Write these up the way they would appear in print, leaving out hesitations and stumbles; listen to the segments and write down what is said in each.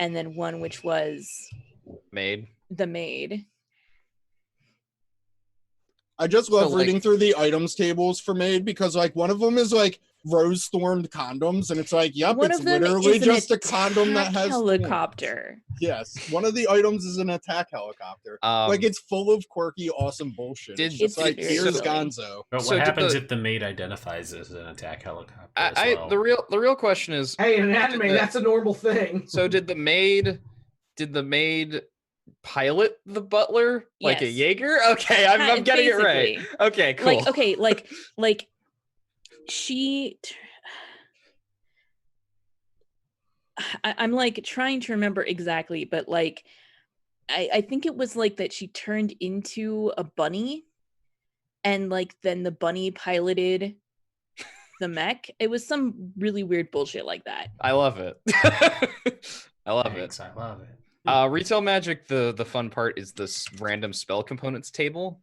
and then one which was Maid. the maid. I just love reading through the items tables for maid because like one of them is like rose thorned condoms, and it's like, yep, One it's of them literally is just a condom that has helicopter. Yes, one of the items is an attack helicopter. Like it's full of quirky, awesome bullshit. It's just like here's Gonzo. But what happens if the maid identifies as an attack helicopter? The real question is, hey, in an anime, that's a normal thing. So did the maid pilot the butler like a Jaeger? Okay, I'm getting it right. Okay, cool. Like she. I'm like trying to remember exactly, but like I think it was like that she turned into a bunny, and like then the bunny piloted the mech. It was some really weird bullshit like that. I love it. I love it. Retail Magic, the fun part is this random spell components table,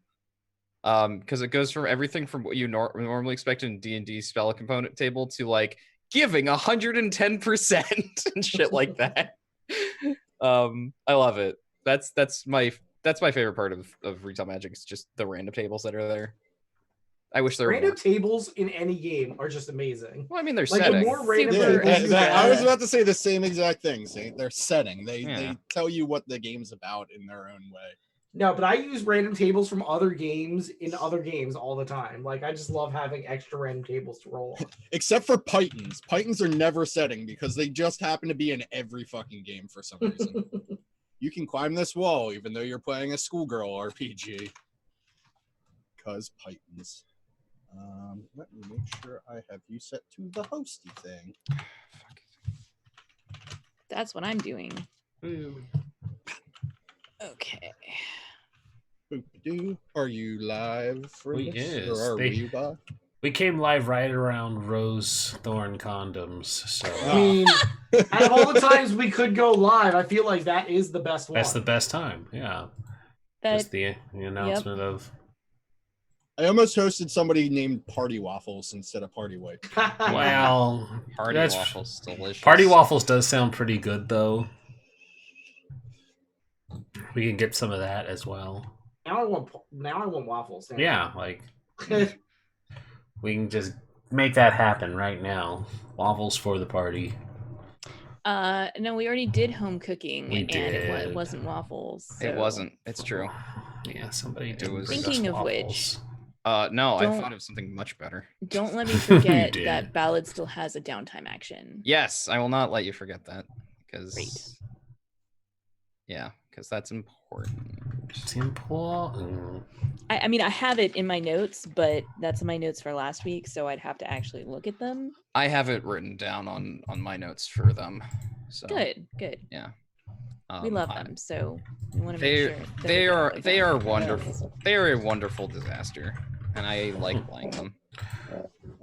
because it goes from everything from what you normally expect in D&D spell component table to like giving 110% and shit like that. I love it. That's my favorite part of Retail Magic. It's just the random tables that are there. I wish there were random more. Tables in any game are just amazing. Well, I mean, they're like setting. The more random I was about to say the same exact thing. Saint. They're setting. They tell you what the game's about in their own way. No, but I use random tables from other games in other games all the time. Like, I just love having extra random tables to roll on. Except for Pythons. Pythons are never setting because they just happen to be in every fucking game for some reason. You can climb this wall even though you're playing a schoolgirl RPG. Because Pythons. Let me make sure I have you set to the hosty thing. That's what I'm doing. Ooh. Okay. Boop-a-doo. Are you live for this? Or are we live? We came live right around Rose Thorn condoms. So I mean, out of all the times we could go live, I feel like that is the best one. That's the best time. Yeah. Just the announcement of. I almost hosted somebody named Party Waffles instead of Party White. Well, Party Waffles, delicious. Party Waffles does sound pretty good, though. We can get some of that as well. Now I want waffles. Yeah, like we can just make that happen right now. Waffles for the party. No, we already did home cooking, We did. It wasn't waffles. So. It wasn't. It's true. Yeah, somebody did. Thinking of which. No, I thought of something much better. Don't let me forget that Ballad still has a downtime action. Yes, I will not let you forget that because. Yeah, because that's important. It's important. I mean, I have it in my notes, but that's in my notes for last week, so I'd have to actually look at them. I have it written down on my notes for them. So good. Yeah. We love them, so we want to make sure they are wonderful. They are a wonderful disaster, and I like playing them.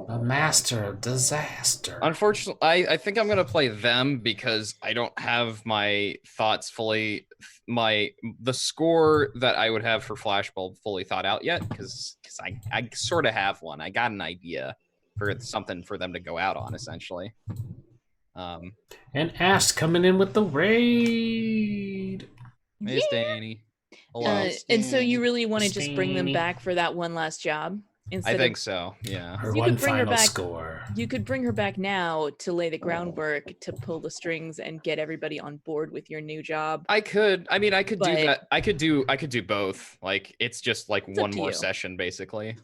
A master of disaster. Unfortunately, I think I'm gonna play them because I don't have my thoughts fully. The score that I would have for Flashbulb fully thought out yet, because I sort of have one. I got an idea for something for them to go out on, essentially. And Ash coming in with the raid. Miss Danny. And so you really want to just bring them back for that one last job? I think so, yeah. Her one final score. You could bring her back now to lay the groundwork, to pull the strings and get everybody on board with your new job. I could. I mean, I could do that. I could do both. Like, it's just like one more session, basically.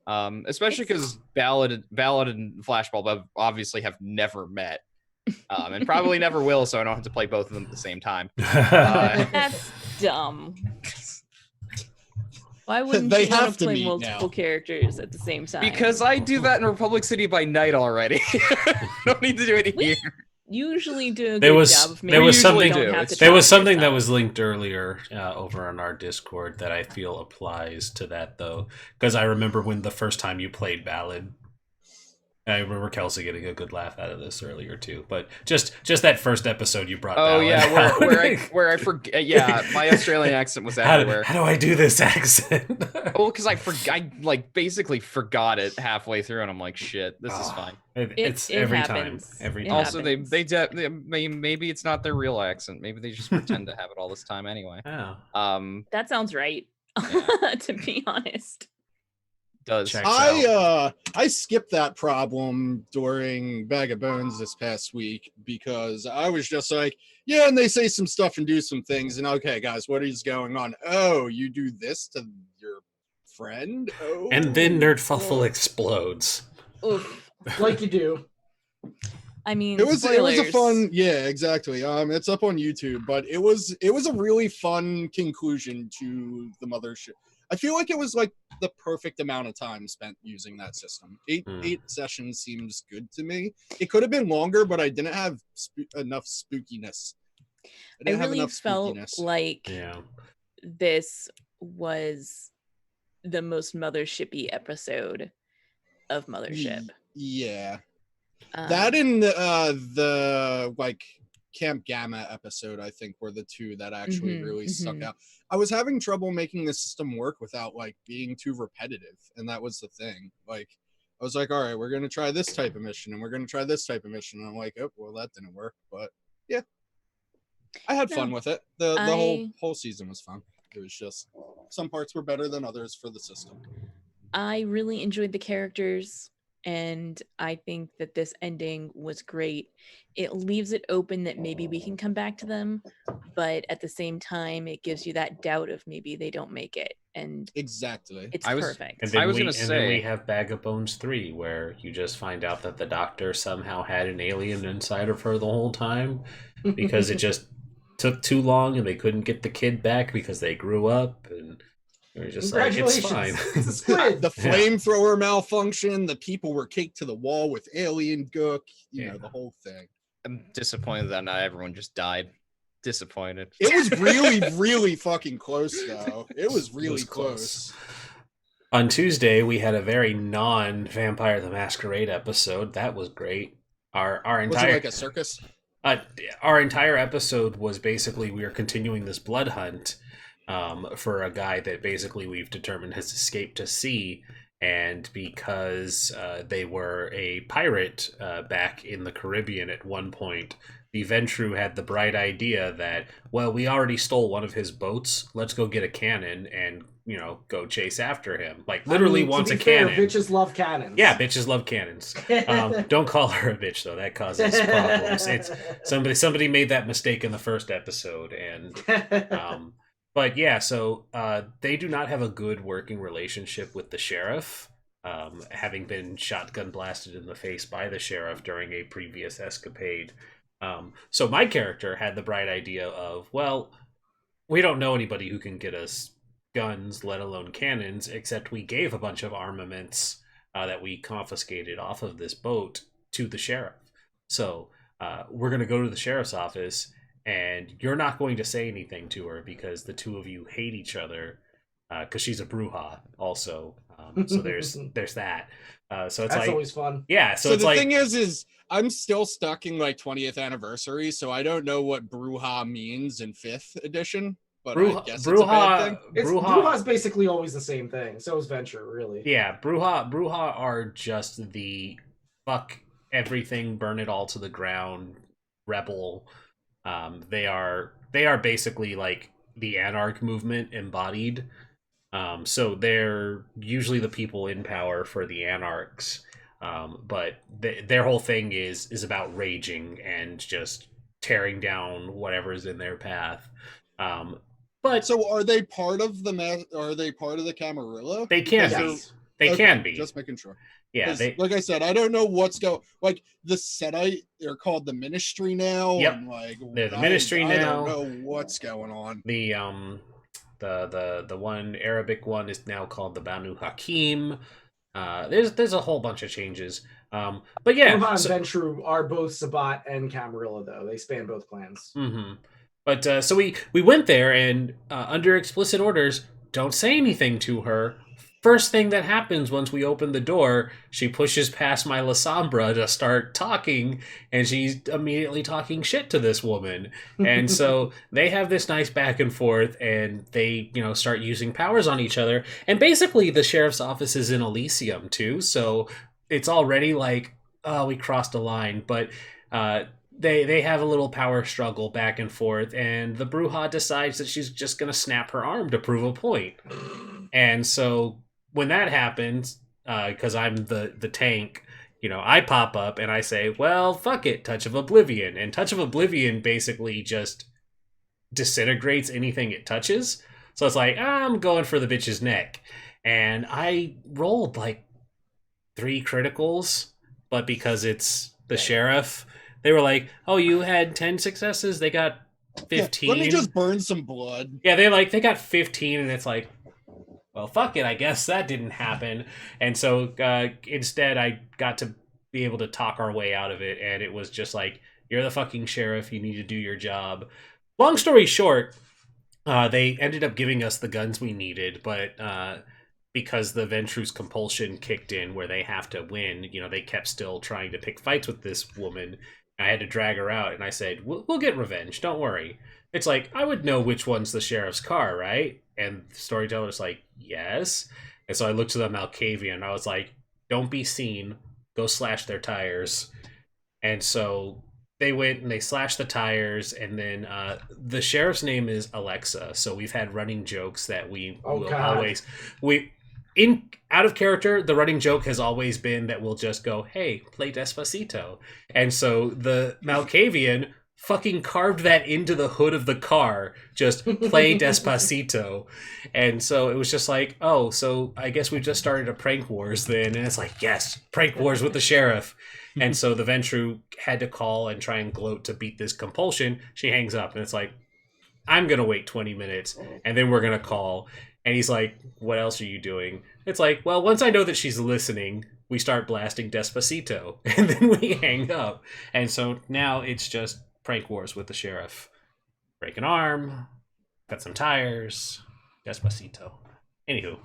Especially because Ballad and Flashbulb obviously have never met. And probably never will, so I don't have to play both of them at the same time. That's dumb. Why wouldn't they you want have to play meet multiple characters at the same time? Because I do that in Republic City by night already. Don't need to do it here. Usually do a There good was job of there was something that that was linked earlier over on our Discord that I feel applies to that though, because I remember when the first time you played Ballad, I remember Kelsa getting a good laugh out of this earlier too, but just that first episode you brought. Oh Ballad yeah, out. where I forget. Yeah, my Australian accent was how everywhere. do I do this accent? Oh, because I like basically forgot it halfway through, and I'm like, shit, this is fine. It's It every happens. time. Every It time. Also, happens. maybe it's not their real accent. Maybe they just pretend to have it all this time anyway. Oh. That sounds right. Yeah. To be honest. Does Checks out. I skipped that problem during Bag of Bones this past week because I was just like, yeah, and they say some stuff and do some things, and okay, guys, what is going on? Oh, you do this to your friend? Oh, And then Nerdfuffle explodes. Oof. Like you do. I mean, it was spoilers. a fun, yeah, exactly. It's up on YouTube, but it was a really fun conclusion to the mothership. I feel like it was like the perfect amount of time spent using that system. Eight sessions seems good to me. It could have been longer, but I didn't have enough spookiness. I really felt like this was the most mothershipy episode of Mothership. Yeah. That and the like Camp Gamma episode, I think, were the two that actually really stuck out. I was having trouble making the system work without like being too repetitive, and that was the thing. Like, I was like, all right, we're gonna try this type of mission, and we're gonna try this type of mission, and I'm like, oh, well, that didn't work, but yeah, I had fun with it. The whole season was fun. It was just some parts were better than others for the system. I really enjoyed the characters, and I think that this ending was great. It leaves it open that maybe we can come back to them, but at the same time, it gives you that doubt of maybe they don't make it. And exactly, it's perfect. And then we have Bag of Bones 3, where you just find out that the doctor somehow had an alien inside of her the whole time because it just took too long and they couldn't get the kid back because they grew up, and we're just like, it's fine. The flamethrower malfunction, the people were caked to the wall with alien gook, you know, the whole thing. I'm disappointed that not everyone just died. Disappointed. It was really, really fucking close, though. It was really close. On Tuesday, we had a very non-Vampire the Masquerade episode. That was great. Our entire was it like a circus? Our entire episode was basically we are continuing this blood hunt for a guy that basically we've determined has escaped to sea, and because they were a pirate back in the Caribbean at one point, the Ventru had the bright idea that, well, we already stole one of his boats. Let's go get a cannon and, you know, go chase after him. Like, literally wants a cannon. Bitches love cannons. Yeah, bitches love cannons. Don't call her a bitch, though. That causes problems. It's somebody made that mistake in the first episode, and but yeah, so they do not have a good working relationship with the sheriff, having been shotgun blasted in the face by the sheriff during a previous escapade. So my character had the bright idea of, well, we don't know anybody who can get us guns, let alone cannons, except we gave a bunch of armaments that we confiscated off of this boat to the sheriff. So we're going to go to the sheriff's office, and you're not going to say anything to her because the two of you hate each other, because she's a bruja also. So there's that. So it's that's always fun. Yeah. So the it's like, thing is I'm still stuck in like 20th anniversary, so I don't know what bruja means in 5th edition. But I guess it's a bad thing. Bruja is basically always the same thing. So is Venture, really. Yeah, bruja are just the fuck everything, burn it all to the ground rebel. They are basically like the anarch movement embodied. So they're usually the people in power for the anarchs. But their whole thing is about raging and just tearing down whatever's in their path. But so are they part of the Camarilla? They can be. They can be. Just making sure. Yeah, like I said, I don't know what's going. Like the Setite, they're called the Ministry now. Yep, and like they're the Ministry now. I don't know what's going on. The one Arabic one is now called the Banu Hakim. There's a whole bunch of changes. But yeah, Bruja and Ventru are both Sabat and Camarilla, though they span both clans. Mm-hmm. But so we went there, and under explicit orders, don't say anything to her. first thing that happens once we open the door, she pushes past my Lasombra to start talking, and she's immediately talking shit to this woman. And so they have this nice back and forth, and they, start using powers on each other. And basically, the sheriff's office is in Elysium, too, so it's already like, oh, we crossed a line. But they have a little power struggle back and forth, and the Bruja decides that she's just going to snap her arm to prove a point. And so when that happens, because I'm the tank, I pop up and I say, well, fuck it, Touch of Oblivion. And Touch of Oblivion basically just disintegrates anything it touches. So it's like, I'm going for the bitch's neck. And I rolled like 3 criticals, but because it's the sheriff, they were like, oh, you had 10 successes? They got 15. Let me just burn some blood. Yeah, they got 15, and it's like, well, fuck it, I guess that didn't happen. And so instead, I got to be able to talk our way out of it, and it was just like, you're the fucking sheriff, you need to do your job. Long story short, they ended up giving us the guns we needed, but because the Ventru's compulsion kicked in where they have to win, they kept still trying to pick fights with this woman. I had to drag her out, and I said, we'll get revenge, don't worry. It's like, I would know which one's the sheriff's car, right? And the storyteller's like, yes. And so I looked to the Malkavian, and I was like, don't be seen. Go slash their tires. And so they went and they slashed the tires, and then the sheriff's name is Alexa. So we've had running jokes that we will always... out of character, the running joke has always been that we'll just go, hey, play Despacito. And so the Malkavian fucking carved that into the hood of the car, just play Despacito. And so it was just like, oh, so I guess we've just started a prank wars then. And it's like, yes, prank wars with the sheriff. And so the Ventru had to call and try and gloat to beat this compulsion. She hangs up, and it's like, I'm going to wait 20 minutes, and then we're going to call. And he's like, what else are you doing? It's like, well, once I know that she's listening, we start blasting Despacito, and then we hang up. And so now it's just prank wars with the sheriff. Break an arm, cut some tires, Despacito. Anywho.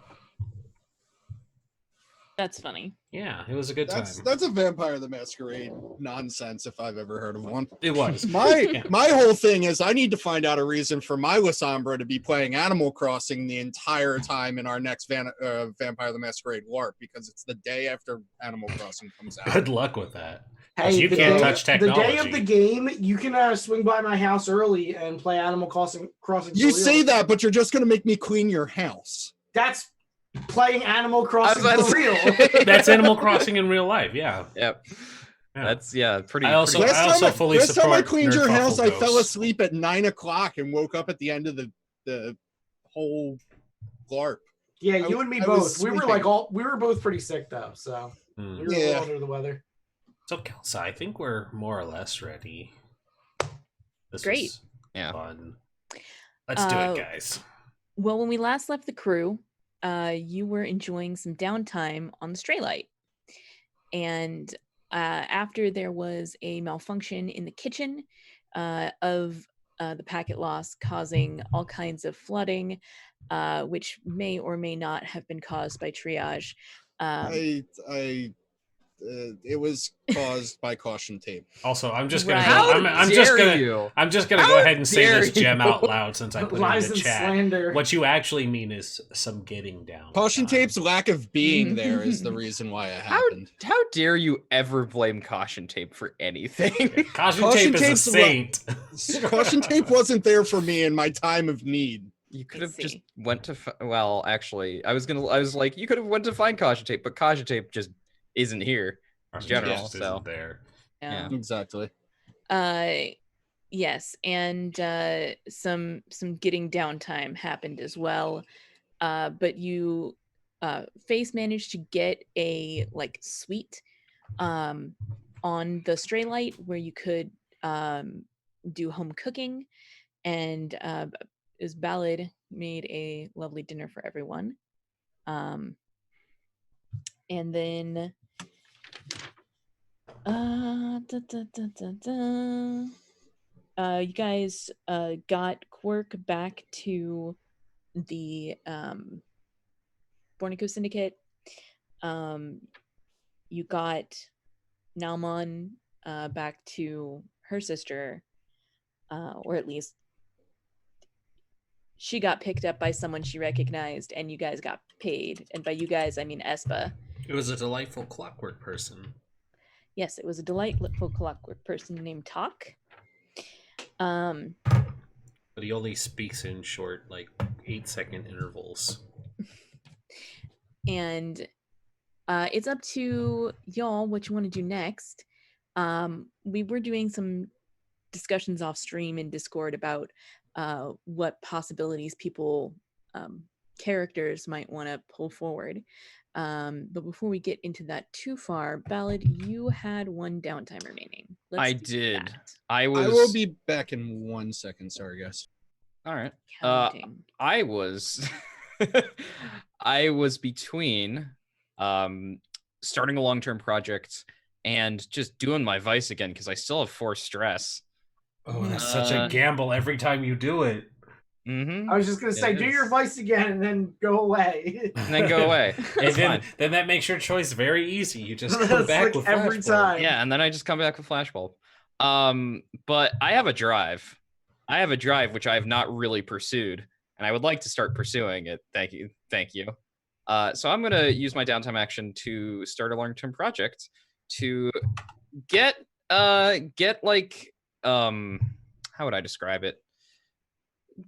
That's funny. Yeah, it was a good time. That's a Vampire the Masquerade nonsense if I've ever heard of one. It was. My whole thing is I need to find out a reason for my Lasombra to be playing Animal Crossing the entire time in our next Vampire the Masquerade LARP, because it's the day after Animal Crossing comes out. Good luck with that. Hey, you can't touch technology. The day of the game, you can swing by my house early and play Animal Crossing. You say that, but you're just going to make me clean your house. That's playing Animal Crossing for real. That's Animal Crossing in real life, yeah. Yep. Yeah. That's pretty. I also fully last support. Time I cleaned your house, Ghosts. I fell asleep at 9 o'clock and woke up at the end of the whole LARP. Yeah, you and me both. We were both pretty sick though, so we were a little under the weather. So Kelsa, I think we're more or less ready. This Great. was fun. Let's do it, guys. Well, when we last left the crew, you were enjoying some downtime on the Straylight. And after there was a malfunction in the kitchen of the packet loss causing all kinds of flooding, which may or may not have been caused by triage. It was caused by caution tape. Also, I'm just gonna Right. I'm just gonna go ahead and say this gem out loud since I put it in the chat. Slander. What you actually mean is some getting down. Caution tape's lack of being there is the reason why it happened. How dare you ever blame caution tape for anything? Caution tape is a saint. Caution tape wasn't there for me in my time of need. You could have just went to well, actually, I was like, you could have went to find caution tape, but caution tape just isn't here in general. So isn't there. Yeah. Exactly. Yes, and some getting downtime happened as well. But you Face managed to get a suite on the Straylight where you could do home cooking, and is Ballad made a lovely dinner for everyone. And then you guys got Quirk back to the Bornico Syndicate. You got Nalmon back to her sister, or at least she got picked up by someone she recognized, and you guys got paid. And by you guys, I mean Espa. It was a delightful clockwork person. Yes, it was a delightful clockwork person named Talk. But he only speaks in short, like 8-second intervals. And it's up to y'all what you want to do next. We were doing some discussions off stream in Discord about what possibilities people, characters might want to pull forward. But before we get into that too far, Ballad, you had one downtime remaining. I did. That. I will be back in 1 second. Sorry, guys. All right. Counting. I was I was between starting a long-term project and just doing my Vice again because I still have 4 stress. Oh, that's such a gamble every time you do it. I was just gonna say, do your Vice again and then go away. And then go away. And then that makes your choice very easy. You just come back like with every Flashbulb. time. Yeah, and then I just come back with Flashbulb. But I have a drive. Which I have not really pursued, and I would like to start pursuing it. Thank you. So I'm gonna use my downtime action to start a long-term project to get like how would I describe it?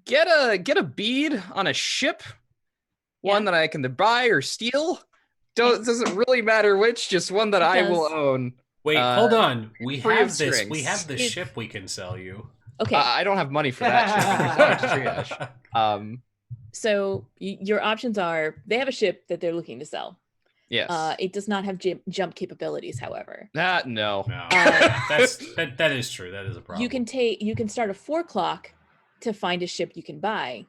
Get a bead on a ship, one that I can buy or steal. Doesn't really matter which, just one that I will own. Wait, hold on. We free have of this. strings. We have the ship we can sell you. Okay. I don't have money for that ship. So your options are: they have a ship that they're looking to sell. Yes. It does not have jump capabilities, however. No. That is true. That is a problem. You can start a 4 o'clock to find a ship you can buy,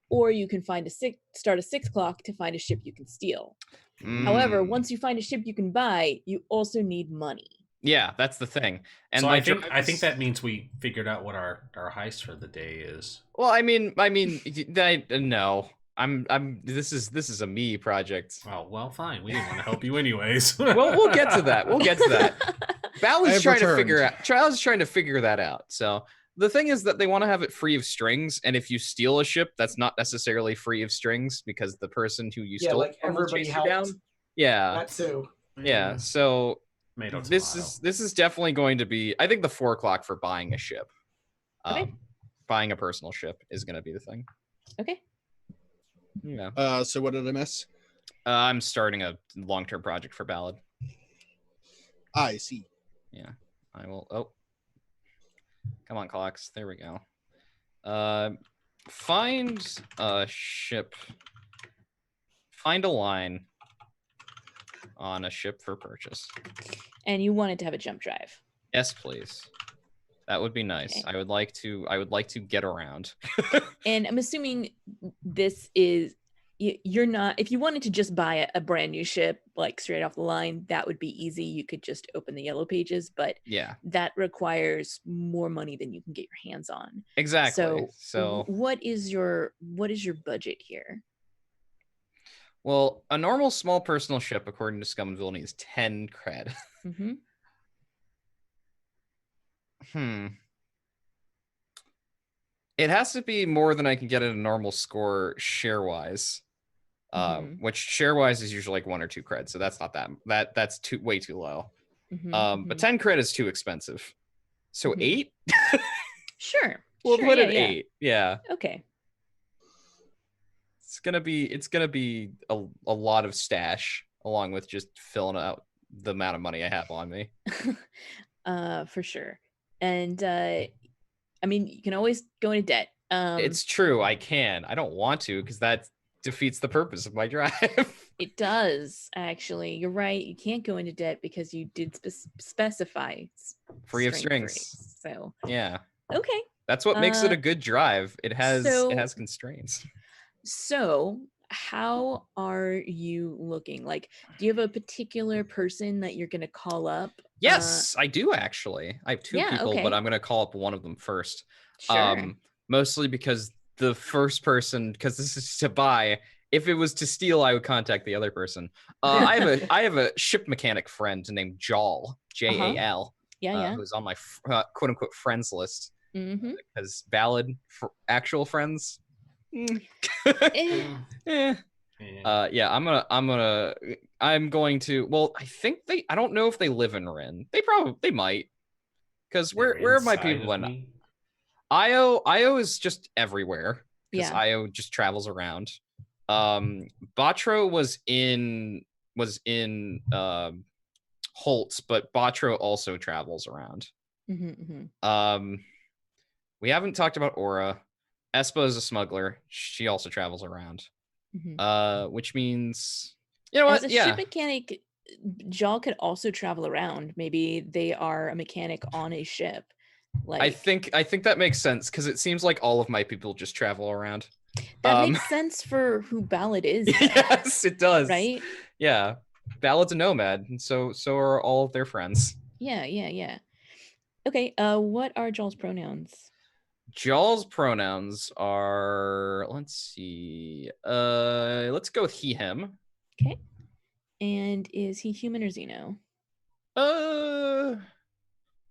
or you can start a 6 o'clock to find a ship you can steal. However, once you find a ship you can buy, you also need money. Yeah, that's the thing. And so I think that means we figured out what our heist for the day is. Well, I mean, no. This is a me project. Oh, well, fine. We didn't want to help you anyways. We'll get to that. Ballad's trying to figure that out. So the thing is that they want to have it free of strings, and if you steal a ship, that's not necessarily free of strings because the person who you stole like from will everybody chase helped. you down. Yeah. That too. Yeah. So this is definitely going to be, I think, the 4 o'clock for buying a ship. Okay. Buying a personal ship is going to be the thing. Okay. Yeah. So what did I miss? I'm starting a long-term project for Ballad. I see. Yeah. I will. Oh. Come on, clocks. There we go. Find a ship. Find a line on a ship for purchase. And you wanted to have a jump drive. Yes, please. That would be nice. Okay. I would like to get around. And I'm assuming this is, you're not, if you wanted to just buy a brand new ship, like straight off the line, that would be easy. You could just open the yellow pages, but yeah, that requires more money than you can get your hands on. Exactly. So what is your budget here? Well, a normal small personal ship, according to Scum and Villainy, is 10 cred. Mm-hmm. It has to be more than I can get at a normal score share-wise. Which share-wise is usually like 1 or 2 cred, so that's not that's way too low. But 10 cred is too expensive. So 8? Sure. We'll put it 8. Yeah. Okay. It's gonna be a lot of stash, along with just filling out the amount of money I have on me. For sure. And I mean, you can always go into debt. It's true, I can. I don't want to because that defeats the purpose of my drive. It does, actually. You're right. You can't go into debt because you did specify free of strings. So yeah. Okay. That's what makes it a good drive. It has constraints. So how are you looking? Like, do you have a particular person that you're going to call up? Yes, I do actually. I have 2 people, but I'm going to call up one of them first. Sure. Mostly because the first person, because this is to buy, if it was to steal, I would contact the other person. I have a ship mechanic friend named Jal, Jal. Yeah. Who's on my quote unquote friends list. Mm-hmm. Because valid for actual friends. I'm going to. Well, I don't know if they live in Rin. They might. Because where are my people in? Io is just everywhere. Because Io just travels around. Batro was in Holtz, but Batro also travels around. Mm-hmm. We haven't talked about Aura. Espa is a smuggler. She also travels around. Mm-hmm. Which means, you know what? As a ship mechanic, Jal could also travel around. Maybe they are a mechanic on a ship. Like I think that makes sense because it seems like all of my people just travel around. That makes sense for who Ballad is. Though, yes, it does. Right? Yeah. Ballad's a nomad, and so are all of their friends. Yeah. Okay, what are Jal's pronouns? Jal's pronouns are, let's see. Let's go with he, him. Okay. And is he human or Xeno?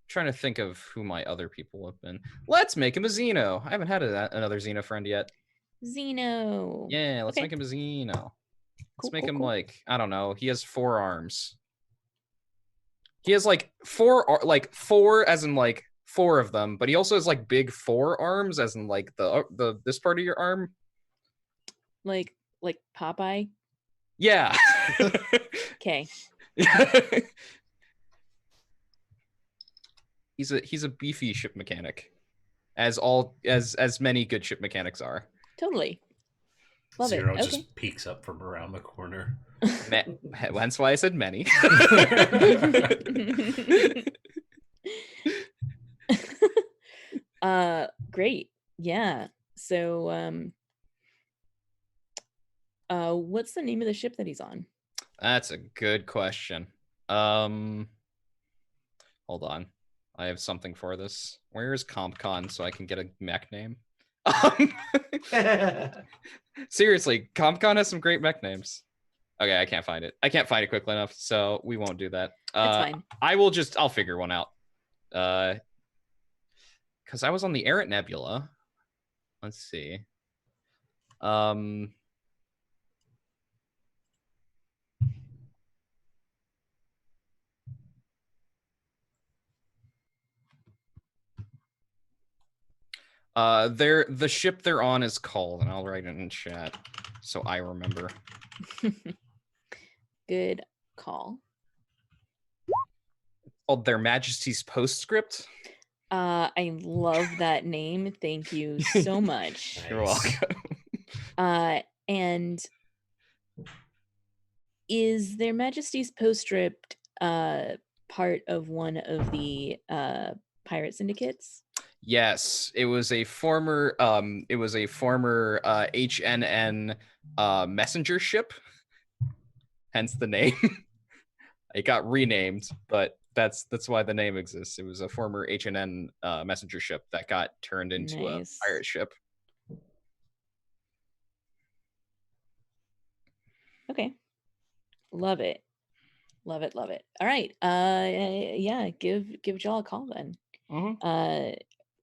Trying to think of who my other people have been. Let's make him a Xeno. I haven't had another Xeno friend yet. Xeno. Yeah, let's make him a Xeno. Let's make him like, I don't know. He has 4 arms. He has like 4 as in like 4 of them, but he also has like big forearms as in like the this part of your arm. Like Popeye? Yeah. Okay. He's a beefy ship mechanic. As many good ship mechanics are. Totally. Love Zero it. just peeks up from around the corner. That's why I said many. Great. Yeah. So what's the name of the ship that he's on? That's a good question. Hold on. I have something for this. Where is CompCon so I can get a mech name? Seriously, CompCon has some great mech names. Okay, I can't find it. I can't find it quickly enough, so we won't do that. That's fine. I'll figure one out. Because I was on the Errant Nebula. Let's see. The ship they're on is called, and I'll write it in chat so I remember. Good call. It's called Their Majesty's Postscript. I love that name. Thank you so much. You're welcome. And is Their Majesty's Postscript part of one of the pirate syndicates? Yes, it was a former HNN messenger ship. Hence the name. It got renamed, but that's why the name exists. It was a former HNN messenger ship that got turned into a pirate ship. Okay. Love it. All right. Yeah, give Jal a call then. Mm-hmm.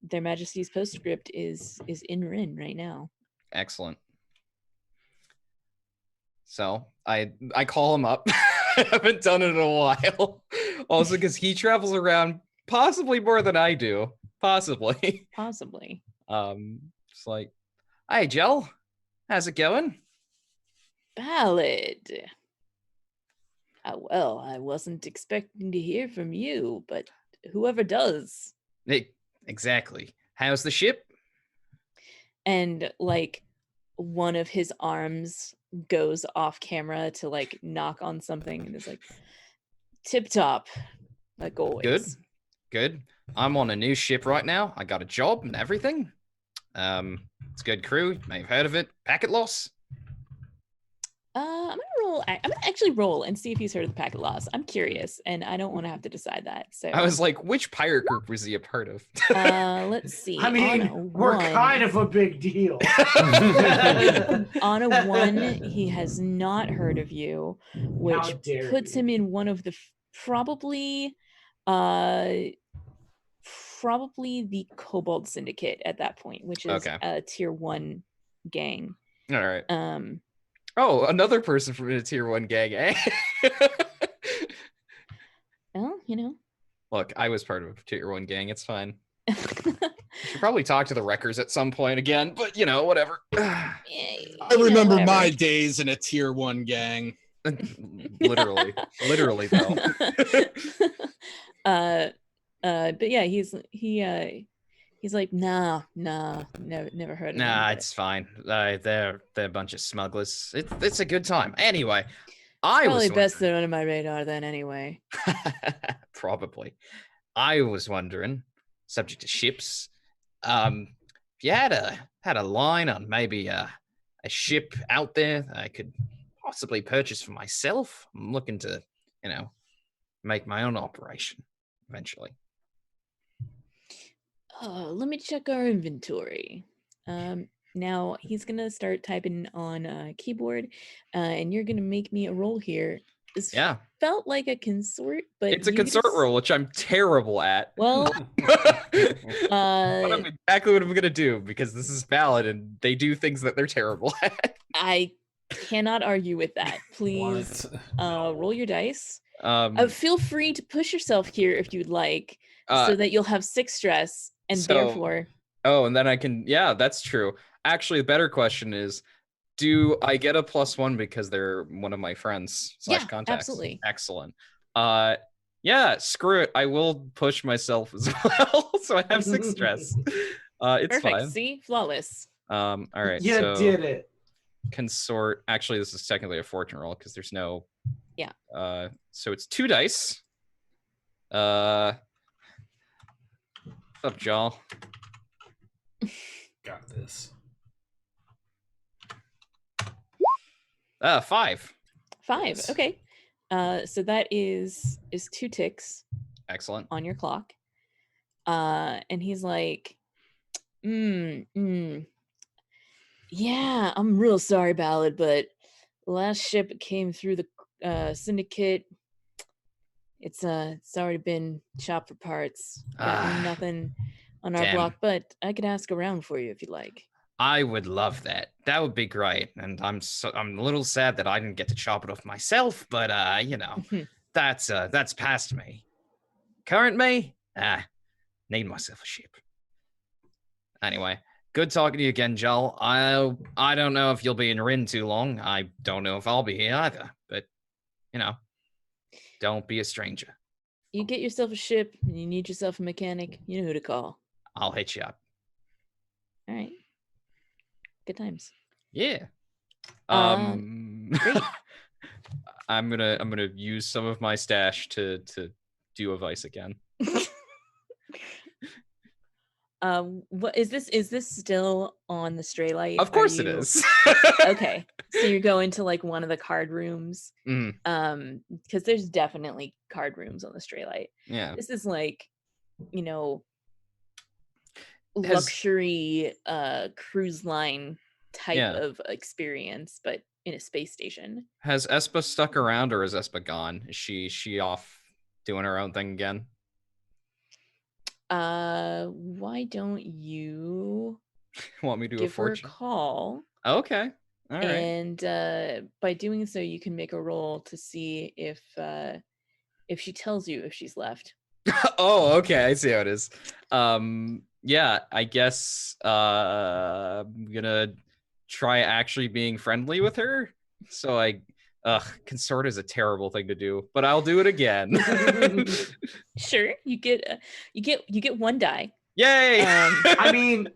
Their Majesty's Postscript is in Rin right now. Excellent. So I call him up. I haven't done it in a while. Also because he travels around possibly more than I do. Possibly. It's like, hi Jel. How's it going? Ballad. Well, I wasn't expecting to hear from you, but whoever does. Exactly. How's the ship? And like one of his arms goes off camera to like knock on something and is like tip top, like always. Good. I'm on a new ship right now. I got a job and everything. It's a good crew. You may have heard of it. Packet Loss. I'm gonna actually roll and see if he's heard of the Packet Lost. I'm curious, and I don't want to have to decide that. So I was like, which pirate group was he a part of? let's see. I mean, we're kind of a big deal. On a 1, he has not heard of you, which puts him in one of the probably the Cobalt Syndicate at that point, which is a tier 1 gang. All right. Oh, another person from a tier 1 gang, eh? Well, you know. Look, I was part of a tier 1 gang. It's fine. Should probably talk to the wreckers at some point again, but you know, whatever. I remember my days in a tier 1 gang. literally though. But yeah, he's like, nah, never heard of him. Nah, it's fine. They're a bunch of smugglers. It's a good time. Anyway, probably best they're under my radar then anyway. Probably. I was wondering, subject to ships, if you had a line on maybe a ship out there that I could possibly purchase for myself. I'm looking to, make my own operation eventually. Let me check our inventory. Now he's gonna start typing on a keyboard, and you're gonna make me a roll here. This felt like a consort, but it's a consort roll, which I'm terrible at. Well, but I'm exactly what I'm gonna do because this is valid, and they do things that they're terrible at. I cannot argue with that. Please, roll your dice. Feel free to push yourself here if you'd like, so that you'll have 6 stress, and therefore. Oh, and then I can. Yeah, that's true. Actually, the better question is, do I get a +1 because they're one of my friends / contacts? Absolutely. Excellent. Yeah, screw it. I will push myself as well, so I have 6 stress. It's perfect. fine. See, flawless. All right. You did it. Consort. Actually, this is technically a fortune roll because there's no. Yeah. So it's 2 dice. What's up, y'all? Got this. 5. 5. Okay. So that is 2 ticks. Excellent. On your clock. And he's like, yeah, I'm real sorry, Ballad, but the last ship came through the syndicate. It's already been chopped for parts. Got nothing on our block, but I could ask around for you if you like. I would love that. That would be great. And I'm a little sad that I didn't get to chop it off myself, but that's past me. Current me? Need myself a ship. Anyway, good talking to you again, Joel. I don't know if you'll be in Rin too long. I don't know if I'll be here either, but don't be a stranger. You get yourself a ship and you need yourself a mechanic, you know who to call. I'll hit you up. All right. Good times. Yeah. Great. I'm gonna use some of my stash to do a vice again. What is this? Is this still on the Stray Light? Of course it is. Okay. So you're going to like one of the card rooms. Because there's definitely card rooms on the Stray Light. Yeah. This is like, luxury cruise line type of experience, but in a space station. Has Espa stuck around or is Espa gone? Is she off doing her own thing again? Why don't you want me to give a fortune? Her a call? Okay. All right. And by doing so, you can make a roll to see if she tells you if she's left. Oh, okay. I see how it is. Yeah, I guess I'm gonna try actually being friendly with her. So consort is a terrible thing to do, but I'll do it again. Sure, you get 1 die. Yay! I mean,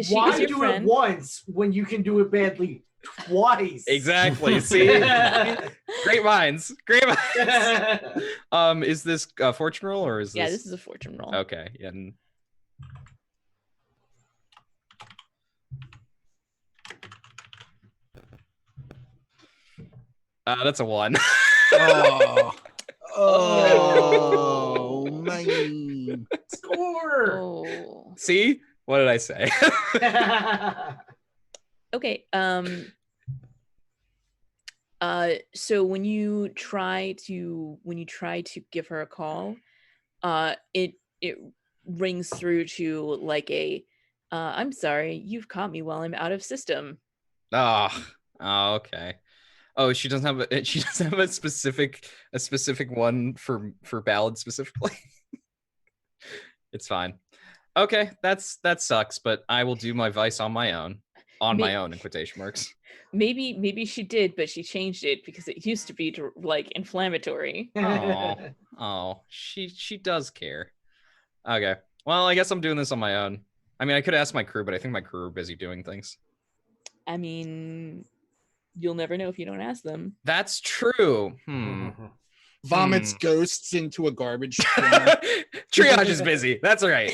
why do it once when you can do it badly twice? Exactly. See, great minds. Is this a fortune roll or is this? Yeah, this is a fortune roll. Okay. And That's a 1. Oh. Oh, man. Score. Oh. See? What did I say? Okay. So when you try to give her a call, it rings through to like a I'm sorry, you've caught me while I'm out of system. Oh, okay. Oh, she doesn't have a specific one for ballad specifically. It's fine. Okay, that sucks, but I will do my vice on my own. My own in quotation marks. Maybe she did, but she changed it because it used to be like inflammatory. Oh, she does care. Okay. Well, I guess I'm doing this on my own. I mean, I could ask my crew, but I think my crew are busy doing things. I mean, you'll never know if you don't ask them. That's true. Vomits ghosts into a garbage can. Triage is busy. That's right.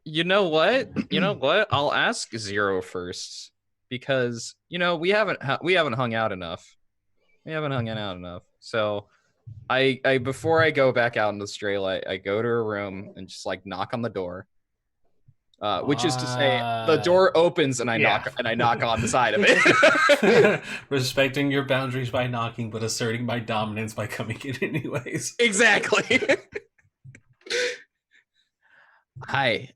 You know what? I'll ask Zero first because we haven't hung out enough. So I before I go back out into the stray light, I go to her room and just like knock on the door. Which is to say, the door opens and I knock on the side of it. Respecting your boundaries by knocking, but asserting my dominance by coming in anyways. Exactly. Hi.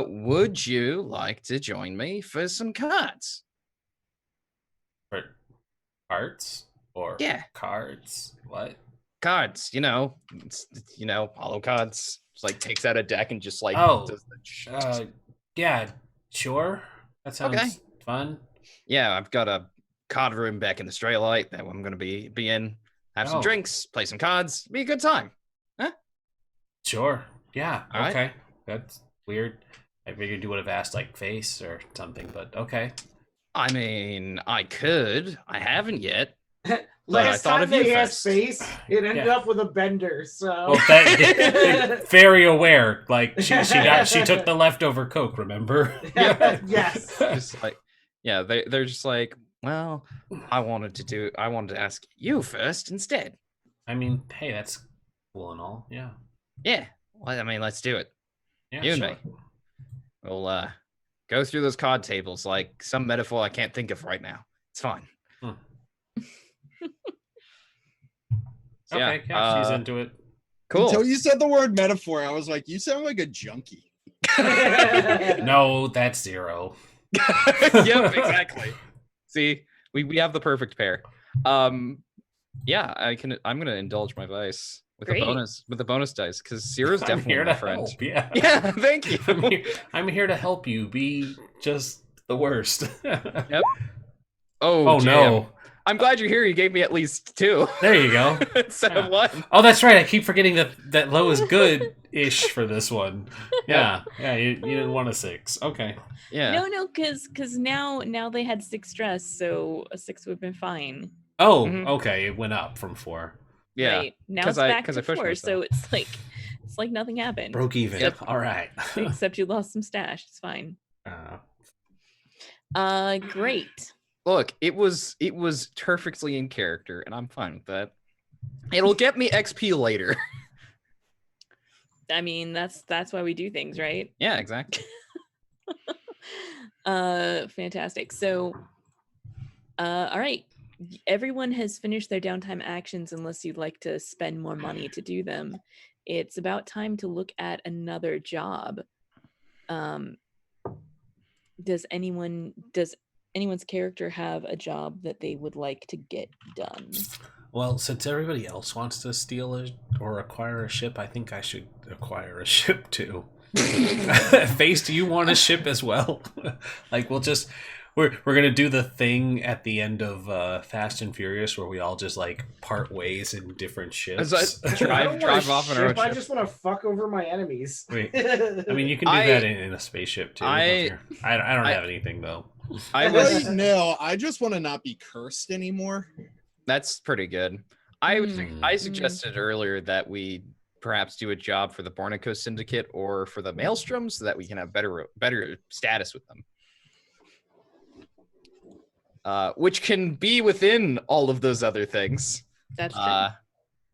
Would you like to join me for some cards? For cards or cards? What? Cards. Hollow cards. Just like takes out a deck and just like does the yeah, sure. That sounds fun. Yeah, I've got a card room back in the stray light that I'm gonna be in. Have some drinks, play some cards, be a good time. Huh? Sure. Yeah. All okay. Right. That's weird. I figured you would have asked like face or something, but okay. I mean, I could. I haven't yet. Last time they asked face, it ended up with a bender. So very aware. Like she took the leftover Coke. Remember? Yes. Just like, yeah, they're just like, well, I wanted to ask you first instead. I mean, hey, that's cool and all. Yeah. Yeah. Well, I mean, let's do it. Yeah, you and me. We'll go through those card tables like some metaphor I can't think of right now. It's fine. Okay, she's into it. Cool. Until you said the word metaphor, I was like, you sound like a junkie. No, that's Zero. Yep, exactly. See, we have the perfect pair. Yeah, I'm gonna indulge my vice with the bonus dice because Zero's definitely my friend. Help, yeah. Yeah, thank you. I'm here to help you be just the worst. Yep. Oh no. I'm glad you're here. You gave me at least 2. There you go. Instead of 1. Oh, that's right. I keep forgetting that low is good-ish for this one. Yeah. You didn't want a 6. Okay. Yeah. No, because now they had 6 stress, so a 6 would have been fine. Oh, okay. It went up from 4. Yeah. Right. Now it's back to 4, so it's like nothing happened. Broke even. Except, all right. Except you lost some stash. It's fine. Great. Look, it was perfectly in character, and I'm fine with that. It'll get me XP later. I mean, that's why we do things, right? Yeah, exactly. Fantastic. So, all right. Everyone has finished their downtime actions unless you'd like to spend more money to do them. It's about time to look at another job. Does anyone's character have a job that they would like to get done? Well, since everybody else wants to steal or acquire a ship, I think I should acquire a ship too. Face, do you want a ship as well? Like we're gonna do the thing at the end of Fast and Furious where we all just like part ways in different ships. Drive off in our own ship. I just want to fuck over my enemies. Wait, I mean, you can do that in a spaceship too. I don't have anything though. I just want to not be cursed anymore. That's pretty good. I suggested earlier that we perhaps do a job for the Bornico Syndicate or for the Maelstrom so that we can have better status with them. which can be within all of those other things. That's true.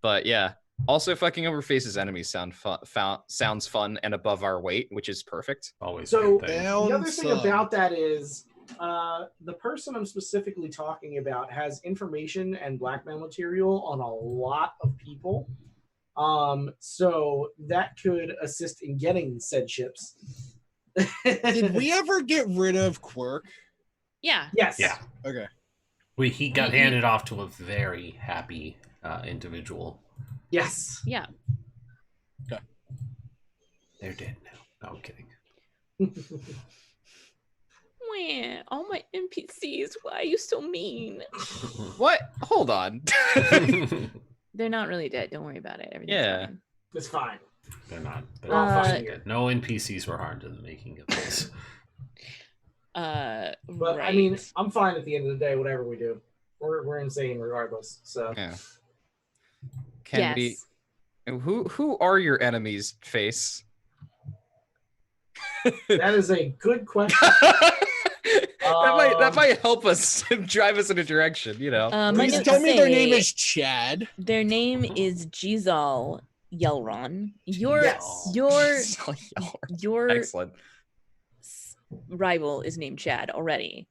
But yeah, also fucking over Face's enemies sounds fun and above our weight, which is perfect. Always. So a good thing. the other thing about that is the person I'm specifically talking about has information and blackmail material on a lot of people. So that could assist in getting said ships. Did we ever get rid of Quirk? Yeah. Yes. Yeah. Okay. He got handed off to a very happy individual. Yes. Yeah. Okay. They're dead now. No, I'm kidding. Wah, all my NPCs, why are you so mean? What? Hold on. They're not really dead. Don't worry about it. Everything's fine. It's fine. They're not. We're all fine They're here. no NPCs were harmed in the making of this. But right. I mean, I'm fine at the end of the day. Whatever we do, we're insane regardless. So Yeah. Can we? Who are your enemies, Face? that is a good question. that might help us drive us in a direction, you know. My Please notes tell me their say name is Chad. Their name is Jizal Yelron. Your Excellent. rival is named Chad already.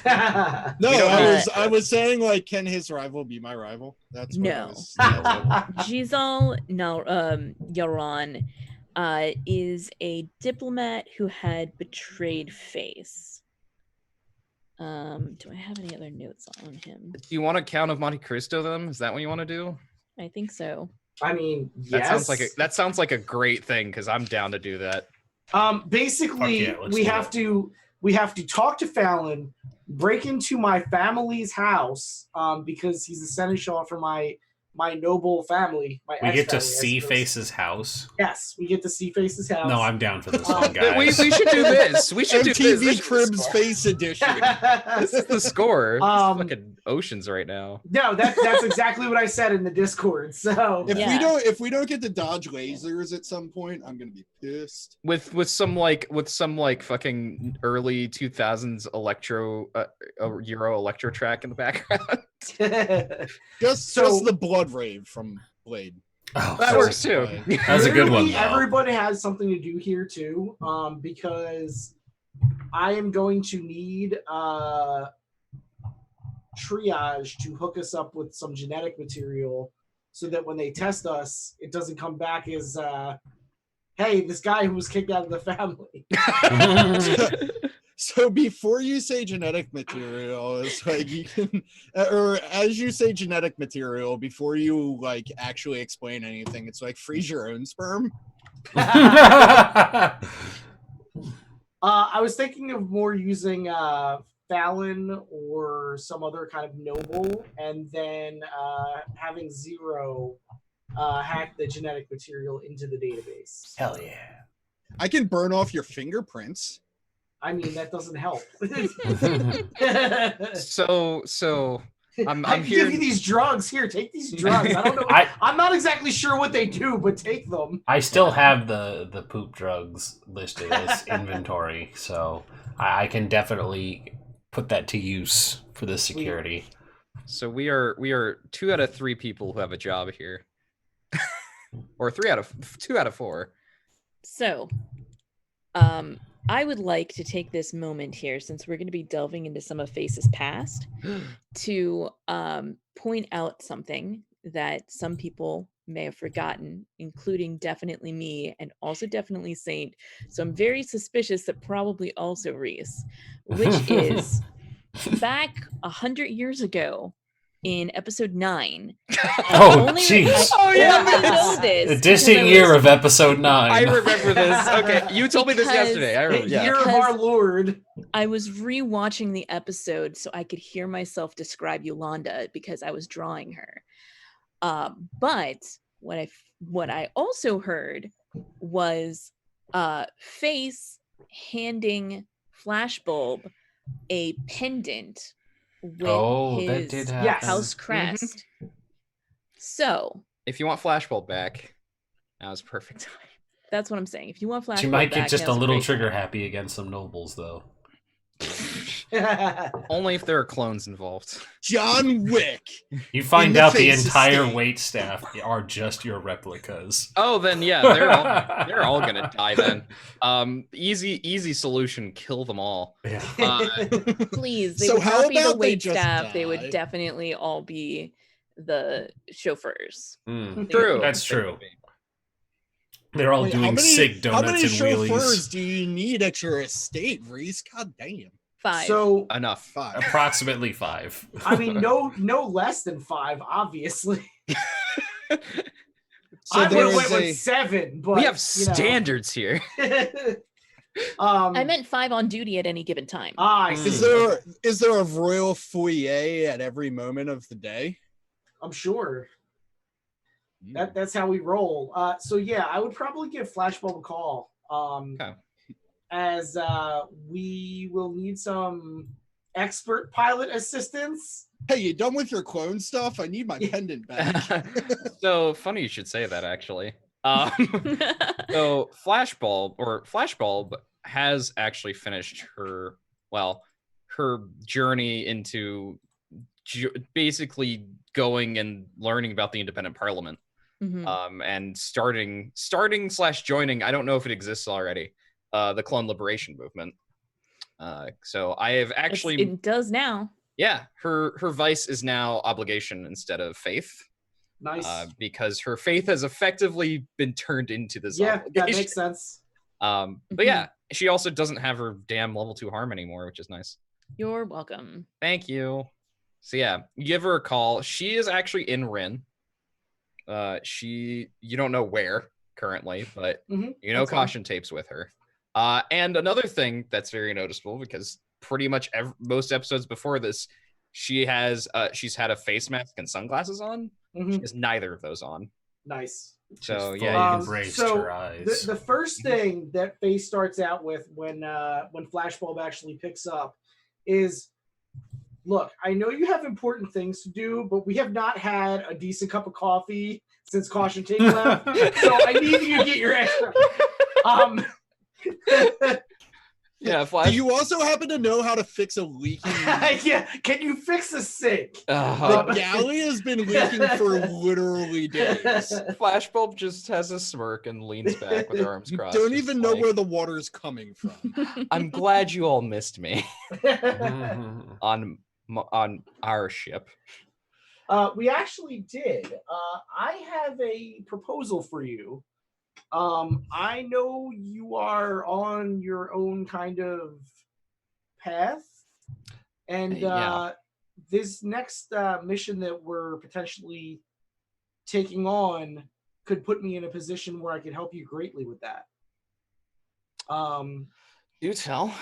No, don't I was saying, like, can his rival be my rival? That's what I was Jizal Yelron is a diplomat who had betrayed Face. Do I have any other notes on him? Do you want a Count of Monte Cristo them? Is that what you want to do? I think so. I mean, yes. That sounds like a great thing because I'm down to do that. Basically, yeah, we have to talk to Fallon, break into my family's house, because he's a seneschal for my noble family. We get to see Face's house. Yes, we get to see Face's house. No, I'm down for this one, guys. We should do this. We should do MTV this. Cribs Face Edition. This is the score. This is fucking oceans right now. No, that's exactly what I said in the Discord. So If we don't get to dodge lasers at some point, I'm gonna be pissed. With some fucking early 2000s Euro electro track in the background. Just the blood rave from Blade. Oh, That works too. That's a good one. Though. Everybody has something to do here too, because I am going to need triage to hook us up with some genetic material so that when they test us, it doesn't come back as, hey, this guy who was kicked out of the family. So before you say genetic material, it's like you can, or as you say genetic material, before you like actually explain anything, it's like freeze your own sperm. I was thinking of more using Fallon or some other kind of noble, and then having Zero hack the genetic material into the database. Hell yeah. I can burn off your fingerprints. I mean, that doesn't help. So I'm I here. give you these drugs. Here, take these drugs. I don't know. I'm not exactly sure what they do, but take them. I still have the poop drugs listed as inventory, so I can definitely put that to use for this security. So we are 2 out of 3 people who have a job here, or 2 out of 4. So, I would like to take this moment here, since we're going to be delving into some of Face's past, to point out something that some people may have forgotten, including definitely me and also definitely Saint. So I'm very suspicious that probably also Rhys, which is back 100 years ago in episode 9. Oh, jeez. Know this The distant year of episode 9. I remember this. Okay, you told me this yesterday. I remember. Year of our Lord. I was rewatching the episode so I could hear myself describe Yolanda because I was drawing her. But what I also heard was Face handing Flashbulb a pendant with that his did happen. house crest. So If you want Flashbulb back, that was perfect time. that's what I'm saying. If you want Flashbulb She might back, get just a now's little great trigger time. happy against some nobles, though. Only if there are clones involved. John Wick. You find the out the face of entire state. wait staff are just your replicas. Oh, then yeah, they're all gonna die then. Easy solution, kill them all. Yeah. Please, they So would how not be the about they wait just staff. They would die? definitely all be the chauffeurs. True. That's true. They're all Wait, doing sick how donuts many and chauffeurs wheelies. do you need at your estate, Rhys? God damn. 5. So Enough. 5. Approximately 5. I mean, no less than 5, obviously. So I would there have went is with 7, but We have standards here. I meant 5 on duty at any given time. I see. Is there a royal foyer at every moment of the day? I'm sure. That's how we roll. So yeah, I would probably give Flashbulb a call. Okay. As we will need some expert pilot assistance. Hey, you done with your clone stuff? I need my pendant back. So funny you should say that, actually. So Flashbulb has actually finished her journey into basically going and learning about the independent parliament. And starting / joining, I don't know if it exists already, the clone liberation movement. So I have actually It does now. Yeah, her vice is now obligation instead of faith. Nice. Because her faith has effectively been turned into this That obligation. makes sense. But yeah, she also doesn't have her damn level 2 harm anymore, which is nice. You're welcome. Thank you. So yeah, give her a call. She is actually in Rin. You don't know where currently, but you know caution tapes with her. And another thing that's very noticeable, because pretty much most episodes before this, she's had a face mask and sunglasses on. She has neither of those on. Nice. So Just yeah, fully embraced her eyes. The first thing that Faye starts out with when Flashbulb actually picks up is, look, I know you have important things to do, but we have not had a decent cup of coffee since Caution Tape left. So I need you to get your extra. Yeah, Do you also happen to know how to fix a leaking? Yeah, can you fix the sink? The galley has been leaking for literally days. Flashbulb just has a smirk and leans back with her arms You crossed. don't just even know like, where the water's coming from. I'm glad you all missed me on our ship. We actually did. I have a proposal for you. I know you are on your own kind of path, and this next mission that we're potentially taking on could put me in a position where I could help you greatly with that. Do tell.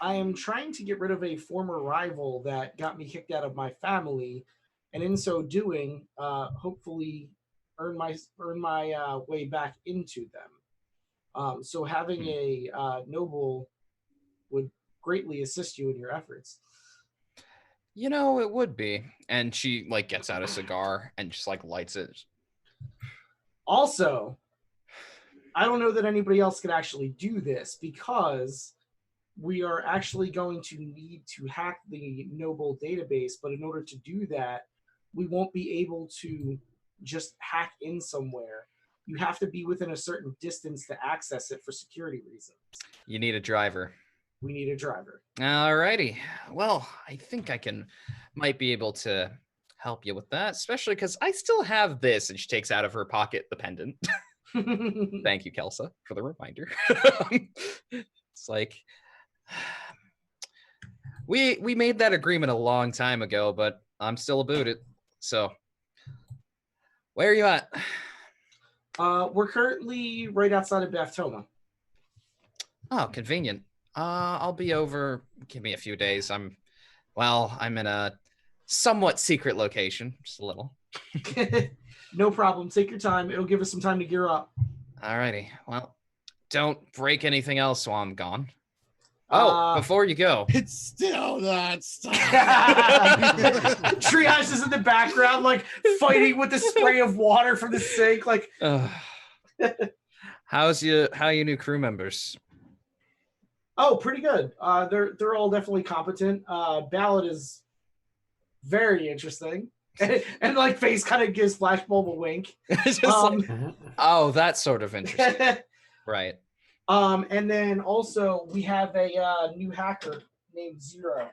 I am trying to get rid of a former rival that got me kicked out of my family, and in so doing, hopefully earn my way back into them. So having a noble would greatly assist you in your efforts. You know, it would be. And she gets out a cigar and just lights it. Also, I don't know that anybody else could actually do this, because we are actually going to need to hack the noble database, but in order to do that, we won't be able to just hack in somewhere. You have to be within a certain distance to access it for security reasons. You need a driver. We need a driver. Alrighty. Well, I think I might be able to help you with that, especially because I still have this. And she takes out of her pocket the pendant. Thank you, Kelsa, for the reminder. It's like, we made that agreement a long time ago, but I'm still about it. So, where are you at? We're currently right outside of Bathtoma. Oh, convenient. I'll be over. Give me a few days. I'm in a somewhat secret location, just a little. No problem. Take your time. It'll give us some time to gear up. Alrighty. Well, don't break anything else while I'm gone. Oh, before you go. It's still not stopping. Triage is in the background, fighting with the spray of water from the sink. How you new crew members? Oh, pretty good. They're all definitely competent. Ballad is very interesting. And like face kind of gives Flashbulb a wink. Just like, oh, that's sort of interesting. Right. And then also we have a new hacker named Zero,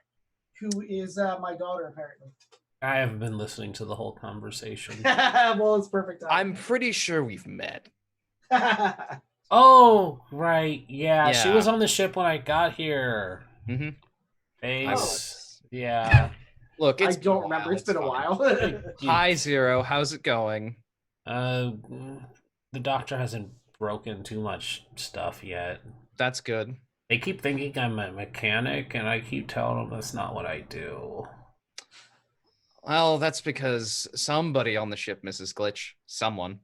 who is my daughter apparently. I haven't been listening to the whole conversation. Well, it's perfect time. I'm pretty sure we've met. Oh, right. Yeah, she Yeah. was on the ship when I got here. Mm-hmm. Face. Yeah. Look, I it's don't remember. It's been a fine. while. Hi, Zero. How's it going? The doctor hasn't broken too much stuff yet. That's good. They keep thinking I'm a mechanic, and I keep telling them that's not what I do. Well, that's because somebody on the ship, Mrs. Glitch. Someone.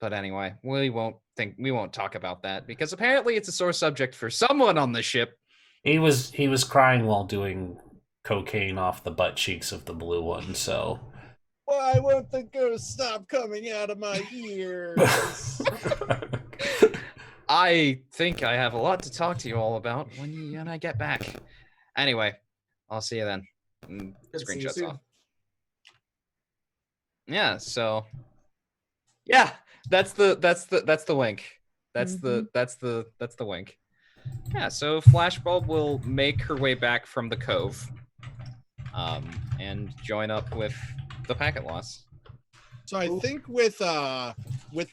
But anyway, we won't talk about that because apparently it's a sore subject for someone on the ship. He was crying while doing cocaine off the butt cheeks of the blue one, so Why won't the ghost stop coming out of my ears? I think I have a lot to talk to you all about when I get back. Anyway, I'll see you then. Screenshots off. Yeah, so yeah, that's the wink. That's the wink. Yeah, so Flashbulb will make her way back from the cove, and join up with the packet loss. So I think with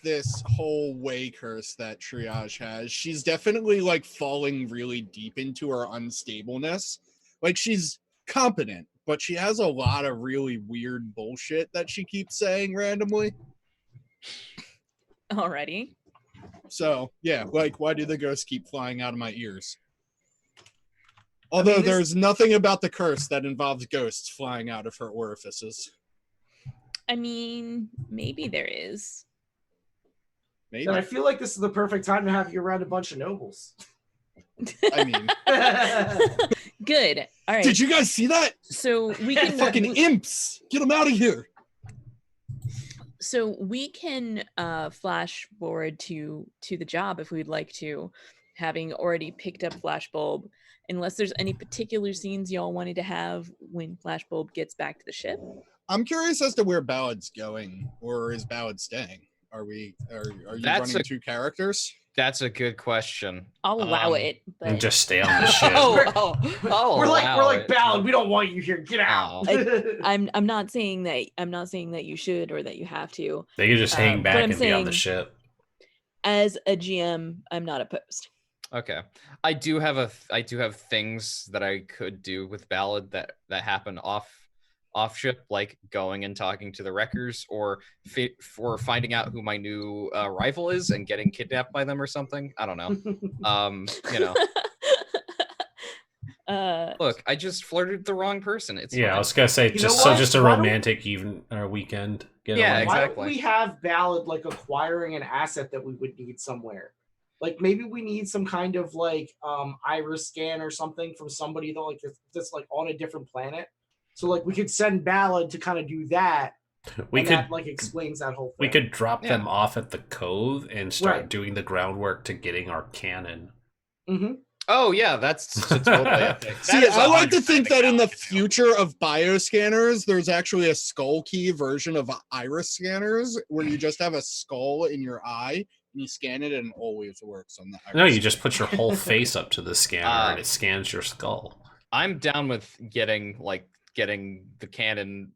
this whole way curse that Triage has, she's definitely like falling really deep into her unstableness. Like she's competent, but she has a lot of really weird bullshit that she keeps saying randomly. Alrighty. So yeah, like why do the ghosts keep flying out of my ears? Although there's nothing about the curse that involves ghosts flying out of her orifices. I mean, maybe there is. Maybe. And I feel like this is the perfect time to have you around a bunch of nobles. I mean, good. All right. did you guys see that? So we can Fucking imps! Get them out of here! So we can flash forward to the job if we'd like to, having already picked up Flashbulb, unless there's any particular scenes y'all wanted to have when Flashbulb gets back to the ship. I'm curious as to where Ballad's going, or is Ballad staying? Are you running two characters? That's a good question. I'll allow it, but and just stay on the ship. We're like Ballad. We don't want you here. Get out. I'm not saying that you should or that you have to. They can just hang back and be on the ship. As a GM, I'm not opposed. Okay, I do have things that I could do with Ballad that happen off ship, like going and talking to the wreckers, or for finding out who my new rival is and getting kidnapped by them or something. I don't know. Look, I just flirted with the wrong person. It's fine. I was gonna say just a romantic weekend. Exactly. Why don't we have Ballad like acquiring an asset that we would need somewhere? Like maybe we need some kind of like iris scan or something from somebody that's like on a different planet. So like we could send Ballad to kind of do that. That like explains that whole thing. We could drop them off at the cove and start doing the groundwork to getting our cannon. Mm-hmm. Oh yeah, that's totally epic. See, I like to think that in the future of bioscanners, there's actually a skull key version of iris scanners where you just have a skull in your eye and you scan it and it always works on the iris. No, you just put your whole face up to the scanner and it scans your skull. I'm down with getting the cannon,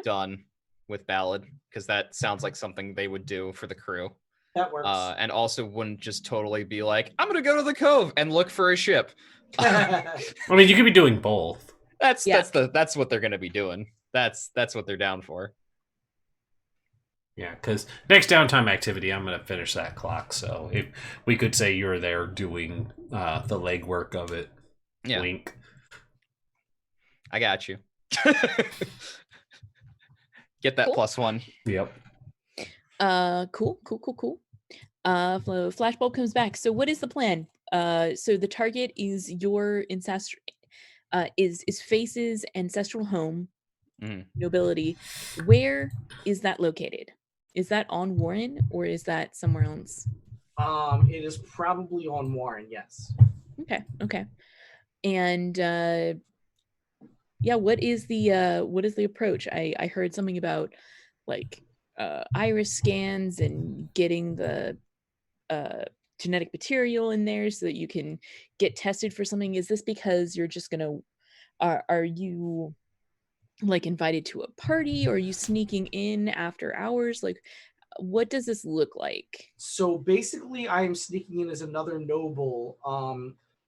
done with Ballad, because that sounds like something they would do for the crew. That works. And also wouldn't just totally be like, I'm gonna go to the cove and look for a ship. I mean, you could be doing both. That's what they're gonna be doing. That's what they're down for. Yeah, because next downtime activity, I'm gonna finish that clock. So if we could say you're there doing the legwork of it, wink. I got you. Get that Cool. +1. Yep. Cool. Flashbulb comes back. So what is the plan? So the target is your is Face's ancestral home, nobility. Where is that located? Is that on Warren or is that somewhere else? It is probably on Warren, yes. Okay. And what is the approach? I heard something about like iris scans and getting the genetic material in there so that you can get tested for something. Is this because you're just gonna are you like invited to a party, or are you sneaking in after hours? Like, what does this look like? So basically I am sneaking in as another noble.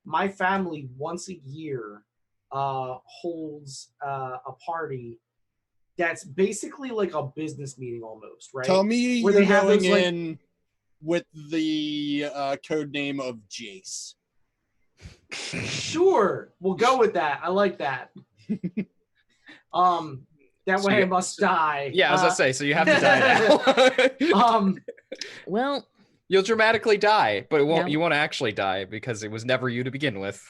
My family once a year holds a party that's basically like a business meeting almost, right? Tell me Where you're they have going those, like- in with the code name of Jace. Sure, we'll go with that. I like that. That So way you- I must die. Yeah, I was gonna say, so you have to die now. Well, You'll dramatically die, but you Yeah. won't actually die because it was never you to begin with.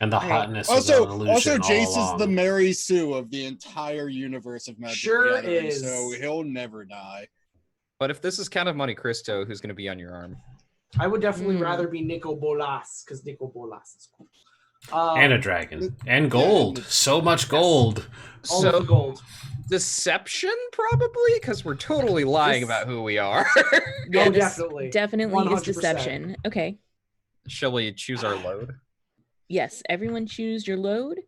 And the All right. hotness is an illusion Also, all Jace is the along. Mary Sue of the entire universe of Magic Sure the Gathering, is. so he'll never die. But if this is Count of Monte Cristo, who's going to be on your arm? I would definitely Hmm. rather be Nico Bolas, because Nico Bolas is cool. And a dragon. And gold. So much gold. All of the gold. Deception, probably, because we're totally lying This- about who we are. Yeah, Oh, this definitely. definitely is 100%. deception. Okay. Shall we choose our load? Yes, everyone choose your load,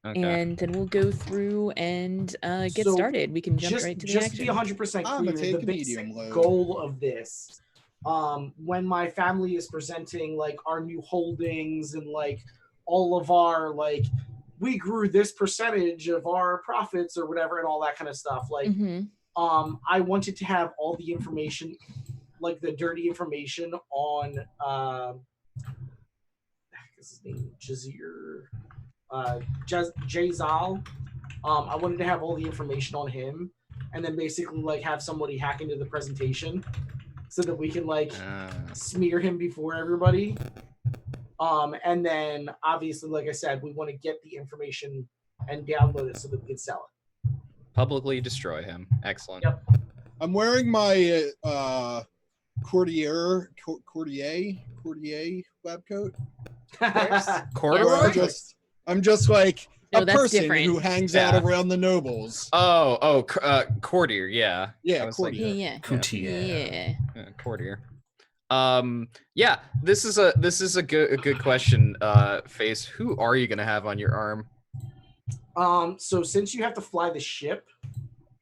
Okay. and then we'll go through and get So, started. We can jump right to the Just to action. be 100% I'm gonna clear, take the a basic medium load. goal of this, when my family is presenting like our new holdings and like all of our like we grew this percentage of our profits or whatever and all that kind of stuff, like Mhm. I wanted to have all the information, like the dirty information on his name Jazir Jazal. I wanted to have all the information on him, and then basically like have somebody hack into the presentation so that we can like smear him before everybody. And then obviously, like I said, we want to get the information and download it so that we can sell it. Publicly destroy him. Excellent. Yep. I'm wearing my Courtier lab coat. Corduroy? I'm just like No, a that's person different. who hangs Yeah. out around the nobles. Courtier, yeah. Yeah, I was like, courtier. Yeah. Coutier. Yeah. courtier. Yeah, this is a good question, Face. Who are you gonna have on your arm? So since you have to fly the ship,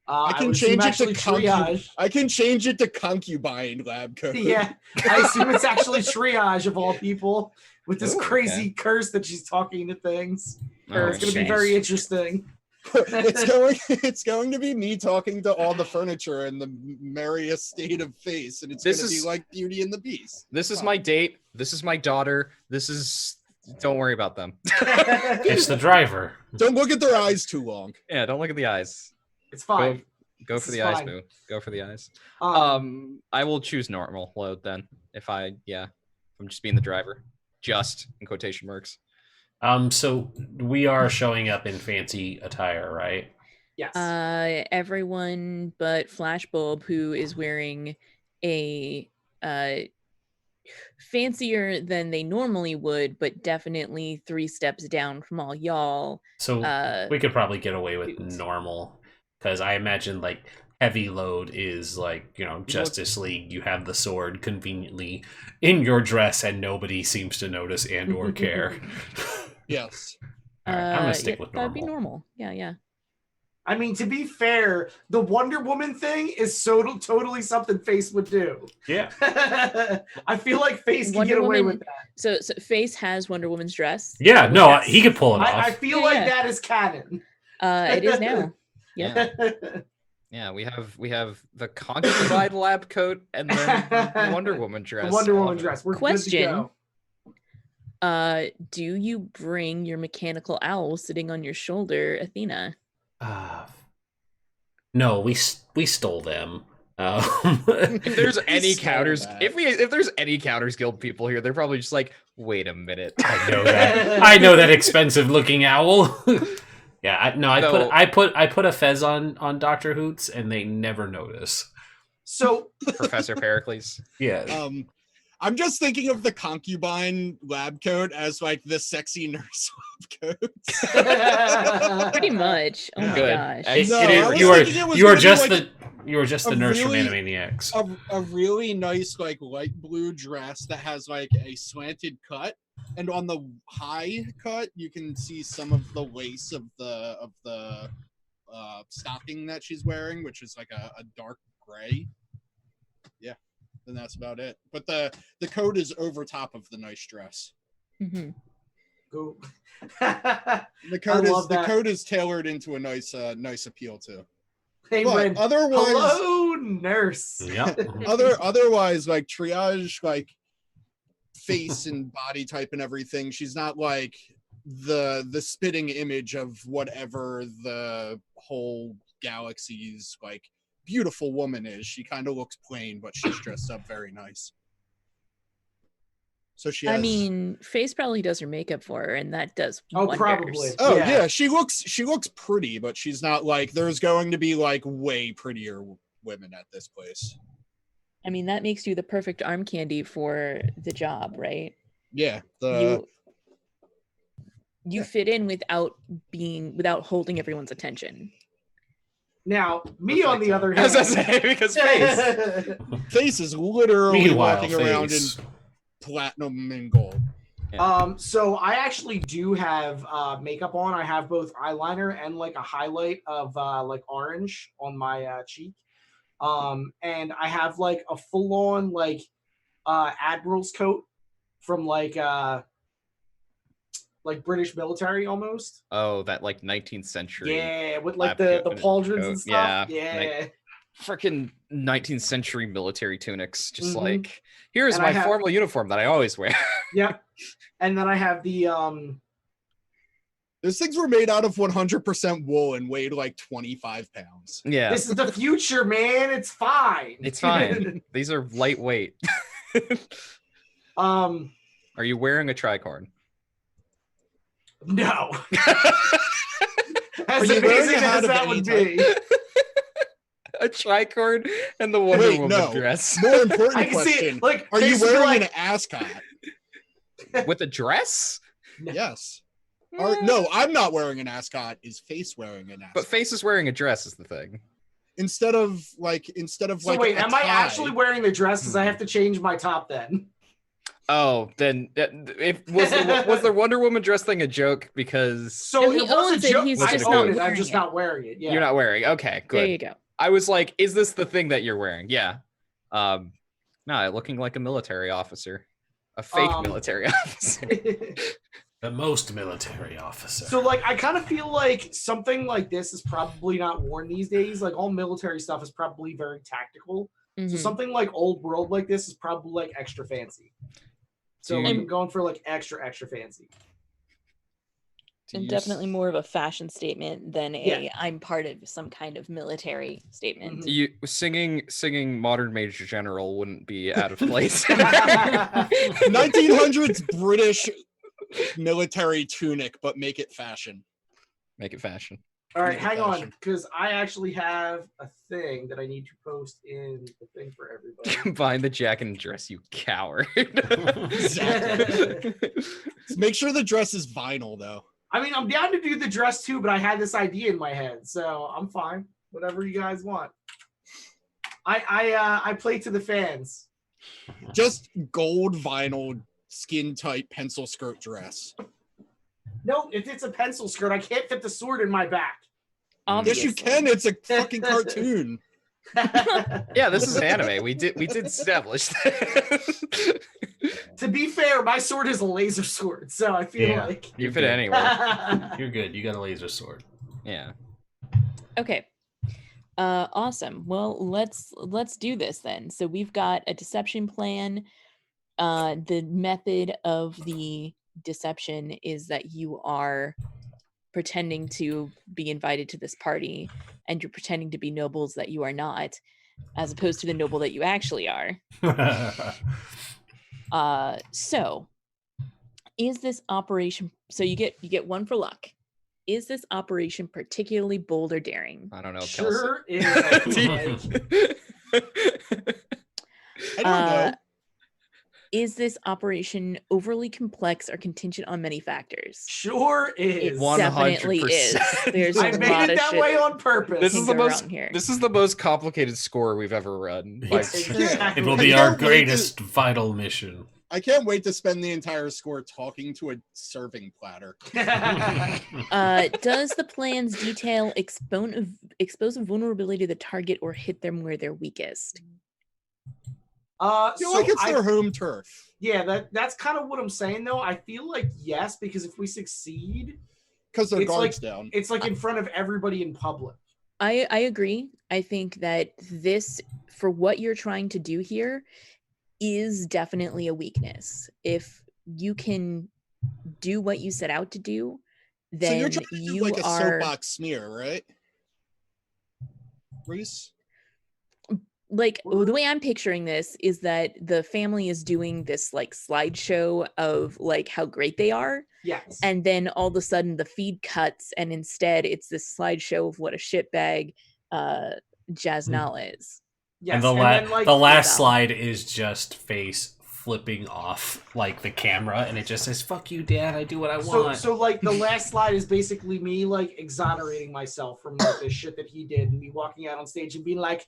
I can would change assume it to actually triage. I can change it to concubine lab coat. Yeah, I assume it's actually triage of all people with this Ooh, crazy okay. curse that she's talking to things. All It's going to be right. very interesting. it's going to be me talking to all the furniture in the merriest state of face, and it's This going to is- be like Beauty and the Beast. This is my date. This is my daughter. Don't worry about them. It's the driver. Don't look at their eyes too long. Yeah, don't look at the eyes. It's fine. Go This for is the eyes, fine. boo. Go for the eyes. Um, I will choose normal load then. If I'm just being the driver. Just in quotation marks. So we are showing up in fancy attire, right? yes. Everyone but Flashbulb, who is wearing a fancier than they normally would, but definitely 3 steps down from all y'all. So we could probably get away with boots. normal, because I imagine like heavy load is like, Justice League. You have the sword conveniently in your dress, and nobody seems to notice and or care. Yes. All right, I'm gonna stick with That'd be normal. normal. Yeah. I mean, to be fair, the Wonder Woman thing is so totally something Face would do. Yeah. I feel like Face can Wonder get away Woman- with that. So Face has Wonder Woman's dress. Yeah. No, Yes. he could pull it off. I feel Yeah, like yeah. that is canon. It is now. Yeah. Yeah, we have the concubine lab coat and then the Wonder Woman dress. The Wonder Love Woman it. dress. We're Question. good to go. Do you bring your mechanical owl sitting on your shoulder, Athena? No, we stole them. If there's We any stole counters, that. if there's any counters guild people here, they're probably just like, wait a minute. I know that. I know that expensive looking owl. Yeah, I put a fez on Dr. Hoots, and they never notice. So Professor Pericles. Yeah. I'm just thinking of the concubine lab coat as like the sexy nurse lab coat. Pretty much. Oh my Good. gosh. You are just the nurse from really- Animaniacs. A really nice like light blue dress that has like a slanted cut, and on the high cut you can see some of the lace of the stocking that she's wearing, which is like a dark gray. Yeah, and that's about it. But the coat is over top of the nice dress. Mhm. Go. The coat is tailored into a nice appeal too. Hey, But Ren, otherwise, hello, nurse. Yep. otherwise, like triage, like face and body type and everything, she's not like the spitting image of whatever the whole galaxy's like beautiful woman is. She kind of looks plain, but she's dressed up very nice. So she has, I mean, Face probably does her makeup for her, and that does Oh, wonders. probably. oh Yeah. yeah, she looks pretty, but she's not like there's going to be like way prettier women at this place. I mean, that makes you the perfect arm candy for the job, right? Yeah, You fit in without holding everyone's attention. Now, me on the other As hand, I say, because face. Face is literally Meanwhile, walking around in Face. platinum and gold. So I actually do have makeup on. I have both eyeliner and like a highlight of like orange on my cheek. And I have like a full-on like admiral's coat from like British military almost. Oh, that like 19th century. Yeah, with like lab the coat pauldrons coat. and stuff. Yeah, Yeah. Freaking 19th century military tunics. Just Mhm. like, here's And my I have- formal uniform that I always wear. Yep. And then I have the Those things were made out of 100% wool and weighed like 25 pounds. Yeah, this is the future, man. It's fine. it's fine. These are lightweight. Um, Are you wearing a tricorn? no. Are As you wearing amazing a hat as of that any would type? be. A tricorn and the Wonder Wait, Woman no. dress More I important can see question: it. Like, are you basically wearing like, an ascot? with a dress. Yes. No, I'm not wearing an ascot. Is Face wearing an ascot? But Face is wearing a dress is the thing. instead of So like wait, a am I tie- actually wearing the dress? Because I have to change my top then. Oh, then if was the Wonder Woman dress thing a joke? Because So No, he it was owns a it, joke. he's I just own not it. I'm wearing just it. not wearing it. Yeah. you're not wearing. Okay, There good. you go. I was like, is this the thing that you're wearing? Yeah. No, looking like a military officer, a fake military officer. The most military officer. So like I kind of feel like something like this is probably not worn these days. Like all military stuff is probably very tactical. So Mhm. something like old world like this is probably like extra fancy. So Do like, you- I'm going for like extra fancy. Do And you definitely more of a fashion statement than Yeah. a I'm part of some kind of military statement. Mhm. You singing Modern Major General wouldn't be out of place. 1900s British military tunic, but make it fashion. Make it fashion. All right, Make it hang on, fashion. because I actually have a thing that I need to post in the thing for everybody. Combine the jacket and dress, you coward. Exactly. Make sure the dress is vinyl though. I mean, I'm down to do the dress too, but I had this idea in my head, so I'm fine. Whatever you guys want. I play to the fans. Just gold vinyl skin tight pencil skirt dress. No, if it's a pencil skirt, I can't fit the sword in my back. Obviously. Yes, you can. It's a fucking cartoon. Yeah, this is anime. We did establish that. To be fair, my sword is a laser sword, so I feel Yeah. like You fit anywhere. You're good. You got a laser sword. Yeah. Okay. Awesome. Well, let's do this then. So we've got a deception plan. The method of the deception is that you are pretending to be invited to this party and you're pretending to be nobles that you are not, as opposed to the noble that you actually are. So is this operation, so you get one for luck. Is this operation particularly bold or daring? I don't know. sure is. I feel like. I don't know. Is this operation overly complex or contingent on many factors? Sure It is. 100%. definitely is. There's I a made lot it of that shit. way on purpose. This can is the go most wrong here. this is the most complicated score we've ever run. By It's- Exactly. It will I be our can't wait greatest final mission. I can't wait to spend the entire score talking to a serving platter. Does the plan's detail expose a vulnerability to the target or hit them where they're weakest? I feel like it's their home turf. Yeah, that's kind of what I'm saying though. I feel like yes, because if we succeed, Because their It's guard's like- down. it's like in front of everybody in public. I agree. I think that this, for what you're trying to do here, is definitely a weakness. If you can do what you set out to do, then So you're trying to do you like a are soapbox smear, right? Rhys? like, the way I'm picturing this is that the family is doing this like slideshow of like how great they are, Yes. and then all of a sudden the feed cuts, and instead it's this slideshow of what a shitbag Jasnal is. yes. And the then, like, the last Val. slide is just face flipping off like the camera, and it just says "fuck you, Dad. I do what I want." so like the last slide is basically me like exonerating myself from like the shit that he did, and me walking out on stage and being like,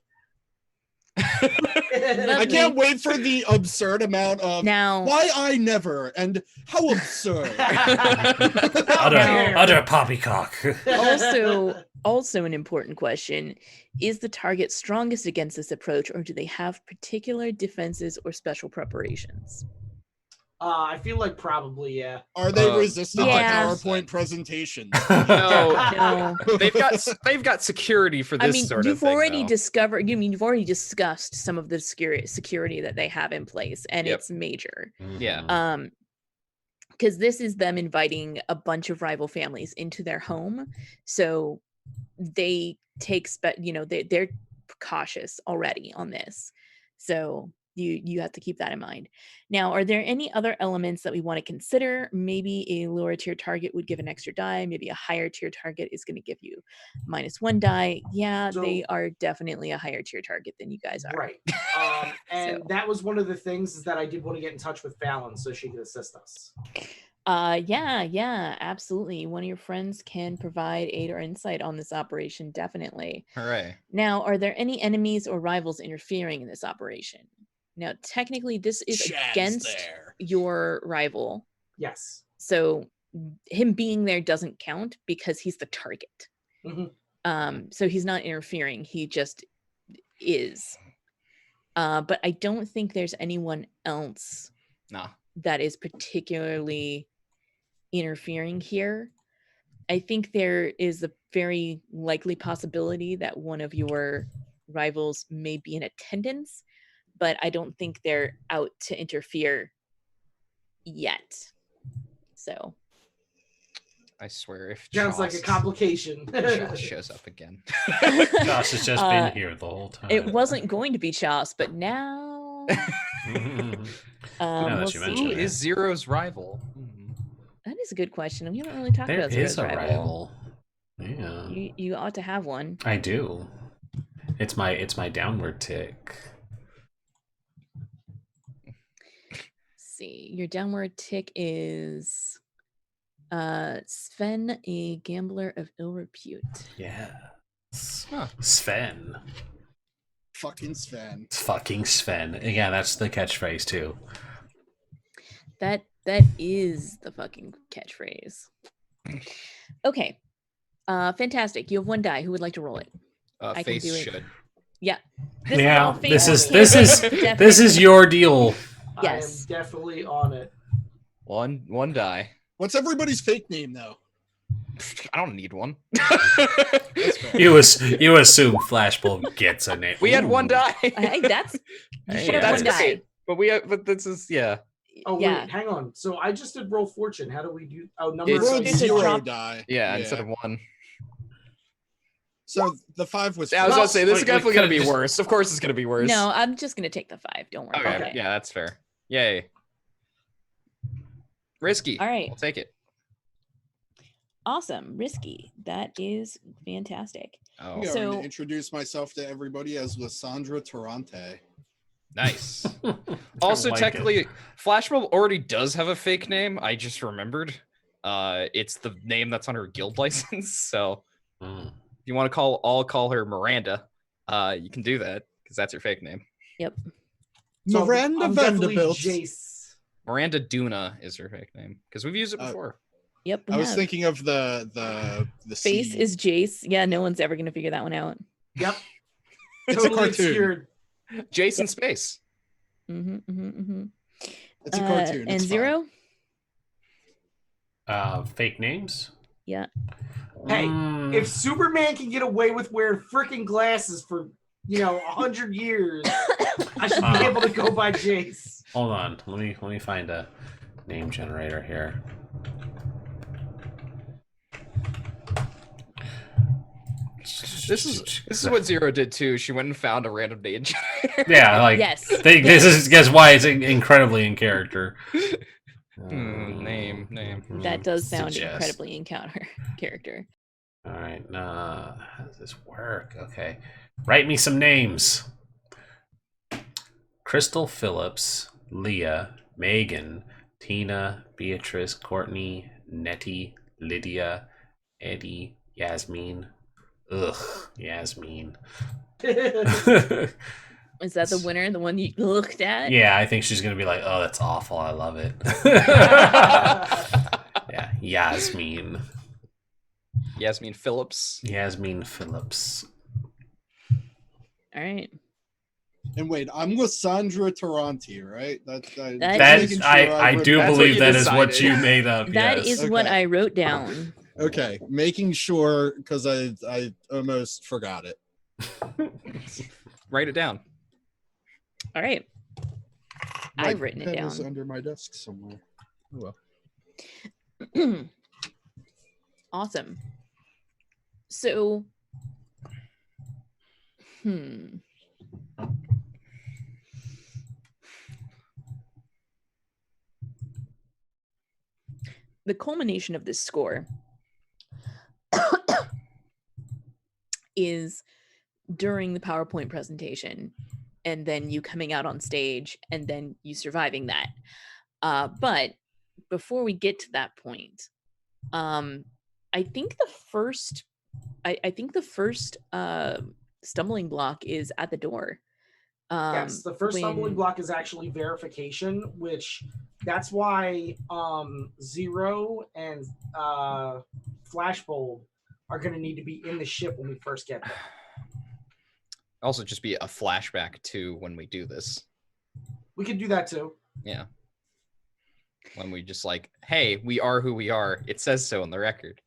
I can't wait for the absurd amount of Now, why I never and how absurd. utter poppycock. also an important question: is the target strongest against this approach, or do they have particular defenses or special preparations? I feel like probably yeah. Are they resistant Yeah. to PowerPoint presentations? No. they've got security for this I mean, sort of you've thing. already though. you've already discussed some of the security that they have in place, and Yep. it's major. Yeah. Because this is them inviting a bunch of rival families into their home, so they take they're cautious already on this, so you have to keep that in mind. Now, are there any other elements that we want to consider? Maybe a lower tier target would give an extra die, maybe a higher tier target is going to give you -1 die. Yeah, So- they are definitely a higher tier target than you guys are. Right. And So. that was one of the things is that I did want to get in touch with Fallon so she could assist us. Yeah, absolutely. One of your friends can provide aid or insight on this operation, definitely. Hooray. Now, are there any enemies or rivals interfering in this operation? Now, technically, this is Chad's against there. your rival, Yes. so him being there doesn't count because he's the target. Mhm. So he's not interfering; he just is. But I don't think there's anyone else Nah. that is particularly interfering here. I think there is a very likely possibility that one of your rivals may be in attendance, but I don't think they're out to interfere yet. So I swear if Sounds like a complication. Josh shows up again. Josh has just been here the whole time. it wasn't going to be Chas, but now Now that we'll you mention Who it. is Zero's rival? that is a good question. We haven't really talked There about is Zero's a rival. rival. Yeah, You ought to have one. I do. It's my downward tick. See, your downward tick is Sven, a gambler of ill repute. Yeah. Huh. Sven. Fucking Sven. Fucking Sven. Yeah, that's the catchphrase too. That is the fucking catchphrase. Okay. Fantastic. You have 1 die. Who would like to roll it? I can Face do it. should. Yeah. Yeah, this is Definitely. this is your deal. Yes. I am definitely on it. One die. What's everybody's fake name though? I don't need one. That's fair. You assume Flashbulb gets a name. We had 1 Ooh. die. Hey, that's you Hey, should have that's 1 die. great. But this is Oh Yeah. wait, hang on. So I just did roll fortune. How do we do? Oh, number It's- Rolled Just a 0 drop. die. instead of 1. So the 5 was. Yeah, I was about to say this is Like, definitely gonna be just- worse. Of course, it's gonna be worse. No, I'm just gonna take the 5. Don't worry. Okay. about it. Yeah, that's fair. Yay. Risky. All right. I'll take it. Awesome. Risky. That is fantastic. Oh. I'm So- going to introduce myself to everybody as Lysandra Tarante. Nice. Also, like technically, Flashbulb already does have a fake name. I just remembered. It's the name that's on her guild license. So if you want to call her Miranda, you can do that because that's her fake name. Yep. So Miranda I'm definitely Vanderbilt. Jace. Miranda Duna is her fake name because we've used it before. Yep. I was thinking of the Face C. is Jace. Yeah, no one's ever gonna figure that one out. Yep. It's Totally a cartoon. obscured. Jason Space. It's a cartoon. And It's Zero. Fake names. Yeah. Hey, if Superman can get away with wearing freaking glasses for 100 years, I should be able to go by Jace. Hold on, let me find a name generator here. This is what Zero did too. She went and found a random name generator. Yeah, like Yes. This is guess why it's incredibly in charerte. Name. That does sound Suggest. incredibly encounter character. All right, how does this work? Okay, write me some names. Crystal Phillips, Leah, Megan, Tina, Beatrice, Courtney, Nettie, Lydia, Eddie, Yasmin. Ugh, Yasmin. Is that the winner? The one you looked at? Yeah, I think she's gonna be like, "Oh, that's awful. I love it." Yeah, Yasmin. Yasmin Phillips. Yasmin Phillips. All right. And wait, I'm Lysandra Taranti, right? I do That's believe what that you is what decided. you made up. That yes. is what Okay. I wrote down. Okay, making sure because I almost forgot it. Write it down. All right. My I've written it pen is down. under my desk somewhere. Oh well. Awesome. So, the culmination of this score is during the PowerPoint presentation, and then you coming out on stage, and then you surviving that. But before we get to that point, I think the first stumbling block is at the door. Yes, the first stumbling block is actually verification, which that's why Zero and Flashbulb are going to need to be in the ship when we first get there. Also, just be a flashback to when we do this. We could do that too. Yeah. When we just like, hey, we are who we are. It says so on the record.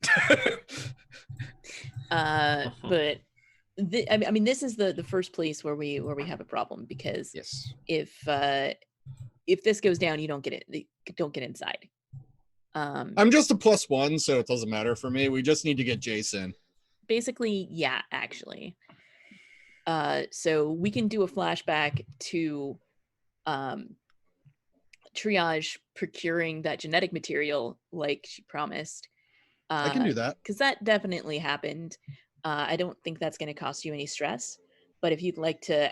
But I mean, this is the first place where we have a problem, because yes, if this goes down, you don't get it. Don't get inside. I'm just a +1, so it doesn't matter for me. We just need to get Jason. Basically, yeah, actually. So we can do a flashback to Triage procuring that genetic material like she promised. I can do that. Because that definitely happened. I don't think that's going to cost you any stress. But if you'd like to,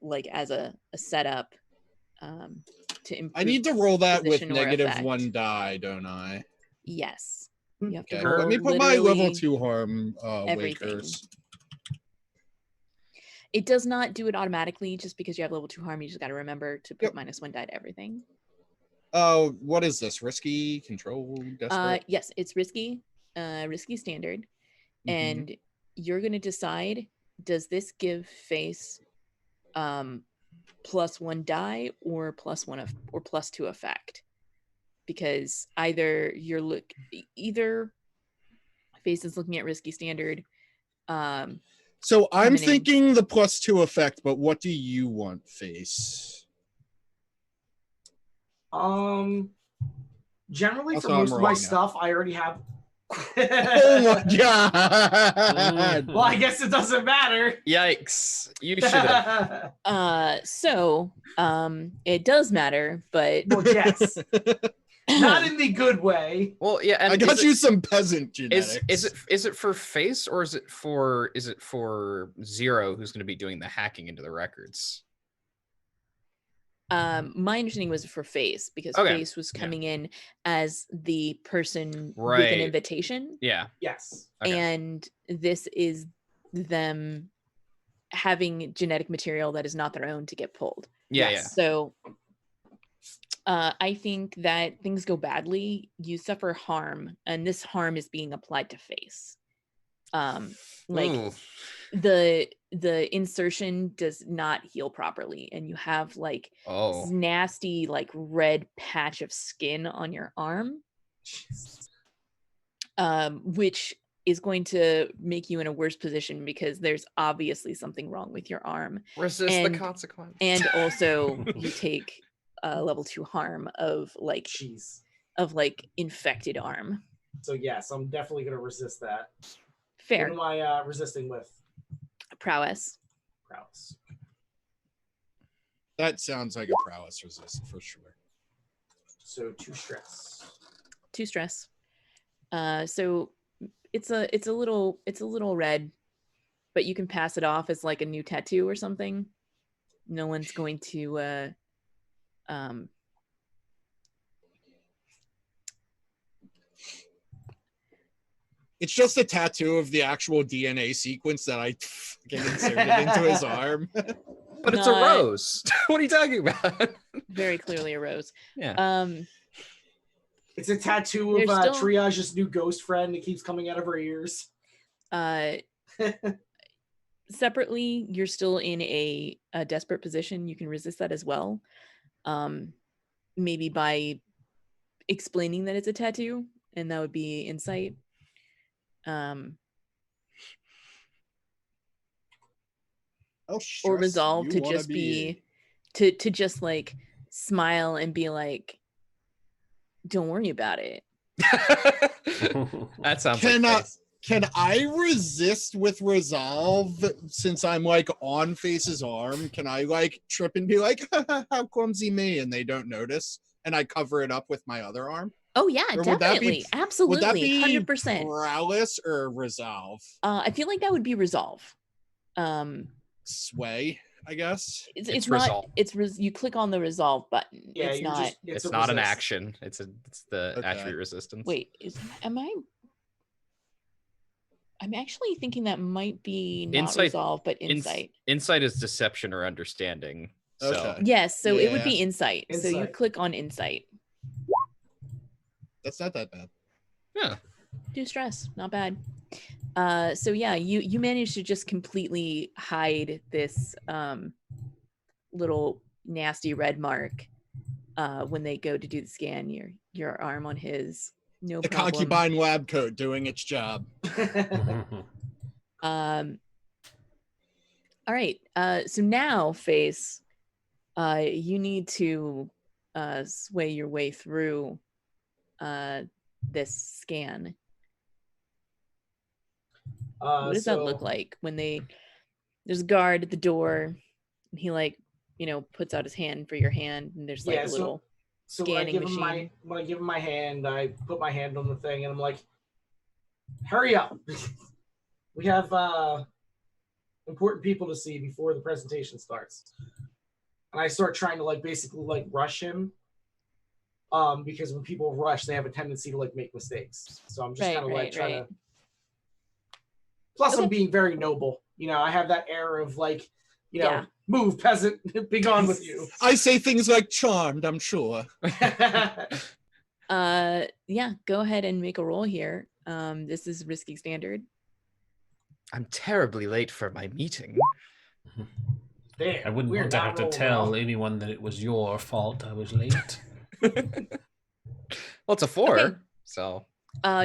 like as a setup, to improve, I need to roll that with position or effect. -1 die, don't I? Yes. You have to Okay. roll Let me put my level literally 2 harm everything. wakers. It does not do it automatically just because you have level 2 harm. You just got to remember to put Yep. -1 die to everything. Oh, what is this? Risky, control, desperate? Yes, it's risky standard. And you're going to decide, does this give face +1 die or +1 or +2 effect? Because either face is looking at risky standard. So I'm coming in. thinking the +2 effect, but what do you want, face? Generally Also, for I'm most of my rolling stuff, I already have. Oh my god! Well, I guess it doesn't matter. Yikes! You should have. So it does matter, but Well, yes, not in the good way. Well, yeah. And I got you some peasant genetics. Is it for face or is it for Zero, who's going to be doing the hacking into the records? My understanding was for Face, because Okay. Face was coming in as the person with Right. an invitation. Yeah. Yes. Okay. And this is them having genetic material that is not their own to get pulled. Yeah. Yes. So I think that things go badly, you suffer harm, and this harm is being applied to Face. Like Ooh. the insertion does not heal properly, and you have like Oh. this nasty like red patch of skin on your arm, which is going to make you in a worse position because there's obviously something wrong with your arm. Resist the And- consequence. And also you take level 2 harm of like Jeez. infected arm. So yes, I'm definitely gonna resist that. Fair. What am I resisting with? Prowess. Prowess. That sounds like a prowess resist for sure. So 2 stress. 2 stress. So it's a little red, but you can pass it off as like a new tattoo or something. No one's going to It's just a tattoo of the actual DNA sequence that I get inserted into his arm. But it's a not- rose. What are you talking about? very clearly a rose. Yeah. It's a tattoo of There's still- Triage's new ghost friend that keeps coming out of her ears. Separately, you're still in a desperate position. You can resist that as well. Maybe by explaining that it's a tattoo, and that would be insight. Or resolve to just be to just like smile and be like, don't worry about it. That sounds Can like I- Face. Can I resist with resolve since I'm like on Face's arm? Can I like trip and be like, how clumsy me, and they don't notice, and I cover it up with my other arm? Oh yeah, Or would that be- definitely. Absolutely. Would that be 100%. prowess or resolve? I feel like that would be resolve. Sway, I guess. It's It's not resolve. you click on the resolve button. Yeah, It's you're not just, It's a not an resist. action. It's the Okay. attribute resistance. wait, I'm actually thinking that might be not Insight- resolve, but insight. Insight is deception or understanding. So Okay. Yes, so it would Yeah. be insight. So you Insight. click on insight. That's not that bad. yeah. Do stress, not bad. So yeah, you managed to just completely hide this little nasty red mark when they go to do the scan. Your arm on his, no The problem. concubine lab coat doing its job. All right. So now, Face, you need to sway your way through this scan. What does that look like when there's a guard at the door, and he like, puts out his hand for your hand, and there's like Yeah, a so- little So when I scanning give him machine. my hand, I put my hand on the thing, and I'm like, "Hurry up! We have important people to see before the presentation starts." And I start trying to basically rush him, because when people rush, they have a tendency to make mistakes. So I'm just Right, kind of right, trying right. to. Plus, I'm Okay. being very noble. I have that air of Yeah. move, peasant, be gone with you. I say things like charmed, I'm sure. Yeah, go ahead and make a roll here. This is risky standard. I'm terribly late for my meeting. Damn, I wouldn't we're want to not have to rolling tell well. anyone that it was your fault I was late. Well, it's a 4, Okay. so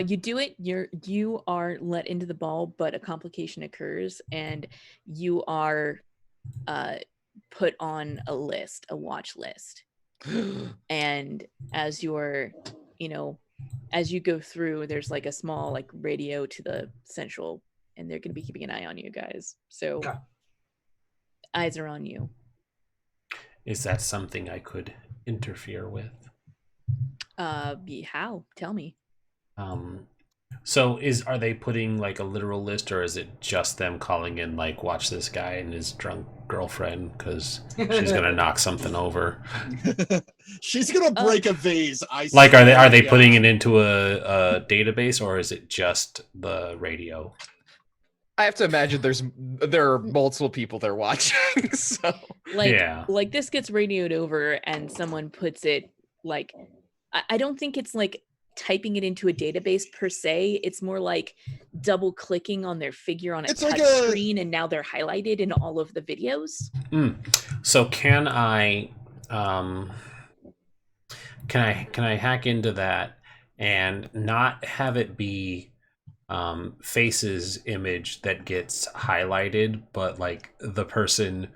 You do it. You are let into the ball, but a complication occurs, and you are put on a watch list. And as you're, as you go through, there's a small radio to the central, and they're going to be keeping an eye on you guys. So Okay. eyes are on you. Is that something I could interfere with? How? Tell me. So are they putting like a literal list, or is it just them calling in like, watch this guy and his drunk girlfriend because she's gonna knock something over? She's gonna break a vase. Like, are they yeah. putting it into a database, or is it just the radio? I have to imagine there are multiple people they're watching. So like this gets radioed over and someone puts it like I don't think it's like touching it into a database per se. It's more like double clicking on their figure on a touch screen, and now they're highlighted in all of the videos. So can I hack into that and not have it be Face's image that gets highlighted, but like the person,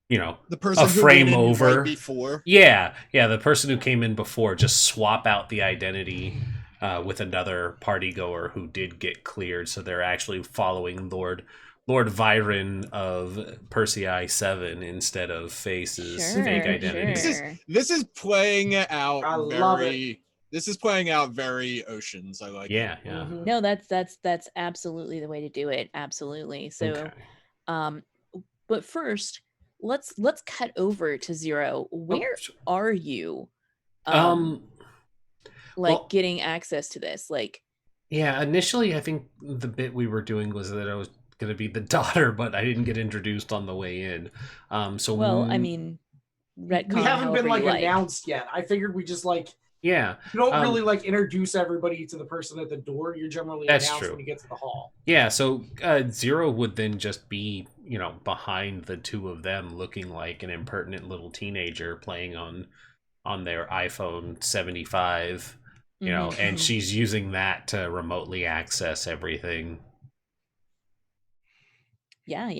the person a frame who over right before. Yeah, the person who came in before, just swap out the identity with another party goer who did get cleared, so they're actually following Lord Vyron of Persei 7 instead of Face's fake identity. This is playing out This is playing out very Oceans. I like it. Yeah. Mm-hmm. No, that's absolutely the way to do it. Absolutely. So, but first, let's cut over to Zero. Where are you? Getting access to this? Initially, I think the bit we were doing was that I was going to be the daughter, but I didn't get introduced on the way in. I mean, retcon, we haven't been like announced yet. I figured we just you don't really introduce everybody to the person at the door. You're generally announced when you get to the hall. Yeah, so Zero would then just be, behind the two of them, looking like an impertinent little teenager playing on their iPhone 75, and she's using that to remotely access everything. Yeah.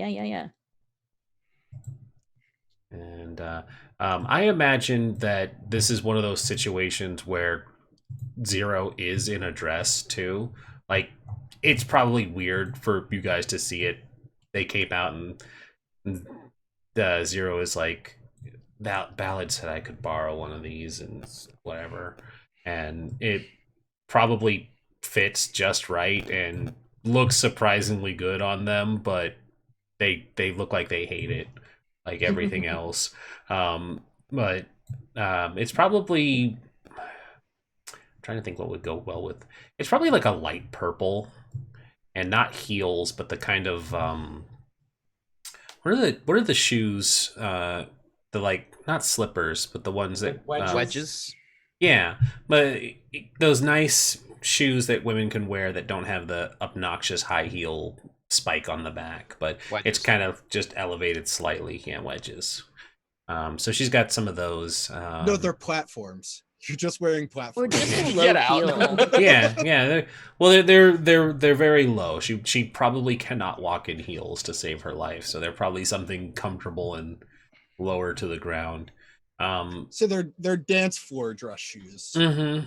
And I imagine that this is one of those situations where Zero is in a dress too. Like, it's probably weird for you guys to see it. They came out and Zero is like, Ballad said I could borrow one of these and whatever. And it probably fits just right and looks surprisingly good on them, but they look like they hate it, like everything else. But it's probably, I'm trying to think what would go well with. It's probably like a light purple, and not heels, but the kind of what are the shoes? The not slippers, but the ones that wedges. Yeah, but those nice shoes that women can wear that don't have the obnoxious high heel spike on the back, but wedges. It's kind of just elevated slightly. Yeah, wedges. So she's got some of those. No, they're platforms. You're just wearing platforms. Or just a low heel. Yeah. They're very low. She probably cannot walk in heels to save her life, so they're probably something comfortable and lower to the ground. So they're dance floor dress shoes. Mm-hmm.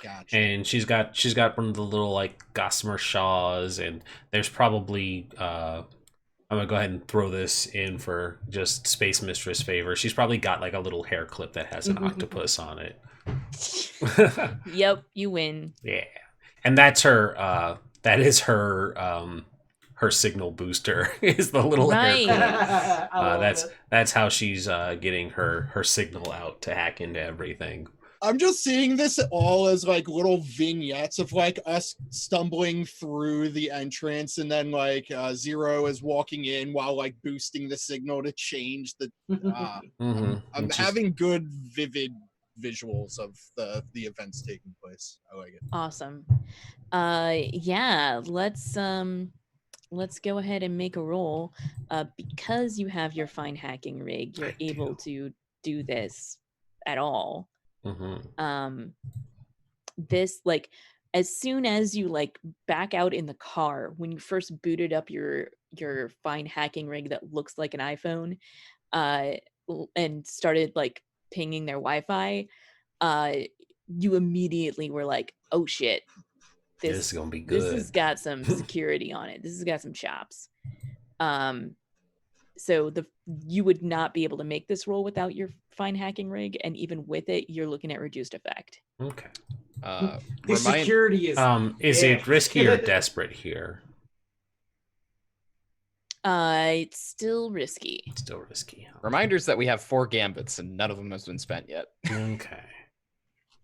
Gotcha. And she's got one of the little like gossamer shawls, and there's probably I'm gonna go ahead and throw this in for just Space Mistress favor. She's probably got like a little hair clip that has an octopus on it. Yep, you win. Yeah, and that's her. That is her. Her signal booster is the little hair clip. That's how she's getting her signal out to hack into everything. I'm just seeing this all as like little vignettes of like us stumbling through the entrance, and then like Zero is walking in while like boosting the signal to change the. I'm having good, vivid visuals of the events taking place. I like it. Awesome. Let's go ahead and make a roll. Because you have your fine hacking rig, you're able to do this at all. This, like, as soon as you like back out in the car, when you first booted up your fine hacking rig that looks like an iPhone, and started like pinging their Wi-Fi, you immediately were like, oh shit, this is gonna be good. This has got some security on it. This has got some chops. So you would not be able to make this roll without your fine hacking rig, and even with it, you're looking at reduced effect. Okay. The Remind security is it risky or desperate here? It's still risky. It's still risky. reminders that we have 4 gambits and none of them has been spent yet. Okay.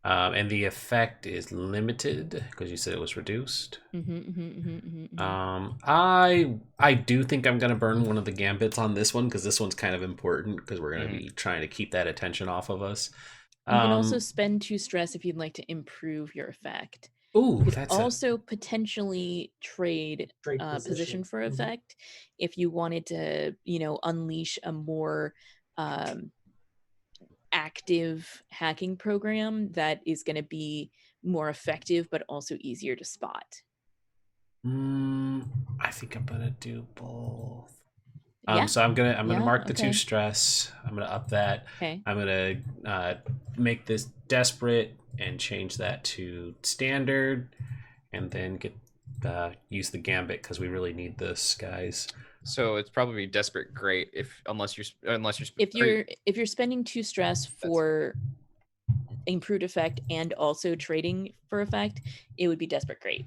And the effect is limited because you said it was reduced. I do think I'm gonna burn one of the gambits on this one because this one's kind of important because we're gonna be trying to keep that attention off of us. You can also spend 2 stress if you'd like to improve your effect. Ooh, You could that's also potentially trade position for effect if you wanted to, unleash a more active hacking program that is going to be more effective but also easier to spot. I think I'm gonna do both. Yeah. So I'm gonna mark the okay. 2 stress. I'm gonna up that. Okay. I'm gonna make this desperate and change that to standard, and then use the gambit because we really need this, guys. So it's probably desperate great unless you're if you're spending 2 stress for improved effect and also trading for effect, it would be desperate great.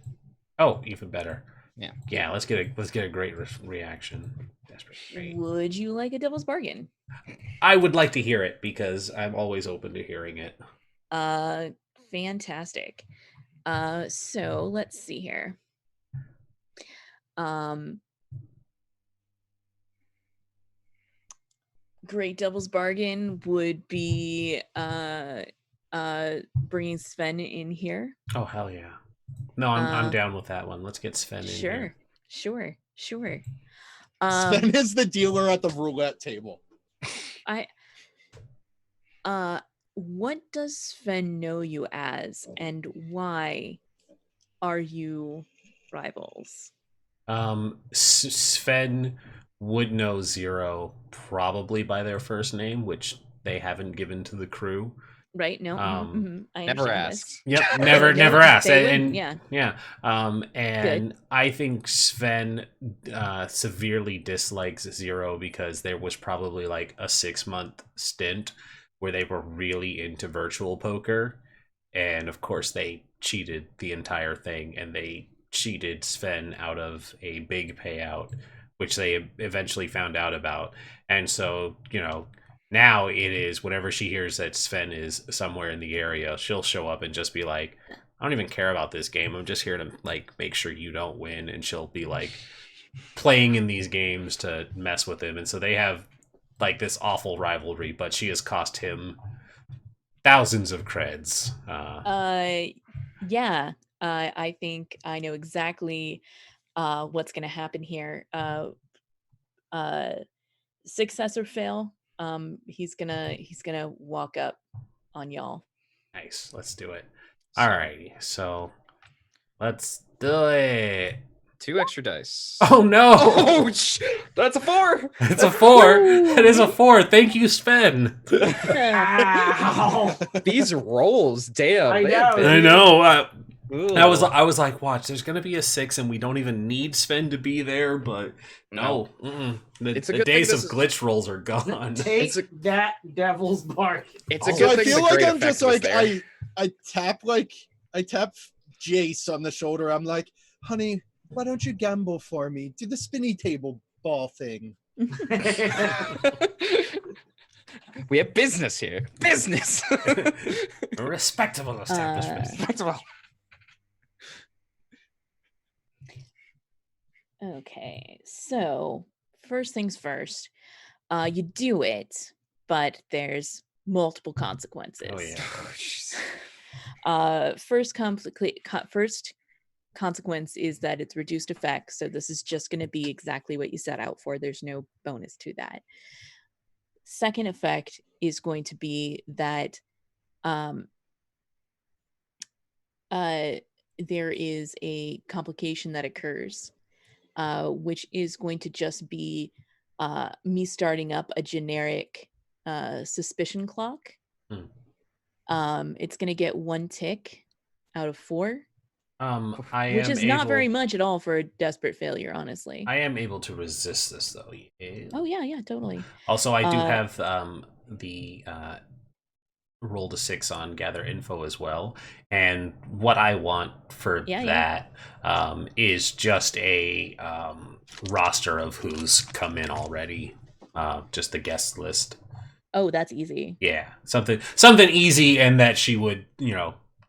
Oh, even better. Yeah. Let's get a great reaction. Desperate great. Would you like a devil's bargain? I would like to hear it because I'm always open to hearing it. Fantastic. So let's see here. Great devil's bargain would be bringing Sven in here. Oh hell yeah! No, I'm down with that one. Let's get Sven in here. Sure. Sven is the dealer at the roulette table. What does Sven know you as, and why are you rivals? Sven would know Zero probably by their first name, which they haven't given to the crew. Right? No. I never asked. Yep, never asked. And yeah. And I think Sven severely dislikes Zero because there was probably like a 6-month stint where they were really into virtual poker, and of course they cheated the entire thing, and they cheated Sven out of a big payout, which they eventually found out about. And so, now it is whenever she hears that Sven is somewhere in the area, she'll show up and just be like, I don't even care about this game. I'm just here to like make sure you don't win. And she'll be like playing in these games to mess with him. And so they have like this awful rivalry, but she has cost him thousands of creds. Yeah. I think I know exactly what's going to happen here. Success or fail, he's gonna walk up on y'all. Nice. Let's do it. Alrighty, so let's do it. 2 extra dice. Oh no! Oh, that's a 4. It's a 4. It is a 4. Thank you, Sven. Ow. These rolls, damn. I know. I was like, watch, there's gonna be a 6, and we don't even need Sven to be there. But no, the days of glitch rolls are gone. Take that devil's bargain. It's a good thing. I feel like I'm just like I tap Jace on the shoulder. I'm like, honey, why don't you gamble for me? Do the spinny table ball thing. We have business here. Business. A respectable establishment. Respectable. Okay, so first things first, you do it, but there's multiple consequences. Oh yeah. First consequence is that it's reduced effect, so this is just going to be exactly what you set out for. There's no bonus to that. Second effect is going to be that there is a complication that occurs, which is going to just be me starting up a generic suspicion clock. It's going to get 1 tick out of 4. Which is not very much at all for a desperate failure, honestly. I am able to resist this, though. Oh, yeah, totally. Also, I do have the rolled a 6 on gather info as well. And what I want for that is just a roster of who's come in already. Just the guest list. Oh, that's easy. Yeah, something easy, and that she would,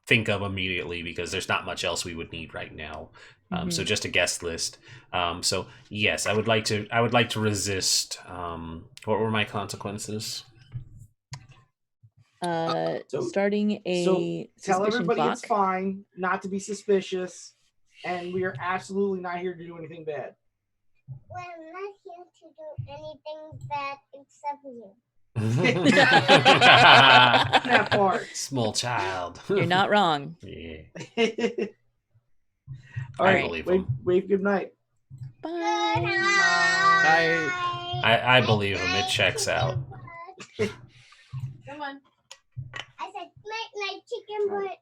think of immediately, because there's not much else we would need right now. So just a guest list. So yes, I would like to resist. What were my consequences? Starting a tell everybody clock. It's fine not to be suspicious, and we are absolutely not here to do anything bad. We're not here to do anything bad except you. That part. Small child. You're not wrong. Yeah. All I right. believe him. Wave good night. Bye. I believe him. It checks out. Come on. I said night chicken butt.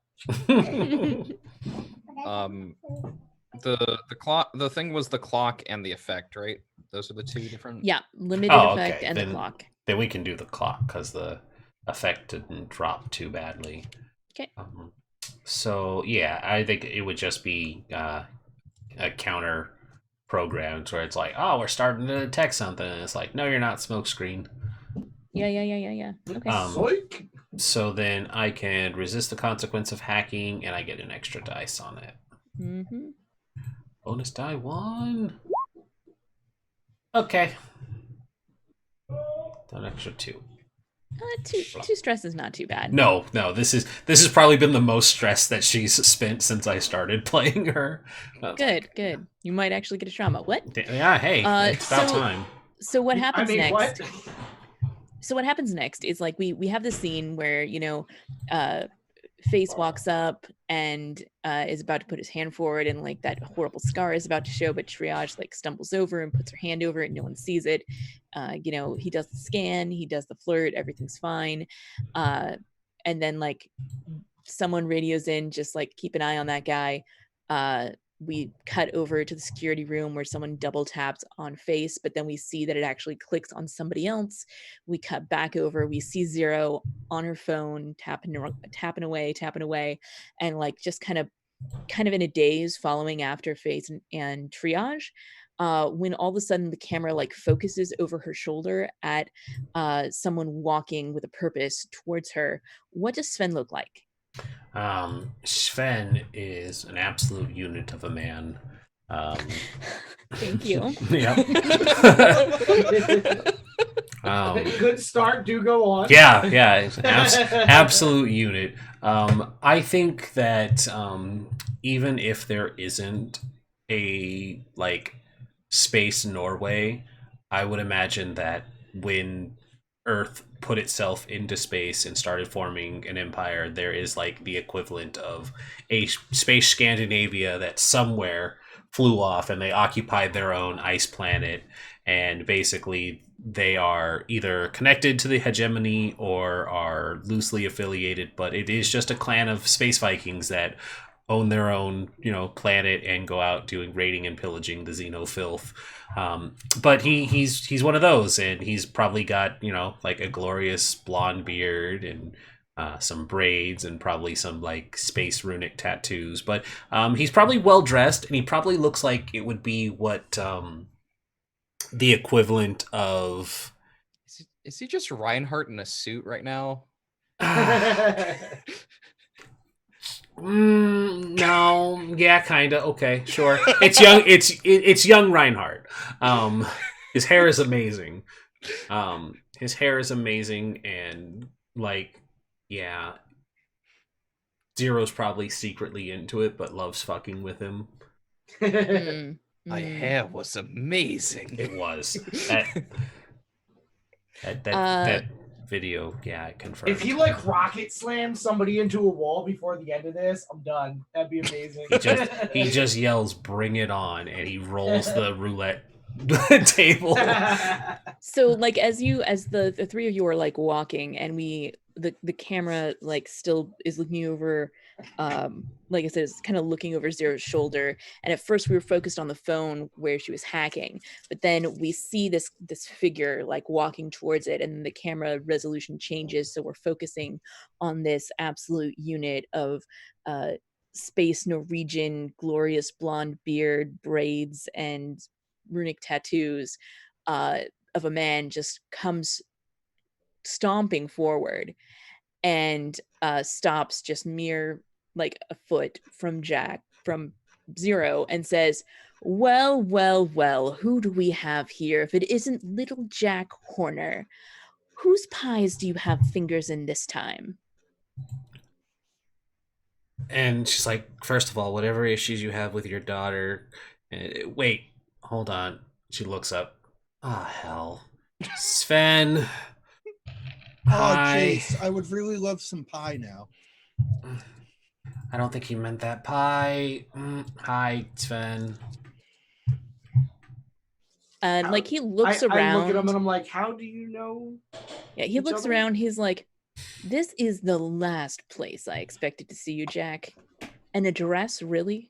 The clock. The thing was the clock and the effect, right? Those are the two different. Yeah, limited effect and the clock. Then we can do the clock because the effect didn't drop too badly. Okay. So yeah, I think it would just be a counter programmed where it's like, oh, we're starting to detect something, and it's like, no, you're not, smokescreen. Yeah. Okay. So then I can resist the consequence of hacking, and I get an extra dice on it. Bonus die 1. Okay. An extra 2. Two stress is not too bad. No. This has probably been the most stress that she's spent since I started playing her. Good. You might actually get a trauma. What? Yeah. Hey, it's about time. So what happens next? What? So what happens next is like we have this scene where Face walks up and is about to put his hand forward, and like that horrible scar is about to show, but Triage like stumbles over and puts her hand over it, and no one sees it. He does the scan, he does the flirt, everything's fine, and then like someone radios in, just like keep an eye on that guy. We cut over to the security room where someone double taps on Face, but then we see that it actually clicks on somebody else. We cut back over, we see Zero on her phone, tapping away, and like just kind of in a daze following after Face and Triage, when all of a sudden the camera like focuses over her shoulder at someone walking with a purpose towards her. What does Sven look like? Sven is an absolute unit of a man. Thank you. Yeah. Good start. Do go on. Yeah. It's an absolute unit. I think that even if there isn't a like space Norway, I would imagine that when Earth put itself into space and started forming an empire, there is like the equivalent of a space Scandinavia that somewhere flew off and they occupied their own ice planet, and basically they are either connected to the hegemony or are loosely affiliated, but it is just a clan of space Vikings that own their own, planet and go out doing raiding and pillaging the Xenofilth. But he's one of those, and he's probably got, like a glorious blonde beard and some braids and probably some like space runic tattoos. But he's probably well dressed, and he probably looks like it would be what the equivalent of. Is he just Reinhardt in a suit right now? No, yeah, kind of. Okay, sure. It's young. It's young Reinhardt. His hair is amazing. And like, yeah, Zero's probably secretly into it, but loves fucking with him. My hair was amazing. It was that video, yeah, I confirmed. If he like rocket slams somebody into a wall before the end of this, I'm done. That'd be amazing. He just yells, "Bring it on," and he rolls the roulette table. So like as the three of you are like walking, and the camera like still is looking over, like I said, it's kind of looking over Zero's shoulder. And at first we were focused on the phone where she was hacking, but then we see this figure like walking towards it, and the camera resolution changes, so we're focusing on this absolute unit of space Norwegian, glorious blonde beard, braids, and runic tattoos, of a man just comes stomping forward and stops just mere like a foot from Zero and says, well, who do we have here if it isn't little Jack Horner? Whose pies do you have fingers in this time? And she's like, first of all, whatever issues you have with your daughter. Wait, hold on. She looks up. Ah, hell. Sven. Oh, Hi. jeez, I would really love some pie now. I don't think he meant that pie. Hi, Sven. And like he looks around. I look at him and I'm like, how do you know? Yeah, he looks around. He's like, this is the last place I expected to see you, Jack. An address, really?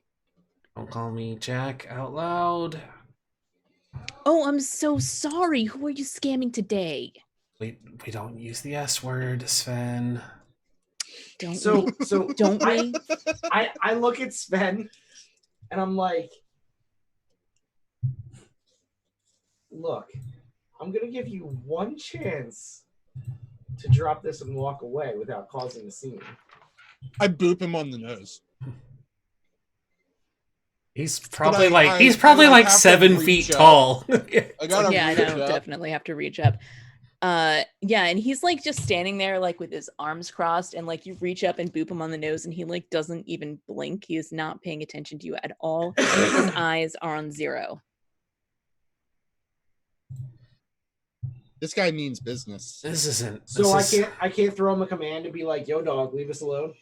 Don't call me Jack out loud. Oh, I'm so sorry. Who are you scamming today? We don't use the S word, Sven. So don't we? I look at Sven and I'm like, look, I'm gonna give you one chance to drop this and walk away without causing a scene. I boop him on the nose. He's probably like 7 feet tall. Yeah, I know. Definitely have to reach up. Yeah, and he's like just standing there like with his arms crossed, and like you reach up and boop him on the nose, and he like doesn't even blink. He is not paying attention to you at all. His eyes are on Zero. This guy means business. I can't throw him a command and be like, "Yo, dog, leave us alone."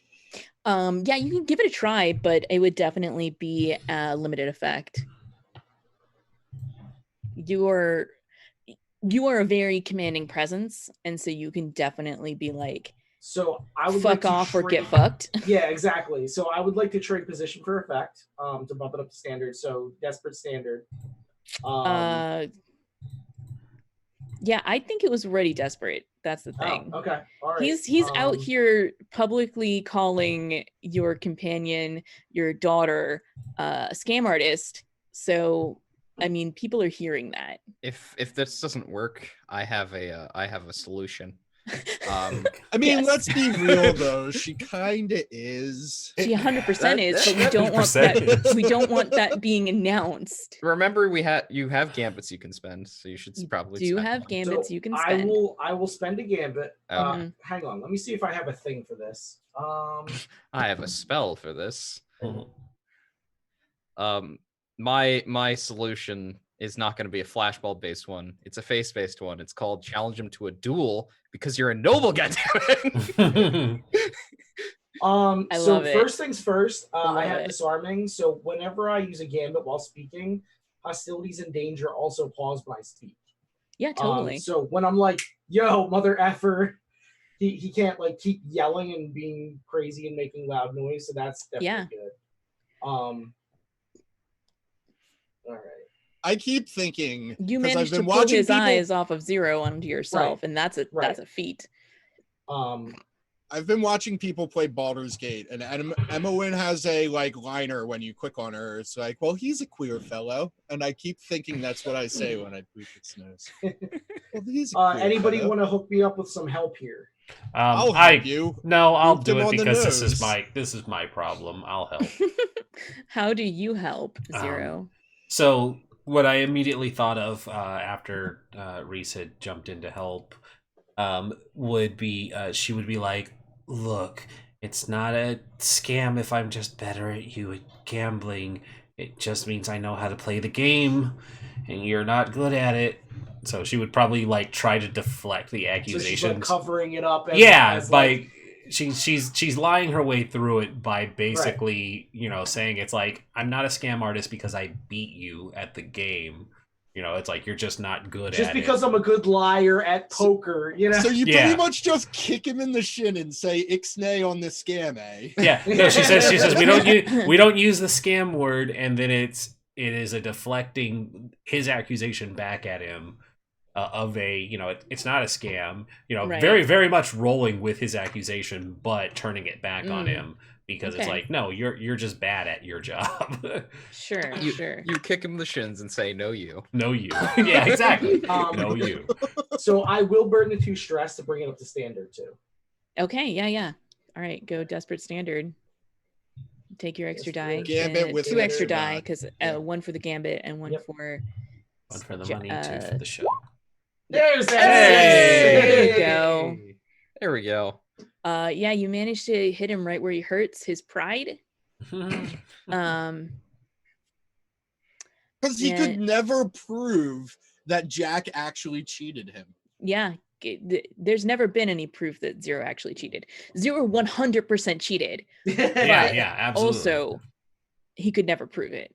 Yeah, you can give it a try, but it would definitely be a limited effect. You are a very commanding presence, and so you can definitely be like, so I would fuck off or get fucked. Yeah, exactly. So I would like to trade position for effect, to bump it up to standard. So desperate standard. Yeah, I think it was already desperate. That's the thing. Oh, okay. All right. He's out here publicly calling your companion, your daughter, a scam artist. So, I mean, people are hearing that. If this doesn't work, I have a solution. I mean, let's be real though. She kind of is. She 100% is, but we don't want that. We don't want that being announced. Remember, you have gambits you can spend, so you should probably. You have gambits you can spend. I will spend a gambit. Hang on, let me see if I have a thing for this. I have a spell for this. My solution is not going to be a flashball based one. It's a face based one. It's called challenge him to a duel because you're a noble, goddammit. So first things first, I have disarming. So whenever I use a gambit while speaking, hostilities and danger also pause when I speak. Yeah, totally. So when I'm like, yo, mother effer, he can't like keep yelling and being crazy and making loud noise. So that's definitely good. All right. I keep thinking you managed to pull his eyes off of Zero onto yourself, and that's a feat. I've been watching people play Baldur's Gate, and Emma Wynn has a like liner when you click on her. It's like, well, he's a queer fellow, and I keep thinking that's what I say when I boop its nose. Well, he's a queer anybody fellow. Want to hook me up with some help here? I'll help you. No, I'll do it because this is my problem. I'll help. How do you help, Zero? So what I immediately thought of after Rhys had jumped in to help would be she would be like, look, it's not a scam if I'm just better at you at gambling. It just means I know how to play the game and you're not good at it. So she would probably like try to deflect the accusations. So she's like covering it up. She's lying her way through it by basically, saying it's like, I'm not a scam artist because I beat you at the game. It's like you're just not good Just at because it. I'm a good liar at poker, So you Yeah. pretty much just kick him in the shin and say "ixnay" on the scam, eh? Yeah, no, she says we don't use the scam word, and then it is a deflecting his accusation back at him of a it's not a scam, Right. very very much rolling with his accusation, but turning it back on him because it's Okay. like, no, you're just bad at your job. Sure. You kick him in the shins and say, "No, you." No, you. Yeah, exactly. No, you. So I will burn the 2 stress to bring it up to standard too. Okay. Yeah. All right. Go desperate standard. Take your extra die. Gambit with 2 an extra extra die die. because Yeah. 1 for the gambit and 1 Yep. for. One for the money, 2 for the show. There's that. Hey! There you go. There we go. Yeah, you managed to hit him right where he hurts, his pride. Um, Because he Yeah. could never prove that Jack actually cheated him. yeah, there's never been any proof that Zero actually cheated. Zero 100% cheated. Yeah, absolutely. Also, he could never prove it.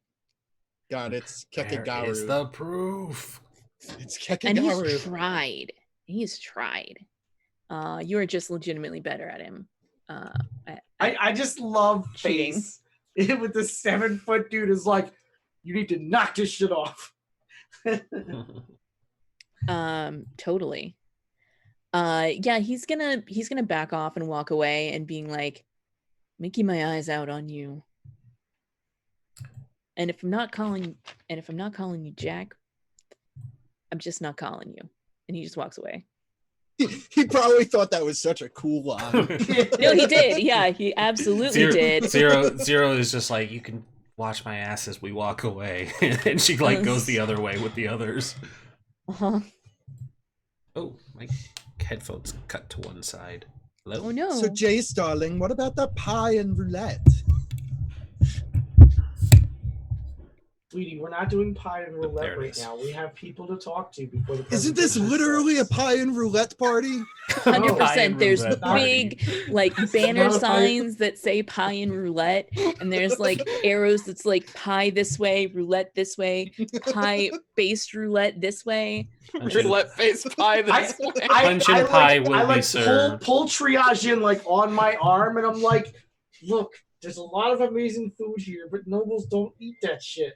God, it's There Kekegaru. is the proof. It's And he's Kekegaru. tried. He's tried. You are just legitimately better at him. I just love Cheating. face with the 7-foot dude is like, you need to knock this shit off. Totally. Yeah, he's gonna back off and walk away and being like, making my eyes out on you. And if I'm not calling you Jack, I'm just not calling you. And he just walks away. He probably thought that was such a cool line. No, he did. Yeah, he absolutely did. Zero is just like, you can watch my ass as we walk away, and she goes the other way with the others. Uh-huh. Oh, my headphones cut to one side. Hello? Oh no. So, Jace, darling, what about that pie and roulette? Sweetie, we're not doing pie and There roulette it right is. now. We have people to talk to before the Isn't this presentation literally a starts. pie and roulette party? 100%. There's roulette big party. banner Not a pie- signs that say pie and roulette, and there's arrows that's pie this way, roulette this way, pie based roulette this way. Roulette face pie this way. Punch and pie will be served. Pull triage in on my arm, and I'm like, look, there's a lot of amazing food here, but nobles don't eat that shit.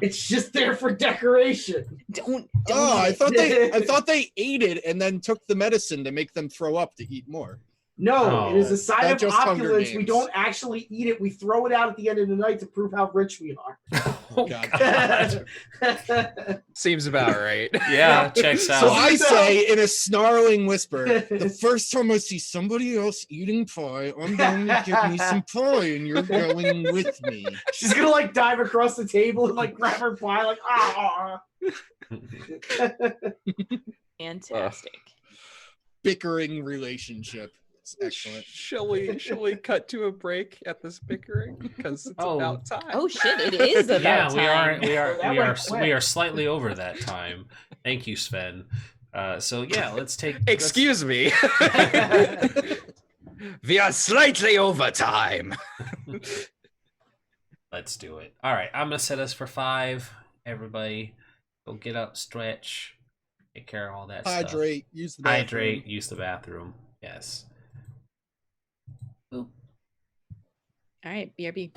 It's just there for decoration. Don't Oh, I eat thought they ate it and then took the medicine to make them throw up to eat more. No, it is a Oh, sign that's of just Hunger opulence. We Games. don't actually eat it. We throw it out at the end of the night to prove how rich we are. Oh, God. God. Seems about right. Yeah, checks out. So I say in a snarling whisper, the first time I see somebody else eating pie, I'm going to get me some pie and you're going with me. She's gonna dive across the table and grab her pie Fantastic. Bickering relationship. It's excellent. Shall we cut to a break at this bickering because it's Oh. about time? Oh shit! It is about Yeah, time. we are slightly over that time. Thank you, Sven. So yeah, let's take. Excuse me. We are slightly over time. Let's do it. All right, I'm gonna set us for 5. Everybody, go get up, stretch, take care of all that stuff. Hydrate. Use the bathroom. Hydrate. Use the bathroom. Yes. Boop. All right, BRB.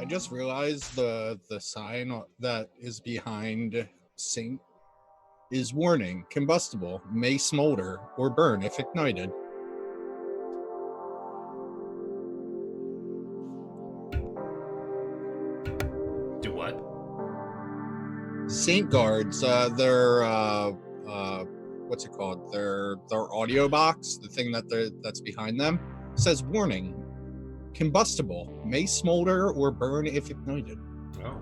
I just realized the sign that is behind Saint is warning: combustible, may smolder or burn if ignited. Do what? Saintguards, their what's it called? Their audio box, the thing that's behind them, says warning: combustible, may smolder or burn if ignited. Oh.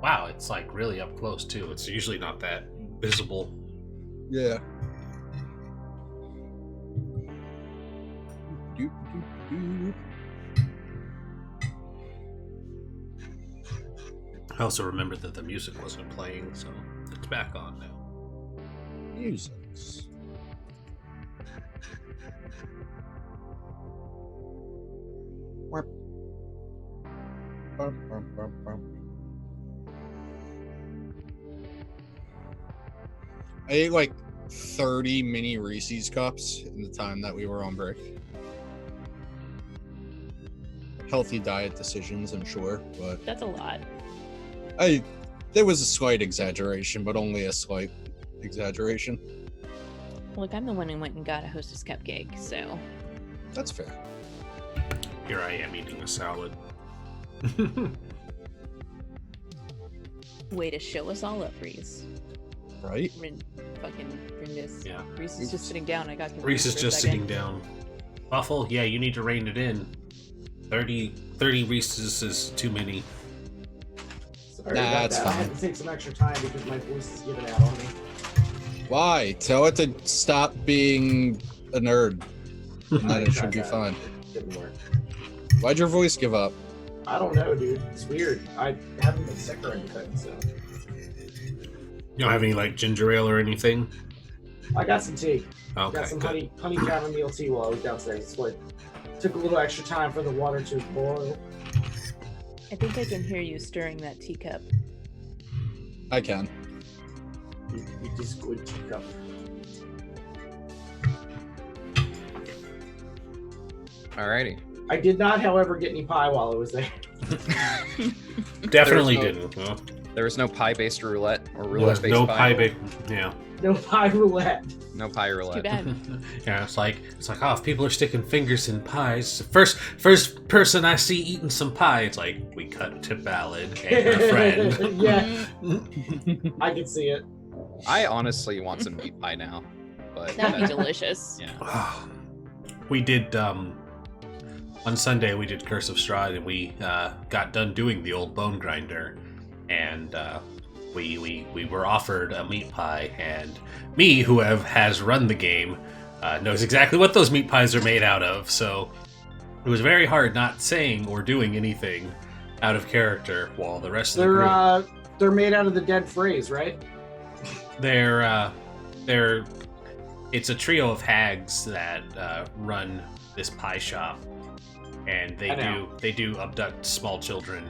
Wow, it's like really up close too. It's usually not that visible. Yeah. I also remembered that the music wasn't playing, so it's back on now. Musics. I ate like 30 mini Reese's cups in the time that we were on break. Healthy diet decisions, I'm sure, but That's a lot. there was a slight exaggeration, but only a slight exaggeration. Look, I'm the one who went and got a Hostess cupcake, so That's fair. Here I am eating a salad. way to show us all up, Rhys. Right? Bring this. Yeah. Rhys is just sitting down. I got confused Rhys is for a just second. sitting down. Waffle, yeah, you need to rein it in. 30 Reese's is too many. Sorry Nah, about it's that. I fine. had to take some extra time because my voice is giving out on me. Why? Tell it to stop being a nerd. And then it should be fine. It didn't work. Why'd your voice give up? I don't know, dude. It's weird. I haven't been sick or anything, so. You don't have any like ginger ale or anything? I got some tea. Okay, Got some good. honey chamomile tea while I was downstairs. It's what took a little extra time for the water to boil. I think I can hear you stirring that teacup. I can. It is good teacup. Alrighty. I did not, however, get any pie while I was there. Definitely There's no- didn't. Huh? There was no pie-based roulette or There's roulette-based no pie. yeah. No pie roulette. No pie Too roulette. bad. Yeah, it's like oh, if people are sticking fingers in pies, first person I see eating some pie, it's like we cut to Ballad and her friend. Yeah, I can see it. I honestly want some meat pie now, but That'd be delicious. yeah. We did on Sunday. We did Curse of Strahd, and we got done doing the old bone grinder, and we were offered a meat pie, and me, who has run the game, knows exactly what those meat pies are made out of. So it was very hard not saying or doing anything out of character while the rest of the group. They're made out of the dead phrase, right? They're it's a trio of hags that run this pie shop, and they do abduct small children.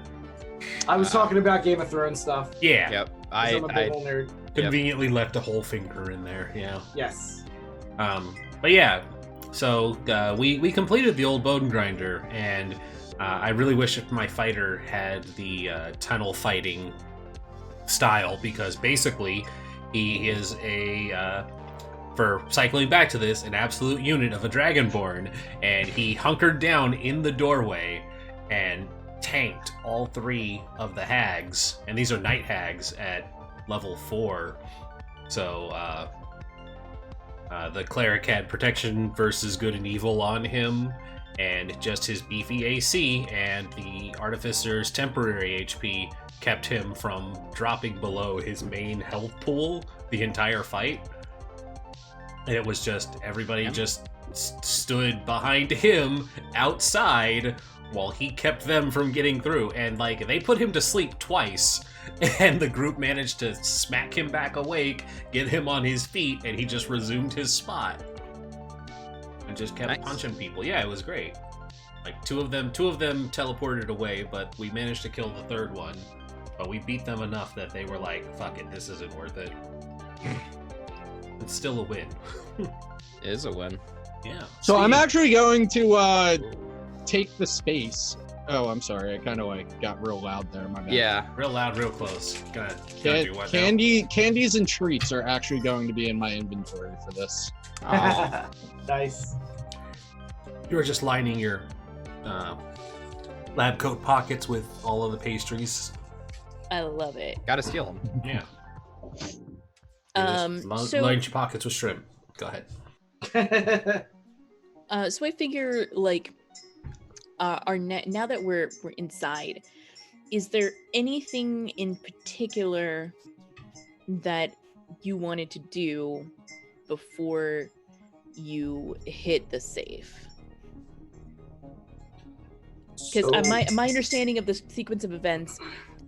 I was talking about Game of Thrones stuff. Yeah. Yep. 'Cause I'm a big old nerd. Conveniently left a whole finger in there. Yeah. Yes. But yeah, so we completed the old bone grinder, and I really wish if my fighter had the tunnel fighting style, because basically he is for cycling back to this, an absolute unit of a Dragonborn, and he hunkered down in the doorway and tanked all 3 of the hags, and these are night hags at level 4. So the cleric had protection versus good and evil on him, and just his beefy AC and the artificer's temporary HP kept him from dropping below his main health pool the entire fight. And it was just everybody just stood behind him outside while he kept them from getting through, and like they put him to sleep twice, and the group managed to smack him back awake, get him on his feet, and he just resumed his spot and just kept punching people. Yeah, it was great. Like two of them teleported away, but we managed to kill the third one. But we beat them enough that they were like, fuck it, this isn't worth it. It's still a win. It is a win. Yeah. So I'm Steve. actually going to take the space Oh, I'm sorry. I kind of got real loud there. My bad. Yeah. Real loud, real close. Go ahead. Gotta do what now? Candies and treats are actually going to be in my inventory for this. Oh. Nice. You were just lining your lab coat pockets with all of the pastries. I love it. Gotta steal them. Yeah. So Line your pockets with shrimp. Go ahead. so I figure like now that we're inside, is there anything in particular that you wanted to do before you hit the safe? Because my understanding of the sequence of events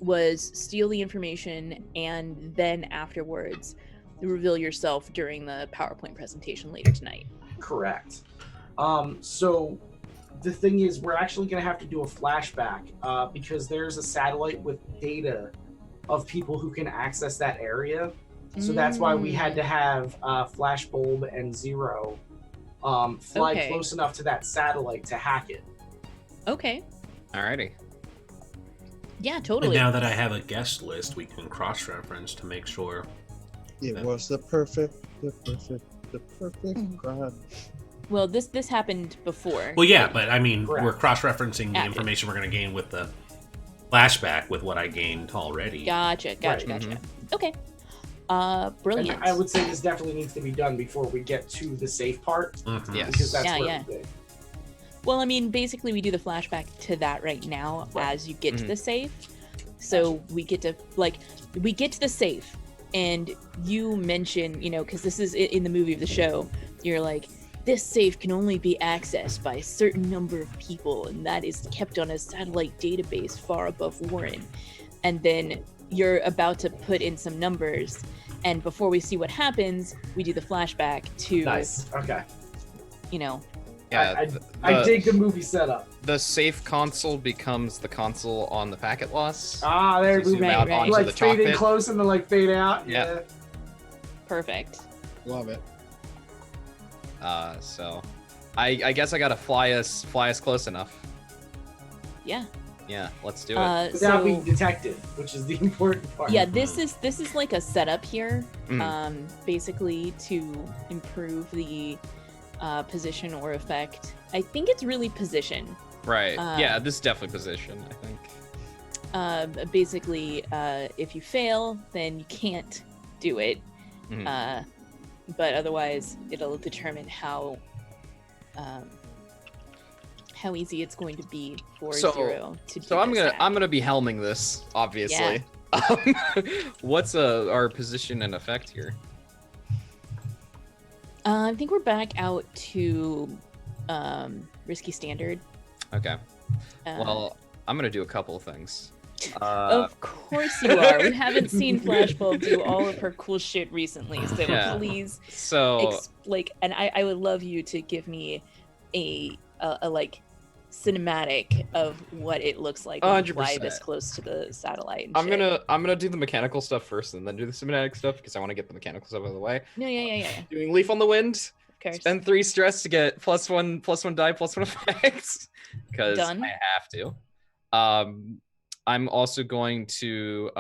was steal the information and then afterwards reveal yourself during the PowerPoint presentation later tonight. Correct. So the thing is, we're actually going to have to do a flashback because there's a satellite with data of people who can access that area. So that's why we had to have Flashbulb and Zero fly close enough to that satellite to hack it. Okay. Alrighty. Yeah, And totally. now that I have a guest list, we can cross-reference to make sure. It was the perfect crime. Well, this happened before. Well, yeah, but I mean, Correct. we're cross-referencing the Active. information we're going to gain with the flashback with what I gained already. Gotcha. Mhm. Okay. Brilliant. And I would say this definitely needs to be done before we get to the safe part, Mhm. Yes. because that's Yeah, where yeah. we Well, I mean, basically, we do the flashback to that right now as you get to Mhm. the safe. So we get to the safe, and you mention, because this is in the movie of the show, you're like, this safe can only be accessed by a certain number of people, and that is kept on a satellite database far above Warren. And then you're about to put in some numbers, and before we see what happens, we do the flashback to, Nice. Okay. Yeah. I dig the movie setup. The safe console becomes the console on the packet loss. Ah, there So we zoom Right, out right. onto like the fade in cockpit. close and then like fade out. Yeah. Yeah. perfect. Love it. So I guess I gotta fly us close enough. Yeah. Yeah, let's do it. Without being detected, which is the important part. Yeah, this is like a setup here, Mhm. basically to improve the position or effect. I think it's really position. Right. Yeah, uh, this is definitely position, I think. Basically, if you fail, then you can't do it. Mhm. But otherwise, it'll determine how easy it's going to be for Zero to do So I'm this gonna be helming this, obviously. What's our position and effect here? I think we're back out to risky standard. Okay. Uh, Well, I'm gonna do a couple of things. Of course you are. We haven't seen Flashbulb do all of her cool shit recently, so Yeah. please, So and I would love you to give me a like cinematic of what it looks like when you fly 100%. this close to the satellite. And I'm shit. gonna do the mechanical stuff first, and then do the cinematic stuff because I want to get the mechanical stuff out of the way. No, yeah. Doing Leaf on the Wind. Of course. Spend 3 stress to get +1 die +1 effects because Done. I have to. I'm also going to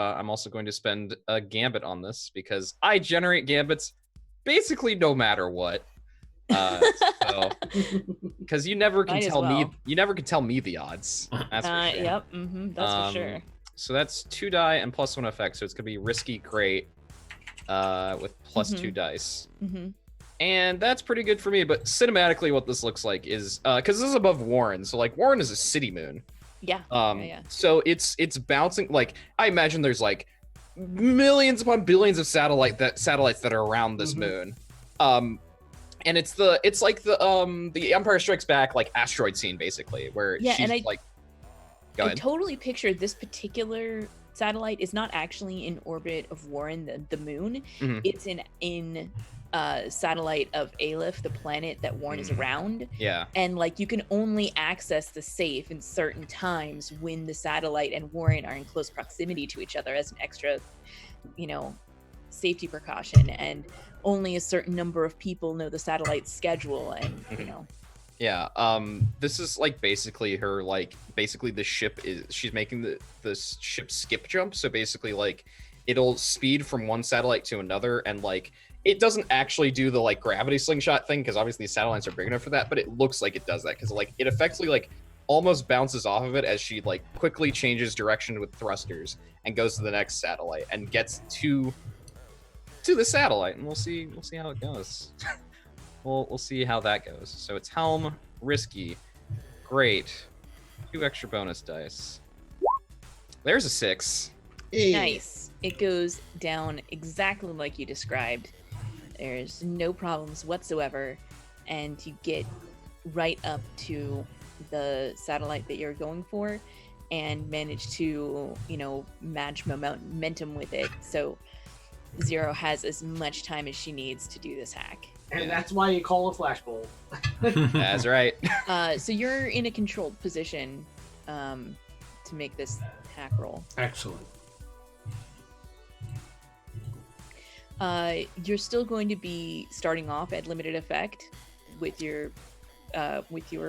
spend a gambit on this because I generate gambits basically no matter what. So because you never can Might as tell me well. the odds. That's for sure. Yep. That's for sure. So that's 2 die and +1 effect. So it's gonna be risky great with +2 dice. Mm-hmm. And that's pretty good for me. But cinematically, what this looks like is because this is above Warren, so like Warren is a city moon. Yeah. So it's bouncing. Like I imagine there's like millions upon billions of satellites that are around this moon. And it's like the Empire Strikes Back like asteroid scene basically, where Yeah, she's and like. Go I ahead. totally picture this particular satellite is not actually in orbit of Warren, the moon. Mhm. It's in satellite of Aleph, the planet that Warren is around. Yeah. And like you can only access the safe in certain times when the satellite and Warren are in close proximity to each other as an extra, safety precaution. And only a certain number of people know the satellite's schedule, and Yeah. This is like basically her basically the ship she's making the ship skip jump. So basically like it'll speed from one satellite to another, and like it doesn't actually do the like gravity slingshot thing because obviously satellites are big enough for that, but it looks like it does that because like it effectively like almost bounces off of it as she like quickly changes direction with thrusters and goes to the next satellite and gets to the satellite, and we'll see how it goes. We'll see how that goes. So it's Helm, Risky, great. 2 extra bonus dice. There's a 6. Nice. It goes down exactly like you described. There's no problems whatsoever, and you get right up to the satellite that you're going for and manage to, match momentum with it. So Zero has as much time as she needs to do this hack. And that's why you call a flashbulb. That's right. So you're in a controlled position to make this hack roll. Excellent. You're still going to be starting off at limited effect with your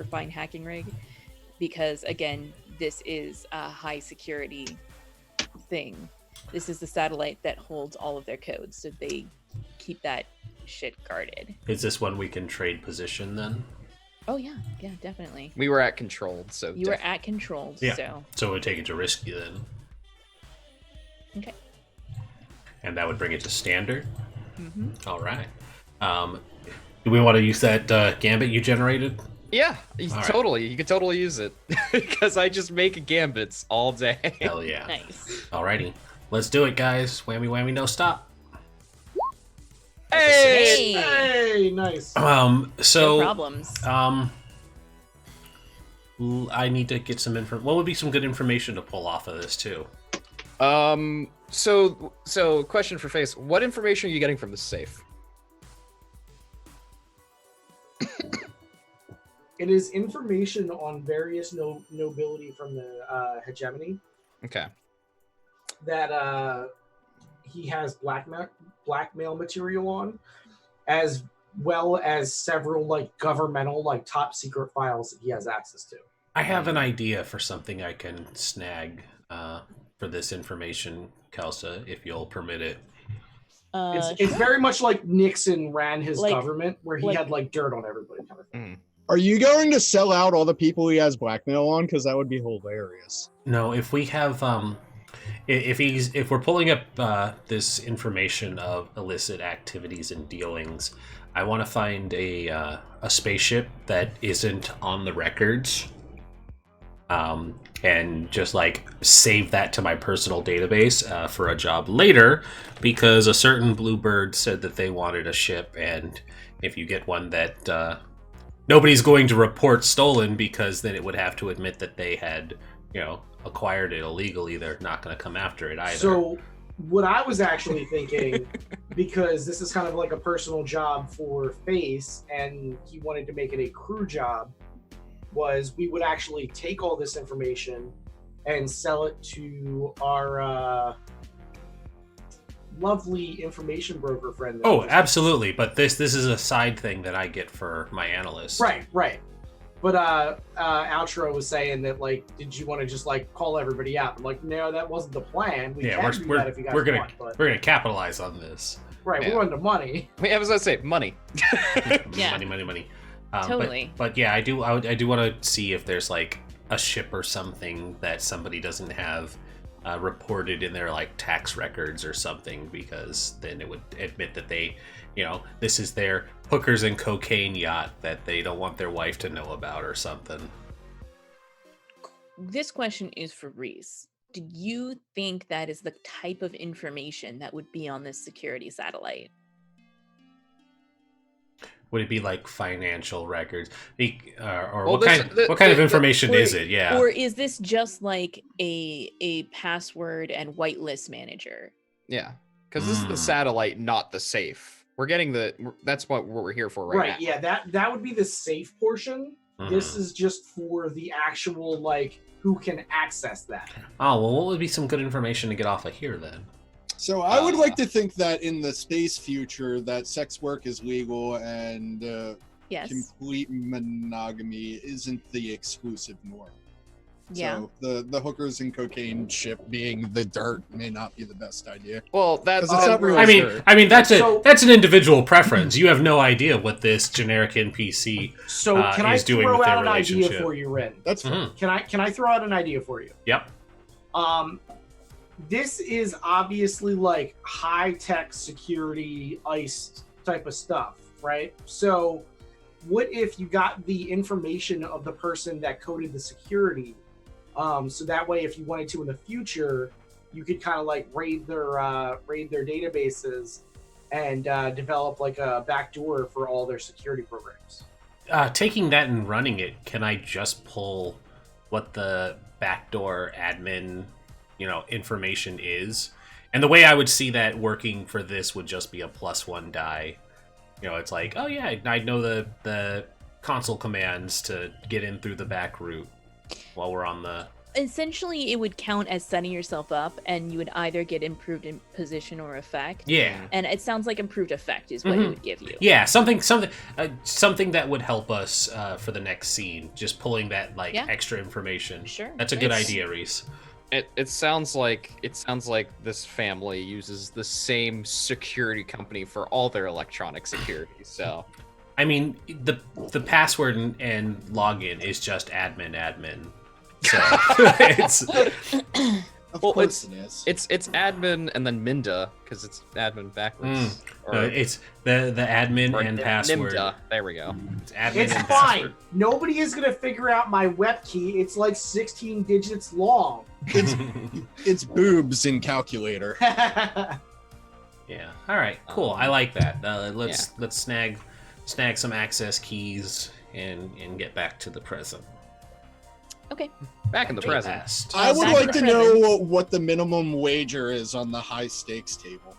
fine hacking rig, because again, this is a high security thing. This is the satellite that holds all of their codes, so they keep that shit guarded. Is this one we can trade position then? Oh yeah, definitely. We were at controlled, so you were at controlled. Yeah. So we'll take it to risky then. Okay. And that would bring it to standard. Mm-hmm. All right. Do we want to use that gambit you generated? Yeah, totally. Right. You could totally use it because I just make gambits all day. Hell yeah. Nice. Alrighty. Let's do it, guys. Whammy, whammy, no stop. Hey, nice. So no problems. I need to get some info. What would be some good information to pull off of this too? So question for Face: what information are you getting from the safe? It is information on various nobility from the hegemony. Okay. That he has blackmail material on, as well as several like governmental like top secret files that he has access to. I have an idea for something I can snag for this information, Kelsa, if you'll permit it. It's very much like Nixon ran his Like- government, where he had like dirt on everybody kind of thing. Are you going to sell out all the people he has blackmail on? Because that would be hilarious. No, if we have if we're pulling up this information of illicit activities and dealings, I want to find a spaceship that isn't on the records, and just like save that to my personal database for a job later, because a certain bluebird said that they wanted a ship, and if you get one that nobody's going to report stolen, because then it would have to admit that they had, acquired it illegally. They're not going to come after it either. So what I was actually thinking, because this is kind of like a personal job for Face, and he wanted to make it a crew job, was we would actually take all this information and sell it to our lovely information broker friend. Oh, absolutely. But this is a side thing that I get for my analyst. Right. But Outro was saying that, like, did you want to just like call everybody out? I'm like, no, that wasn't the plan. We can do that if you guys we're gonna want, but... we're gonna capitalize on this. Right, Yeah. we're on the money. Wait, I was going to say money. Yeah. Money. Totally. But yeah, I do want to see if there's like a ship or something that somebody doesn't have reported in their like tax records or something, because then it would admit that they, this is their hookers and cocaine yacht that they don't want their wife to know about or something. This question is for Rhys. Do you think that is the type of information that would be on this security satellite? Would it be like financial records, or Well, what kind of information is it? Yeah. Or is this just like a password and whitelist manager? Yeah, because this is the satellite, not the safe. We're getting that's what we're here for right now. Yeah, that would be the safe portion. This is just for the actual, like, who can access that. Oh, well, what would be some good information to get off of here then? So I would like to think that in the space future that sex work is legal and Yes. complete monogamy isn't the exclusive norm. Yeah. So the hookers and cocaine ship being the dirt may not be the best idea. Well, that's 'Cause it's not really dirt. I mean that's So- that's an individual preference. You have no idea what this generic NPC. So can I is doing throw with their out an idea relationship. for you, Ren? That's fine. Mhm. Can I throw out an idea for you? Yep. This is obviously like high tech security ICE type of stuff, right? So what if you got the information of the person that coded the security? So that way, if you wanted to in the future, you could kind of like raid their databases and develop like a backdoor for all their security programs. Taking that and running it, can I just pull what the backdoor admin, information is? And the way I would see that working for this would just be a +1 die. It's like, oh yeah, I know the console commands to get in through the back route while we're on the... Essentially, it would count as setting yourself up, and you would either get improved in position or effect. Yeah. And it sounds like improved effect is what it would give you. Yeah, something that would help us for the next scene. Just pulling that extra information. Sure. That's a good idea, Rhys. It sounds like this family uses the same security company for all their electronic security. So, I mean, the password and login is just admin. So it's Of Well, course it is. it's admin and then Minda because it's admin backwards. it's the admin or and password. Nimda. There we go. It's admin It's and fine. password. Nobody is gonna figure out my web key. It's like 16 digits long. It's boobs in calculator. Yeah. All right. Cool. I like that. Let's snag some access keys and get back to the present. Okay. Back in the To the present. past. I would back like to to the present. know what the minimum wager is on the high stakes table.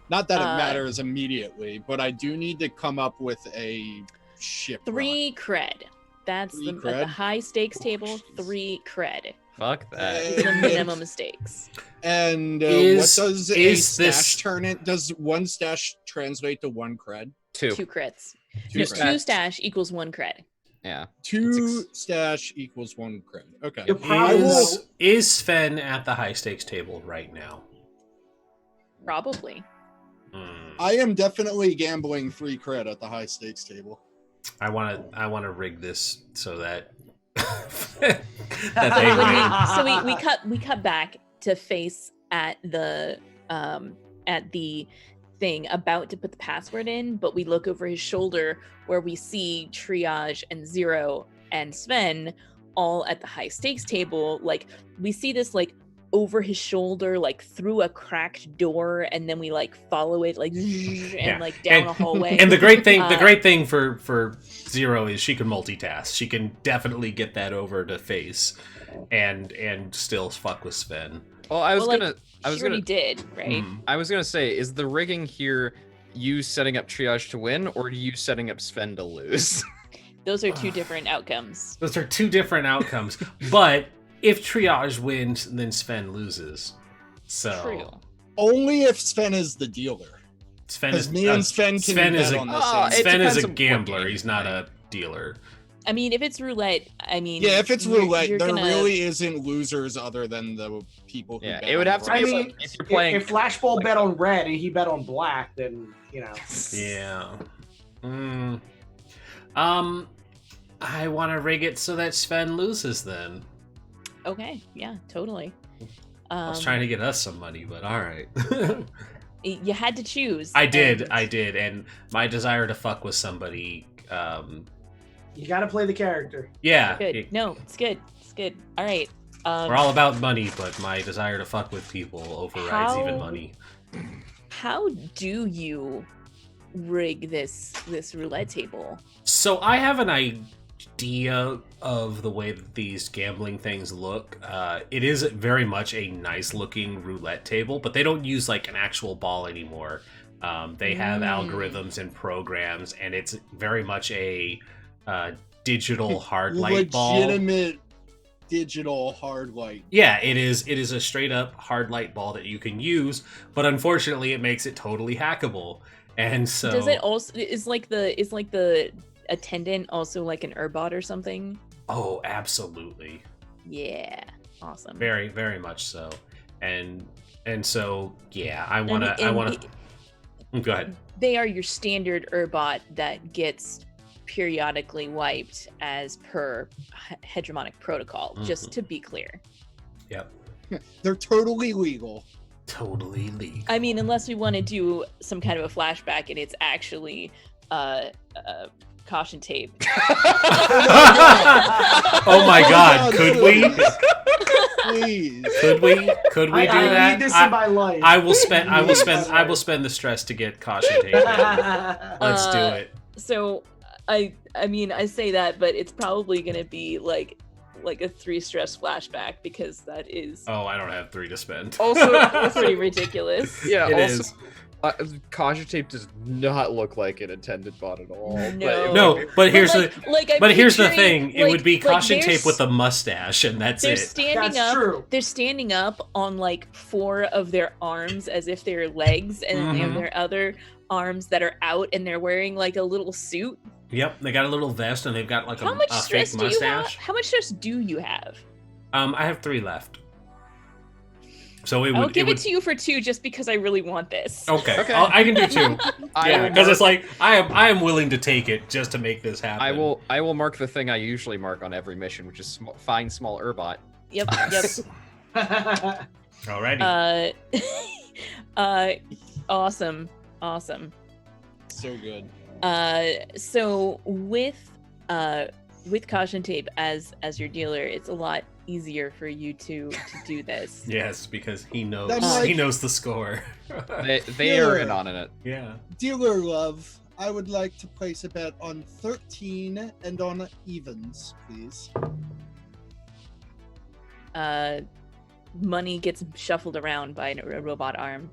Not that it matters immediately, but I do need to come up with a ship. 3 cred. That's Three at the cred? high stakes table. 3 cred Fuck that. is the minimum stakes. And what Is does a this- stash turn it? Does one stash translate to 1 cred? 2. 2 creds. Two No, cred. 2 stash equals 1 cred. Yeah. 2 stash equals 1 cred. Okay. The problem Is Sven at the high stakes table right now? Probably. I am definitely gambling 3 cred at the high stakes table. I want to rig this so that that they win. So we cut back to face at the thing about to put the password in, but we look over his shoulder where we see Triage and Zero and Sven all at the high stakes table. Like we see this like over his shoulder, like through a cracked door, and then we like follow it like and like down a hallway. And the great thing for Zero is she can multitask. She can definitely get that over to face and still fuck with Sven. Well, I was Well, gonna did, right? I was gonna say, is the rigging here you setting up Triage to win, or you setting up Sven to lose? Those are 2 different outcomes. Those are 2 different outcomes. But if Triage wins, then Sven loses. So True. Only if Sven is the dealer. Sven Because is me and Sven can Sven bet is on this. it Sven is depends a on what gambler. game He's you not play. a dealer. I mean, if it's roulette, I mean, Yeah, if it's you're- roulette, you're there gonna- really isn't losers other than the people who Yeah, bet it would on have to the be I right mean, like, if you're playing. if Flashball bet on red and he bet on black, then Yeah. I want to rig it so that Sven loses then. Okay, yeah, totally. I was trying to get us some money, but all right. You had to choose. I did, and- and my desire to fuck with somebody. you got to play the character. Yeah, Good. No, it's good. It's good. All right. we're all about money, but my desire to fuck with people overrides even How- money. How do you rig this roulette table? So I have an idea of the way that these gambling things look. It is very much a nice looking roulette table, but they don't use like an actual ball anymore. They have algorithms and programs, and it's very much a digital hard light ball. Legitimate digital hard light. Yeah, it is. It is a straight up hard light ball that you can use, but unfortunately, it makes it totally hackable. And so does it also is like the attendant also like an Urbot or something? Oh, absolutely. Yeah, awesome. Very, very much so. And so yeah, I wanna go ahead. They are your standard Urbot that gets periodically wiped as per hegemonic protocol, just to be clear. Yep. They're totally legal. Totally legal. I mean, unless we want to do some kind of a flashback and it's actually caution tape. Oh my god, could we? Please. Could we do that? I need this in my life. I will spend the stress to get caution tape. Let's do it. So I mean, I say that, but it's probably going to be like a 3 stress flashback because that is Oh, I don't have 3 to spend. also pretty ridiculous. Yeah, It also, is. Caution tape does not look like an attendant bot at all. No. But here's I'm here's the picturing, thing. It would be caution they're tape with a mustache, and that's they're it. standing That's up. true. They're standing up on like 4 of their arms as if they're legs, and then they have their other arms that are out, and they're wearing like a little suit. Yep, they got a little vest, and they've got like How much a stress fake do you have? mustache. How much stress do you have? I have 3 left. So I'll give it to you for 2 just because I really want this. Okay, Okay. I can do 2. I Yeah, will because mark- it's like I am willing to take it just to make this happen. I will mark the thing I usually mark on every mission, which is find small Urbot. Yep. Alrighty. Awesome. So good. So with caution tape as your dealer, it's a lot easier for you to do this. Yes, because he knows I'm like- he knows the score. They are in on it. Yeah. Dealer love, I would like to place a bet on 13 and on evens, please. Money gets shuffled around by a robot arm.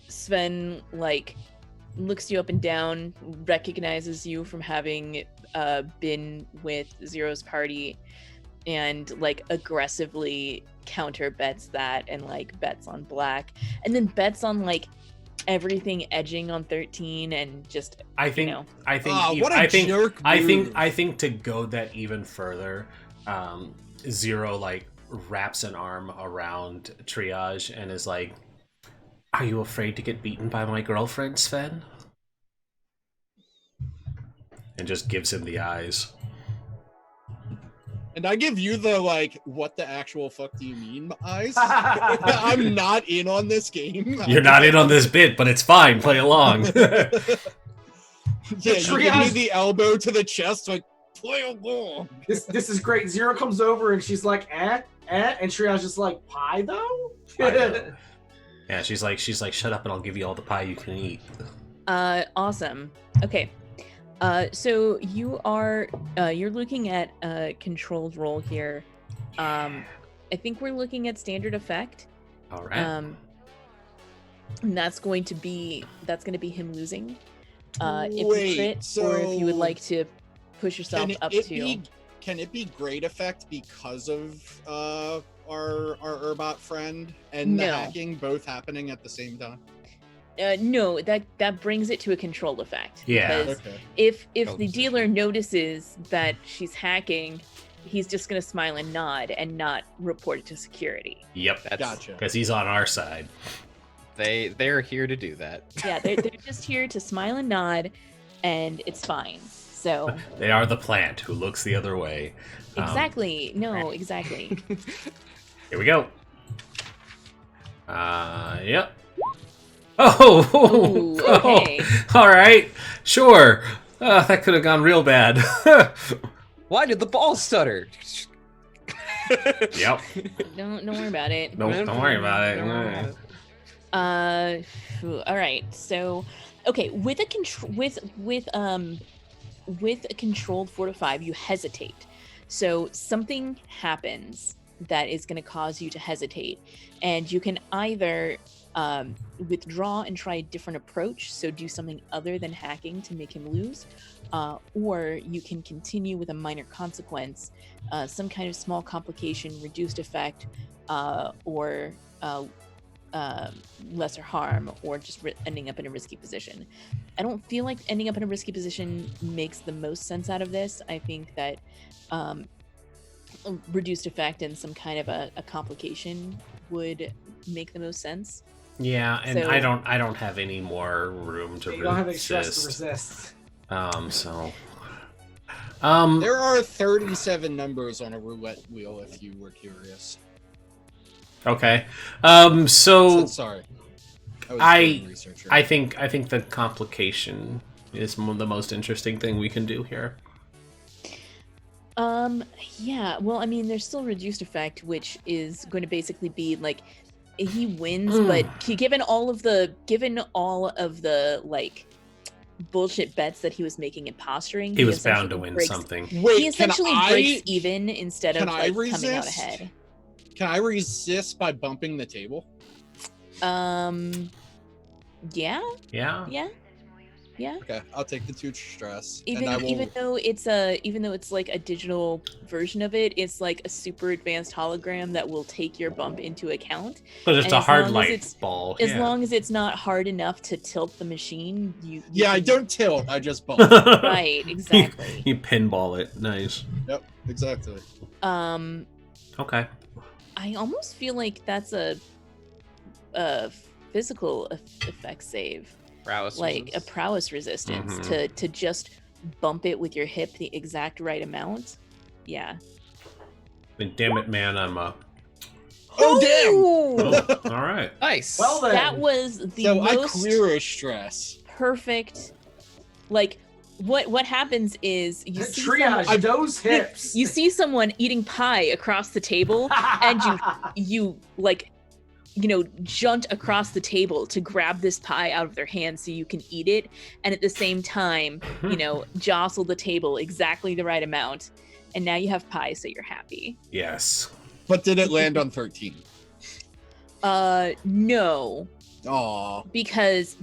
Sven like looks you up and down, recognizes you from having been with Zero's party, and like aggressively counter bets that, and like bets on black, and then bets on like everything edging on 13, and just I think know. I think What a I think jerk I think move. I think to go that even further, Zero like wraps an arm around Triage and is like, "Are you afraid to get beaten by my girlfriend, Sven?" And just gives him the eyes. And I give you the like, what the actual fuck do you mean, eyes? I'm not in on this game. You're not in on this bit, but it's fine. Play along. Yeah, you give me triage- the elbow to the chest, like, play along. This is great. Zero comes over and she's like, and Triage is like, pie though? Pie though. Yeah, she's like, shut up and I'll give you all the pie you can eat. Awesome. Okay. So you are you're looking at a controlled roll here. I think we're looking at standard effect. All right. And that's going to be him losing. If you Wait, crit, or if you would like to push yourself up to. Can it be great effect because of our Urbot friend and the No. hacking both happening at the same time? No, that brings it to a controlled effect. Yeah. Because Okay. if Oh, the dealer notices that she's hacking, he's just gonna smile and nod and not report it to security. Yep. That's, Gotcha. Because he's on our side. They're here to do that. Yeah, they're just here to smile and nod, and it's fine. So They are the plant who looks the other way. exactly, no, exactly. Here we go. Yep. Oh, Ooh, okay. All right, sure. That could have gone real bad. Why did the ball stutter? Yep. Don't worry about it. Don't worry about it. All right. So, okay, with a controlled 4 to 5, you hesitate. So something happens that is going to cause you to hesitate, and you can either withdraw and try a different approach, so do something other than hacking to make him lose, or you can continue with a minor consequence, some kind of small complication, reduced effect, or lesser harm or just ending up in a risky position. I don't feel like ending up in a risky position makes the most sense out of this. I think that reduced effect and some kind of a complication would make the most sense. Yeah, and So- I don't have any more room to You don't have any stress to resist. resist. So There are 37 numbers on a roulette wheel, if you were curious. okay. So, So sorry. I- doing research here. I think the complication is the most interesting thing we can do here. Yeah, well, I mean, there's still reduced effect, which is going to basically be like he wins, but given all of the like bullshit bets that he was making and posturing, He was bound to essentially win breaks- something. Wait, He essentially can breaks I, even instead of can I like coming out resist? ahead. can I resist by bumping the table? Yeah, Yeah. Okay, I'll take the 2 stress. even and I will... even though it's like a digital version of it, it's like a super advanced hologram that will take your bump into account. But it's And a as hard long as light it's- ball. As yeah. long as it's not hard enough to tilt the machine, you Yeah, I can- don't tilt. I just bump. Right, exactly. You pinball it. Nice. Yep, exactly. Okay. I almost feel like that's a physical effect save, Prowess like resist. a prowess resistance Mhm. to just bump it with your hip the exact right amount. Yeah. Then damn it, man, I'm Oh, damn! Oh, all right. Nice. Well then. That was the So I most clear a stress. perfect. Like, what happens is you see someone, Triage those hips. you see someone eating pie across the table, and you like, junt across the table to grab this pie out of their hand so you can eat it, and at the same time, jostle the table exactly the right amount, and now you have pie, so you're happy. Yes. But did it land on 13? No, Aw. because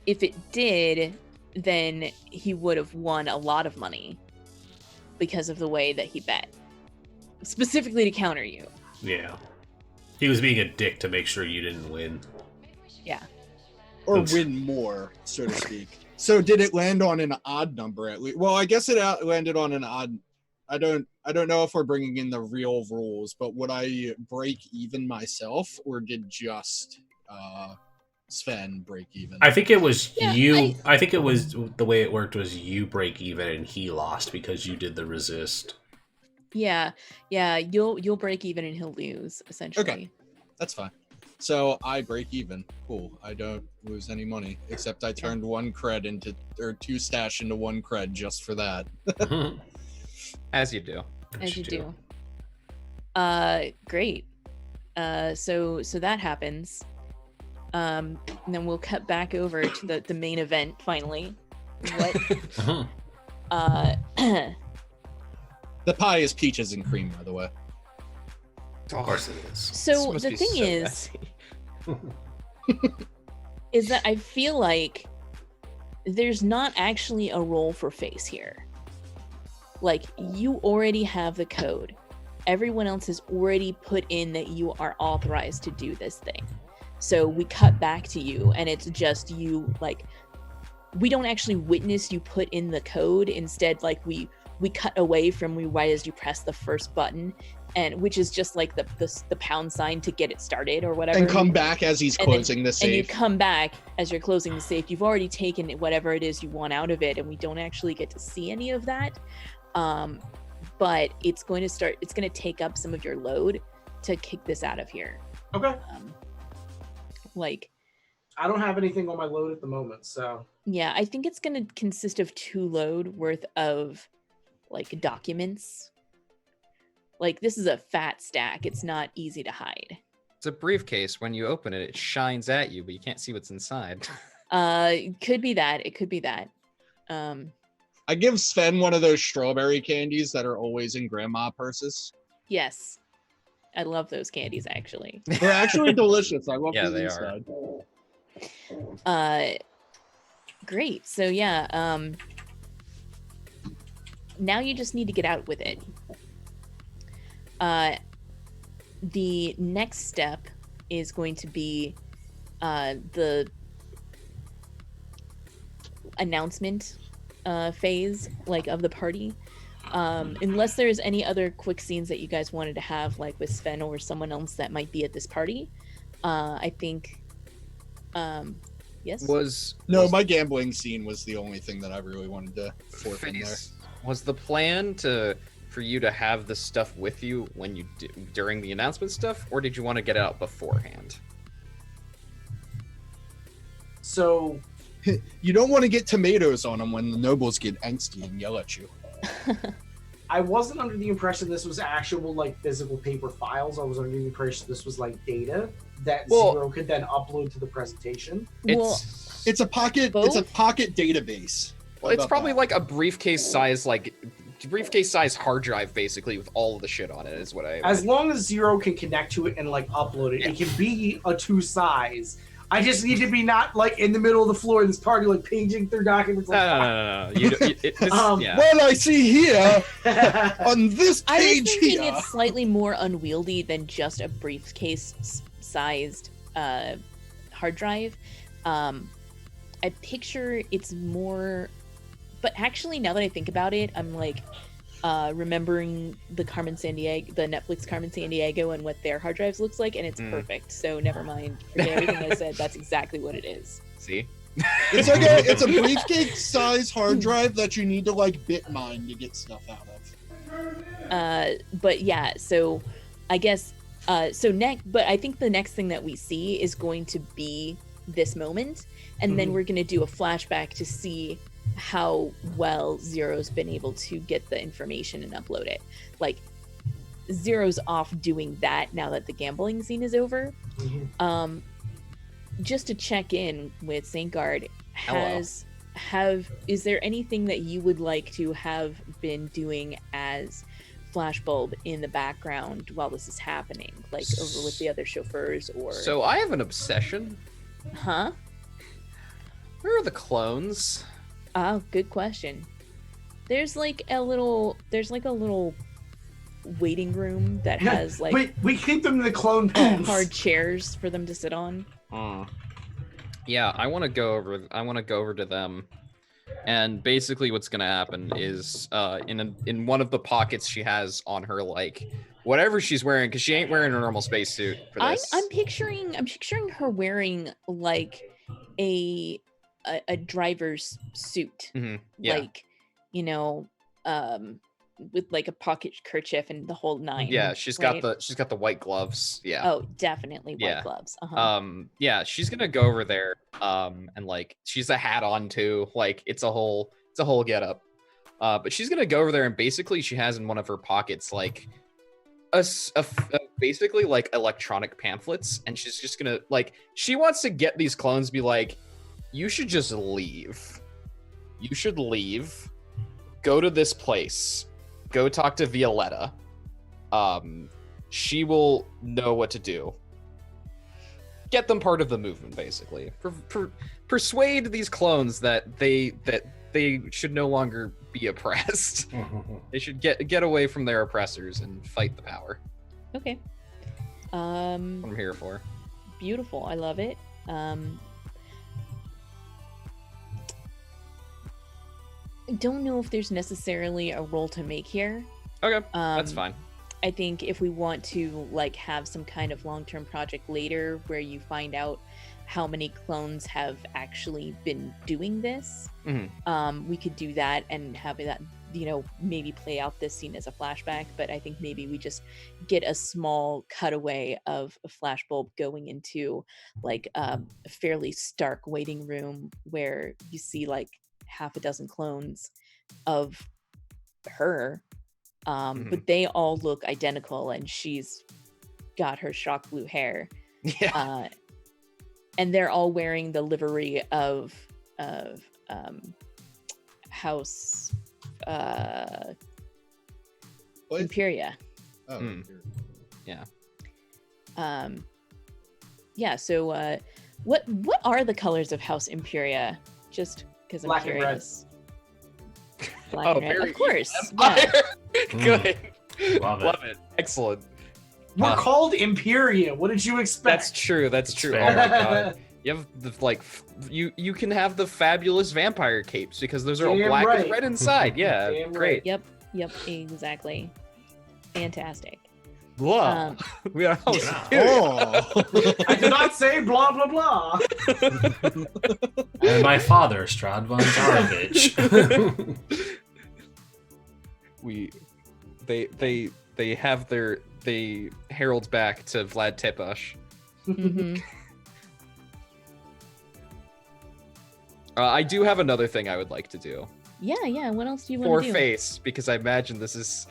if it did, then he would have won a lot of money because of the way that he bet, specifically to counter you. Yeah. He was being a dick to make sure you didn't win. Yeah. Or Oops. win more, so to speak. So did it land on an odd number at least? Well, I guess it landed on an odd. I don't know if we're bringing in the real rules, but would I break even myself, or did just Sven break even? I think it was Yeah, you. I think it was the way it worked was you break even and he lost because you did the resist. Yeah, you'll break even and he'll lose, essentially. Okay. That's fine. So I break even. Cool. I don't lose any money, except I turned 1 cred into, or 2 stash into 1 cred just for that. As you do. As you do. Great. So that happens. And then we'll cut back over to the main event finally. What The pie is peaches and cream, by the way. Of course it is. so This the must be thing so is messy. is that I feel like there's not actually a role for face here. Like, you already have the code. Everyone else has already put in that you are authorized to do this thing. So we cut back to you, and it's just you, like, we don't actually witness you put in the code. Instead, like, we cut away from you right as you press the first button, and which is just like the pound sign to get it started or whatever. And come back as he's And then- closing the And you safe. come back as you're closing the safe. You've already taken whatever it is you want out of it, and we don't actually get to see any of that. But it's going to take up some of your load to kick this out of here. Okay. Like, I don't have anything on my load at the moment, so yeah, I think it's going to consist of 2 load worth of like documents. Like, this is a fat stack. It's not easy to hide. It's a briefcase. When you open it, it shines at you, but you can't see what's inside. It could be that. It could be that. I give Sven one of those strawberry candies that are always in grandma purses. Yes. I love those candies, actually. They're actually delicious. I love Yeah, the they are. inside. Great. So yeah, now you just need to get out with it. The next step is going to be the announcement phase, like, of the party. Unless there's any other quick scenes that you guys wanted to have, like with Sven or someone else that might be at this party. I think yes. My gambling scene was the only thing that I really wanted to forth in there. Was the plan for you to have the stuff with you when you during the announcement stuff, or did you want to get it out beforehand? So you don't want to get tomatoes on them when the nobles get angsty and yell at you. I wasn't under the impression this was actual like physical paper files. I was under the impression this was like data that Zero could then upload to the presentation. It's a pocket. Both? It's a pocket database. Well, it's probably like a briefcase size hard drive, basically, with all of the shit on it. Is what I. As long as Zero can connect to it and like upload it, it can be a 2 size. I just need to be not like in the middle of the floor of this party, like paging through documents. Like, no. Well, I see here on this page I was thinking here. it's slightly more unwieldy than just a briefcase-sized hard drive. I picture it's more, but actually, now that I think about it, I'm like remembering the Netflix Carmen Sandiego and what their hard drives looks like, and it's perfect. So never mind. Forget everything I said. That's exactly what it is. See? It's a briefcase size hard drive that you need to like bit mine to get stuff out of. But yeah, so I guess but I think the next thing that we see is going to be this moment, and then we're going to do a flashback to see how well Zero's been able to get the information and upload it. Like, Zero's off doing that now that the gambling scene is over. Just to check in with Saintguard, is there anything that you would like to have been doing as Flashbulb in the background while this is happening, like over with the other chauffeurs? Or so I have an obsession. Huh? Where are the clones? Oh, good question. There's like a little waiting room that has like we keep them in the clone pens. Hard chairs for them to sit on. Yeah, I want to go over to them, and basically what's gonna happen is in one of the pockets she has on her, like whatever she's wearing, because she ain't wearing a normal spacesuit for this. I'm picturing her wearing like a driver's suit, like, you know, with like a pocket kerchief and the whole nine. Yeah, she's got the white gloves. Yeah. Oh, definitely white gloves. Yeah, she's gonna go over there, and like she's a hat on too. Like it's a whole getup. But she's gonna go over there, and basically she has in one of her pockets like basically like electronic pamphlets, and she's just gonna she wants to get these clones to be like, you should just leave. You should leave. Go to this place. Go talk to Violetta. She will know what to do. Get them part of the movement, basically. Persuade these clones that they should no longer be oppressed. They should get away from their oppressors and fight the power. Okay. What I'm here for. Beautiful. I love it. I don't know if there's necessarily a role to make here. Okay, that's fine. I think if we want to have some kind of long-term project later where you find out how many clones have actually been doing this, we could do that and have that, maybe play out this scene as a flashback. But I think maybe we just get a small cutaway of a Flashbulb going into a fairly stark waiting room where you see half a dozen clones of her, but they all look identical, and she's got her shock blue hair, and they're all wearing the livery of House Imperia. So what are the colors of House Imperia? Just because I'm curious. Black and red. Of course. Good. Love it. Excellent. We're called Imperia. What did you expect? That's true. That's true. Fair. Oh my god. You have the you can have the fabulous vampire capes because those are all Damn black right. and red inside. Yeah, Damn great. Yep, exactly. Fantastic. Blah. We are all Oh. I did not say blah blah blah. And my father, Stradvan Zarovich. They have they herald back to Vlad Tepes. hmm I do have another thing I would like to do Yeah. What else do you for want to do? face because I imagine this is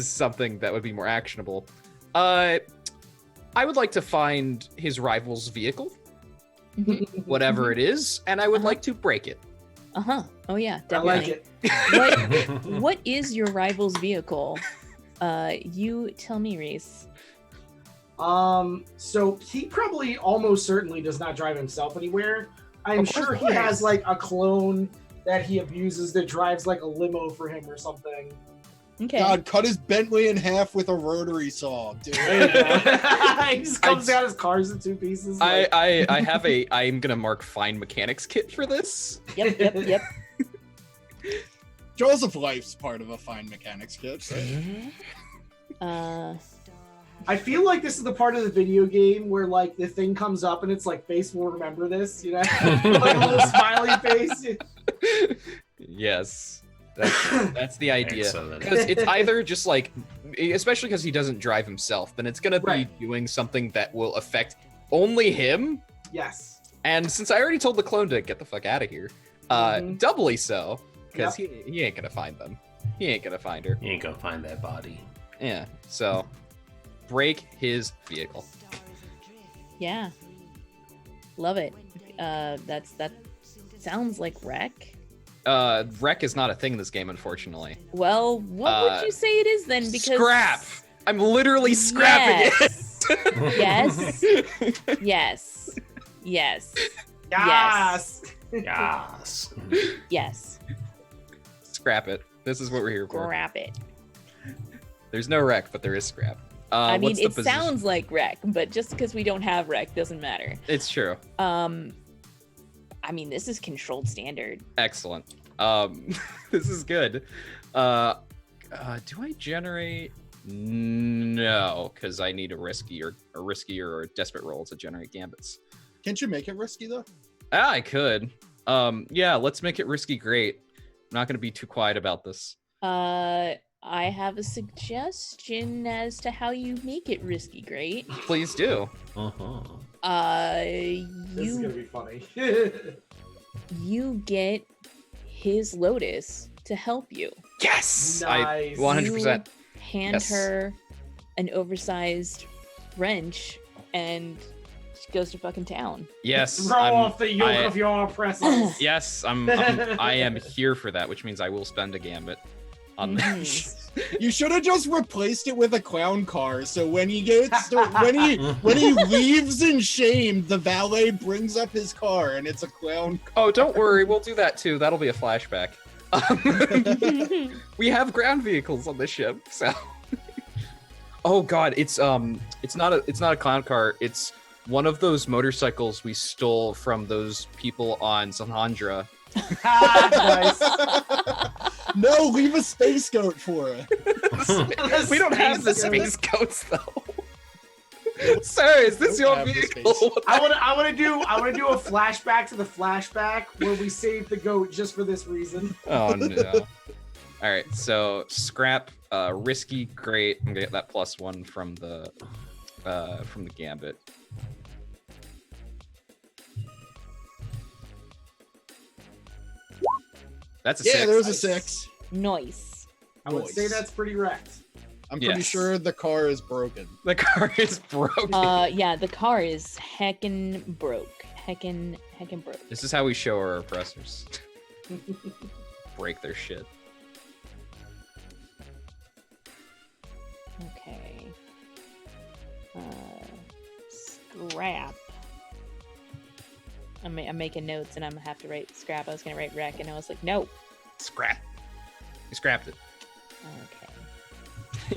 something that would be more actionable. I would like to find his rival's vehicle, whatever it is, and I would like to break it. Oh yeah, I like definitely. it. What is your rival's vehicle? You tell me, Rhys. So he probably almost certainly does not drive himself anywhere. I'm Of course sure not. he has like a clone that he abuses that drives like a limo for him or something. Okay. God, cut his Bentley in half with a rotary saw, dude. He just comes out his cars in two pieces. Like, I have I'm gonna mark fine mechanics kit for this. Yep. Joseph Life's part of a fine mechanics kit. Uh, I feel like this is the part of the video game where like the thing comes up and it's like face will remember this, you know, like a little smiley face. Yes, that's the idea. Excellent. Because it's either just like, especially because he doesn't drive himself, then it's gonna be Right. doing something that will affect only him. Yes. And since I already told the clone to get the fuck out of here, Mhm. doubly so, because he ain't gonna find them. He ain't gonna find her. You ain't gonna find that body. Yeah. So, break his vehicle. yeah. Love it. That sounds like wreck. Wreck is not a thing in this game, unfortunately. Well, what would you say it is then? Because Scrap. I'm literally scrapping yes. yes. Yes. Yes. Yes. Yes. Yes. Scrap it. This is what we're here for. Scrap it. There's no wreck, but there is scrap. I mean, what's the it position? sounds like wreck, but just because we don't have wreck doesn't matter. It's true. I mean, this is controlled standard. Excellent. This is good. Do I generate? No, because I need a riskier or desperate roll to generate gambits. Can't you make it risky though? I could. Yeah, let's make it risky. Great. I'm not going to be too quiet about this. I have a suggestion as to how you make it risky. Great. Please do. Uh-huh. This is gonna be funny. You get his Lotus to help you. Yes. Nice. 100%. You hand Yes. her an oversized wrench, and she goes to fucking town. Yes. Throw off the yoke of your oppressors. Yes, I am here for that, which means I will spend a gambit on that. Mhm. You should have just replaced it with a clown car. So when he gets when he leaves in shame, the valet brings up his car and it's a clown car. Oh, don't worry, we'll do that too. That'll be a flashback. We have ground vehicles on the ship, so. Oh god, it's not a clown car. It's one of those motorcycles we stole from those people on Sanhandra. Nice. No, leave a space goat for it. We don't have the space goats though. Sir, is this We your have the vehicle? space. I want to do a flashback to the flashback where we saved the goat just for this reason. Oh no. All right, so scrap, risky, great. I'm gonna get that +1 from the gambit. That's a 6. There's a 6. Nice. I would say Nice. that's pretty wrecked. I'm pretty Yes. sure the car is broken. The car is broken. Yeah, the car is heckin' broke. Heckin' broke. This is how we show our oppressors. Break their shit. Okay. Scrap. I'm making notes and I'm gonna have to write scrap. I was gonna write wreck and I was like, no. Scrap. We scrapped it. Okay.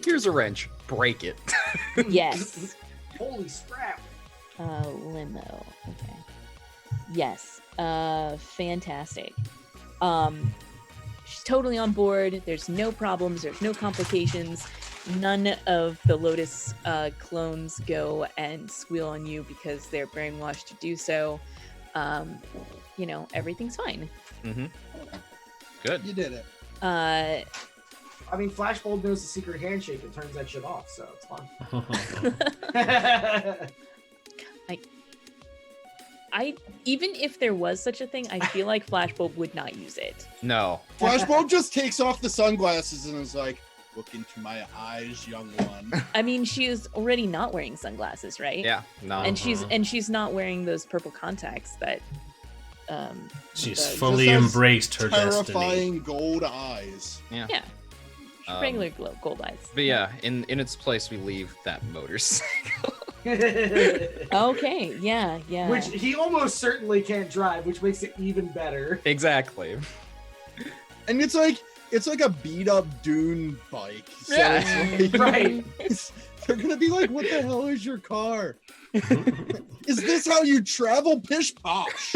Here's a wrench. Break it. Yes. Holy scrap! Limo. Okay. Yes. Fantastic. She's totally on board. There's no problems. There's no complications. None of the Lotus clones go and squeal on you because they're brainwashed to do so. Everything's fine. Mm-hmm. Good. You did it. I mean, Flashbulb knows the secret handshake and turns that shit off, so it's fine. I even if there was such a thing, I feel like Flashbulb would not use it. No. Flashbulb just takes off the sunglasses and is like, "Look into my eyes, young one." I mean, she is already not wearing sunglasses, right? Yeah. No. And she's not wearing those purple contacts that. She's fully embraced her destiny. Terrifying gold eyes. Yeah. Yeah. Regular gold eyes. But yeah, in its place, we leave that motorcycle. Okay. Yeah. Yeah. Which he almost certainly can't drive, which makes it even better. Exactly. And it's like a beat up dune bike. So Yeah. it's like, Right. they're gonna be like, "What the hell is your car? Is this how you travel, pish posh?"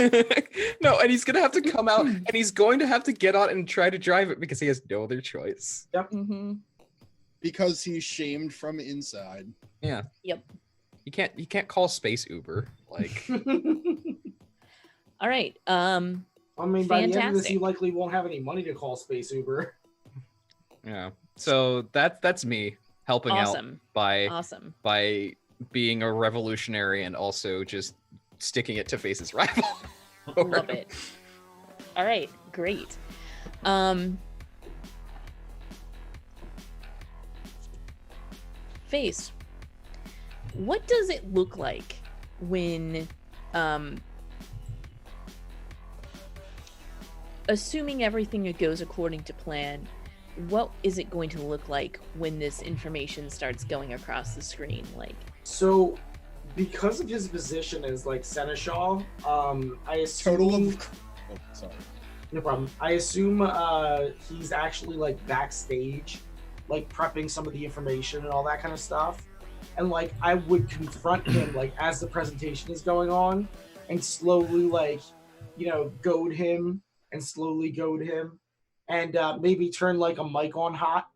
No, and he's gonna have to come out, and he's going to have to get on and try to drive it because he has no other choice. Mm-hmm. Because he's shamed from inside. Yeah. Yep. You can't call space Uber. Like. All right. I mean, by the end of this, he Fantastic. likely won't have any money to call Space Uber. Yeah. So that's me helping out Awesome. by Awesome. being a revolutionary and also just sticking it to Face's rival. Love it. All right. Great. Face. What does it look like when, assuming everything goes according to plan, what is it going to look like when this information starts going across the screen? Like, So, because of his position as like seneschal, I assume. Total of. Oh, sorry. No problem. I assume he's actually like backstage, like prepping some of the information and all that kind of stuff. And like I would confront him like as the presentation is going on, and slowly like, goad him and slowly goad him, and maybe turn like a mic on hot.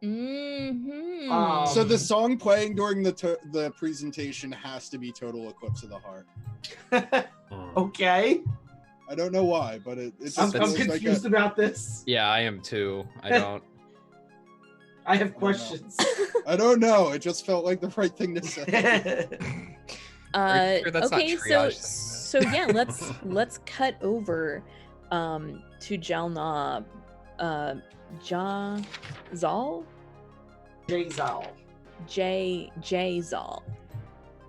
mm-hmm. So the song playing during the presentation has to be "Total Eclipse of the Heart." Okay, I don't know why, but it just I'm feels like confused about this. Yeah, I am too. I don't. I have questions. I don't know. It just felt like the right thing to say. Are you sure that's not Okay, triage so yeah, let's cut over to Jalna Jazal Jazal. Jazal.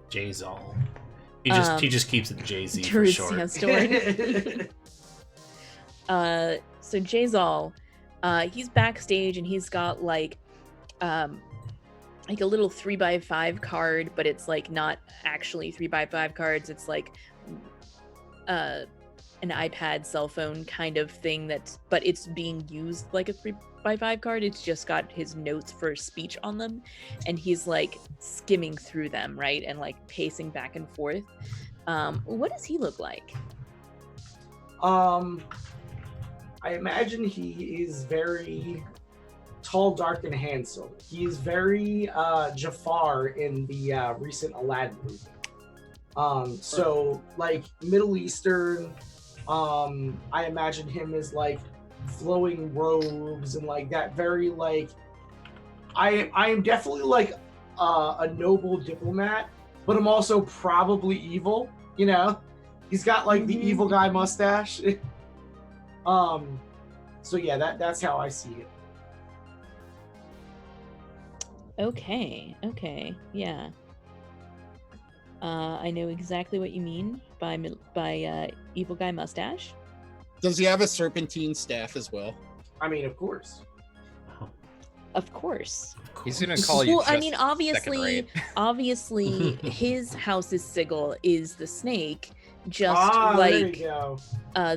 Jay-Zal. He just keeps it Jay-Z for Tourist short. Sandstorm. So Jazal, he's backstage and he's got like a little 3x5 card, but it's like not actually 3x5 cards. It's like an iPad cell phone kind of thing but it's being used like a 3x5 card. It's just got his notes for speech on them, and he's like skimming through them, right, and like pacing back and forth. What does he look like? I imagine he is very tall, dark, and handsome. He is very Jafar in the recent Aladdin movie. So like Middle Eastern. I imagine him as like flowing robes and like that very like. I am definitely like a noble diplomat, but I'm also probably evil. He's got like the evil guy mustache. So yeah, that's how I see it. Okay, yeah. I know exactly what you mean by evil guy mustache. Does he have a serpentine staff as well? I mean, of course. Of course. He's gonna call you. Well, I just mean, second rate. obviously, his house's sigil is the snake, just there you like go.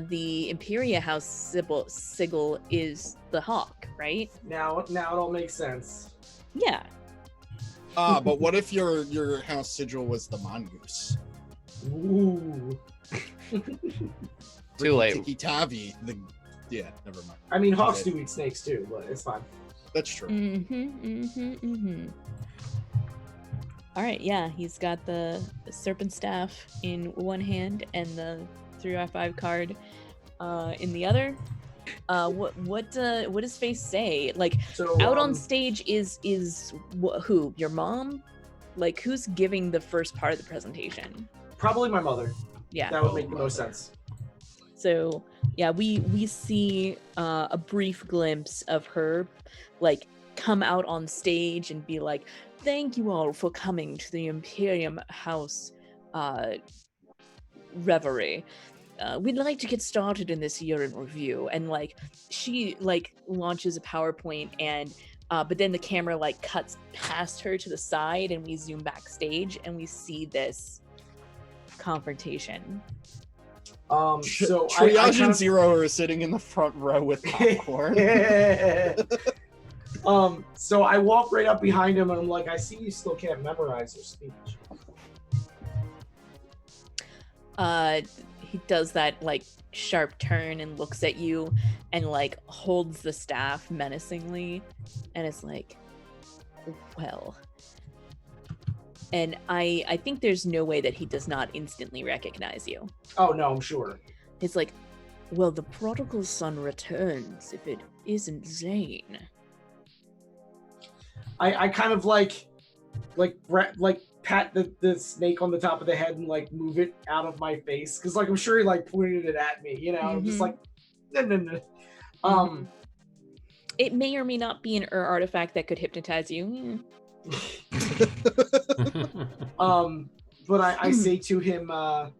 the Imperia House sigil is the hawk, right? Now it all makes sense. Yeah. But what if your house sigil was the mongoose? Ooh. Too late. Tiki Tavi. Yeah, never mind. I mean, hawks do eat snakes too, but it's fine. That's true. All right, yeah, he's got the serpent staff in one hand and the 3x5 card in the other. What does Face say? Like, So out on stage is who? Your mom? Like, who's giving the first part of the presentation? probably my mother. Yeah. That would make the most sense. So yeah, we see a brief glimpse of her, like, come out on stage and be like, "Thank you all for coming to the Imperium House reverie. We'd like to get started in this year in review." And like, she like launches a PowerPoint, and but then the camera like cuts past her to the side, and we zoom backstage, and we see this confrontation. So Triage and Zero are sitting in the front row with popcorn. So I walk right up behind him and I'm like, "I see you still can't memorize your speech." He does that like sharp turn and looks at you and like holds the staff menacingly, and it's like, well. And I think there's no way that he does not instantly recognize you. Oh no, I'm sure. It's like, well, the prodigal son returns if it isn't Zane. I kind of like pat the snake on the top of the head and like move it out of my face, because like I'm sure he like pointed it at me, you know. I'm just like, no. It may or may not be an artifact that could hypnotize you. But I say to him, I'm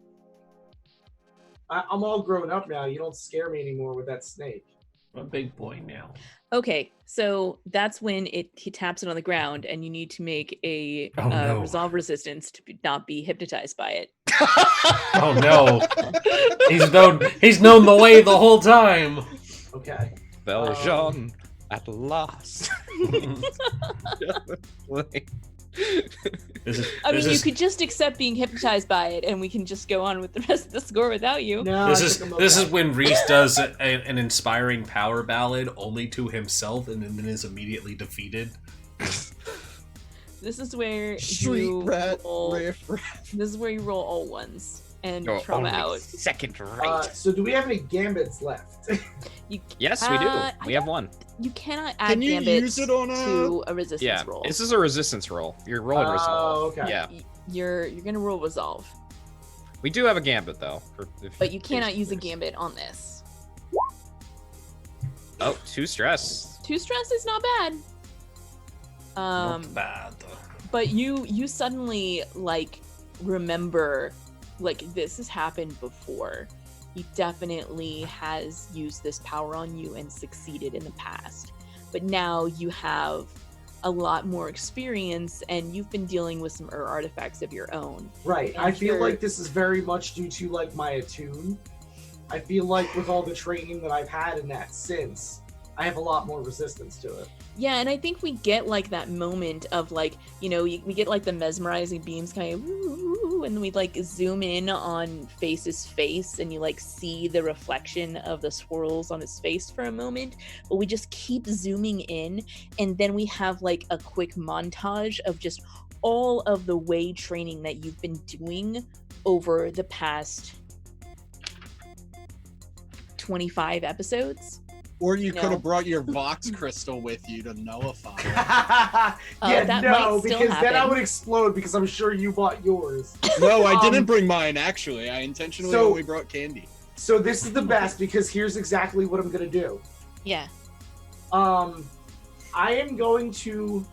all grown up now. You don't scare me anymore with that snake. I'm a big boy now. Okay, so that's when he taps it on the ground, and you need to make a resolve resistance to not be hypnotized by it. Oh no! He's known the way the whole time. Okay. Valjean at last. You could just accept being hypnotized by it, and we can just go on with the rest of the score without you. No, this is when Rhys does an inspiring power ballad only to himself, and then is immediately defeated. This is where This is where you roll all ones and trauma out. Second rate. So do we have any gambits left? Yes, we do. We have one. You cannot add gambits to a resistance roll. This is a resistance roll. You're rolling resolve. Okay. Yeah. You're gonna roll resolve. We do have a gambit though. But you cannot use a gambit on this. Oh, 2 stress. 2 stress is not bad. Not bad. But you suddenly like remember, like, this has happened before. He definitely has used this power on you and succeeded in the past. But now you have a lot more experience, and you've been dealing with some artifacts of your own. Right. I feel like this is very much due to like my attune. I feel like with all the training that I've had in that since, I have a lot more resistance to it. Yeah, and I think we get like that moment of like, you know, we get like the mesmerizing beams kind of woo, and we like zoom in on Face's face, and you like see the reflection of the swirls on his face for a moment, but we just keep zooming in, and then we have like a quick montage of just all of the way training that you've been doing over the past 25 episodes. Or you could have brought your Vox crystal with you to nullify it. That might still because happen. then I would explode, because I'm sure you bought yours. No, I didn't bring mine, actually. I intentionally only brought candy. So this is the best, because here's exactly what I'm going to do. Yeah. I am going to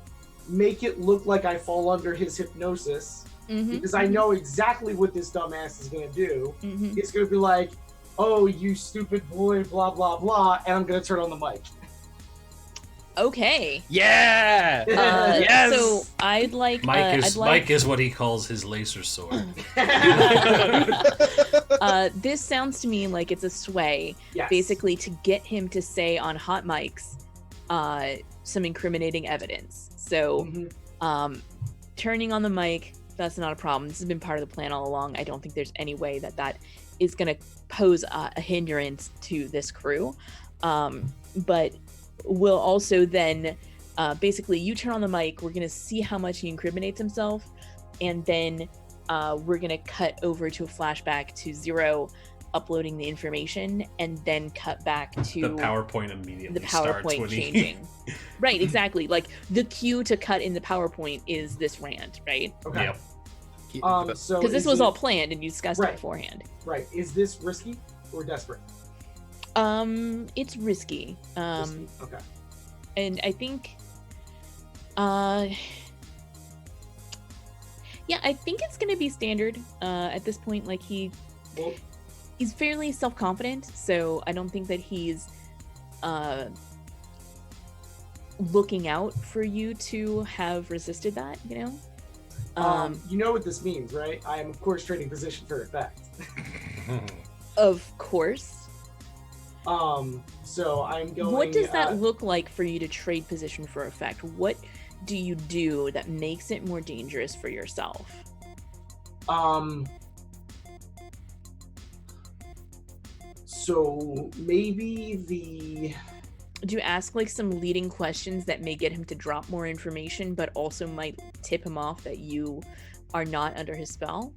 make it look like I fall under his hypnosis, because I know exactly what this dumbass is going to do. It's going to be like, "Oh, you stupid boy, blah, blah, blah," and I'm going to turn on the mic. Okay. Yeah. Yes! So I'd like Mike is what he calls his laser sword. This sounds to me like it's a sway, Yes. basically to get him to say on hot mics some incriminating evidence. So turning on the mic, that's not a problem. This has been part of the plan all along. I don't think there's any way that is going to pose a hindrance to this crew. But we'll also then basically you turn on the mic, we're going to see how much he incriminates himself, and then we're going to cut over to a flashback to Zero uploading the information, and then cut back to the PowerPoint immediately. The PowerPoint changing. Right, exactly. Like the cue to cut in the PowerPoint is this rant, right? Okay. Yep. So because this is was it- all planned and you discussed it beforehand. Right. Is this risky or desperate? It's risky. Risky. Okay. And I think yeah, I think it's gonna be standard at this point. Like he's fairly self-confident, so I don't think that he's looking out for you to have resisted that, you know. You know what this means, right? I am of course trading position for effect. Of course. So I'm going. What does that look like for you to trade position for effect? What do you do that makes it more dangerous for yourself? So maybe do you ask like some leading questions that may get him to drop more information, but also might tip him off that you are not under his spell?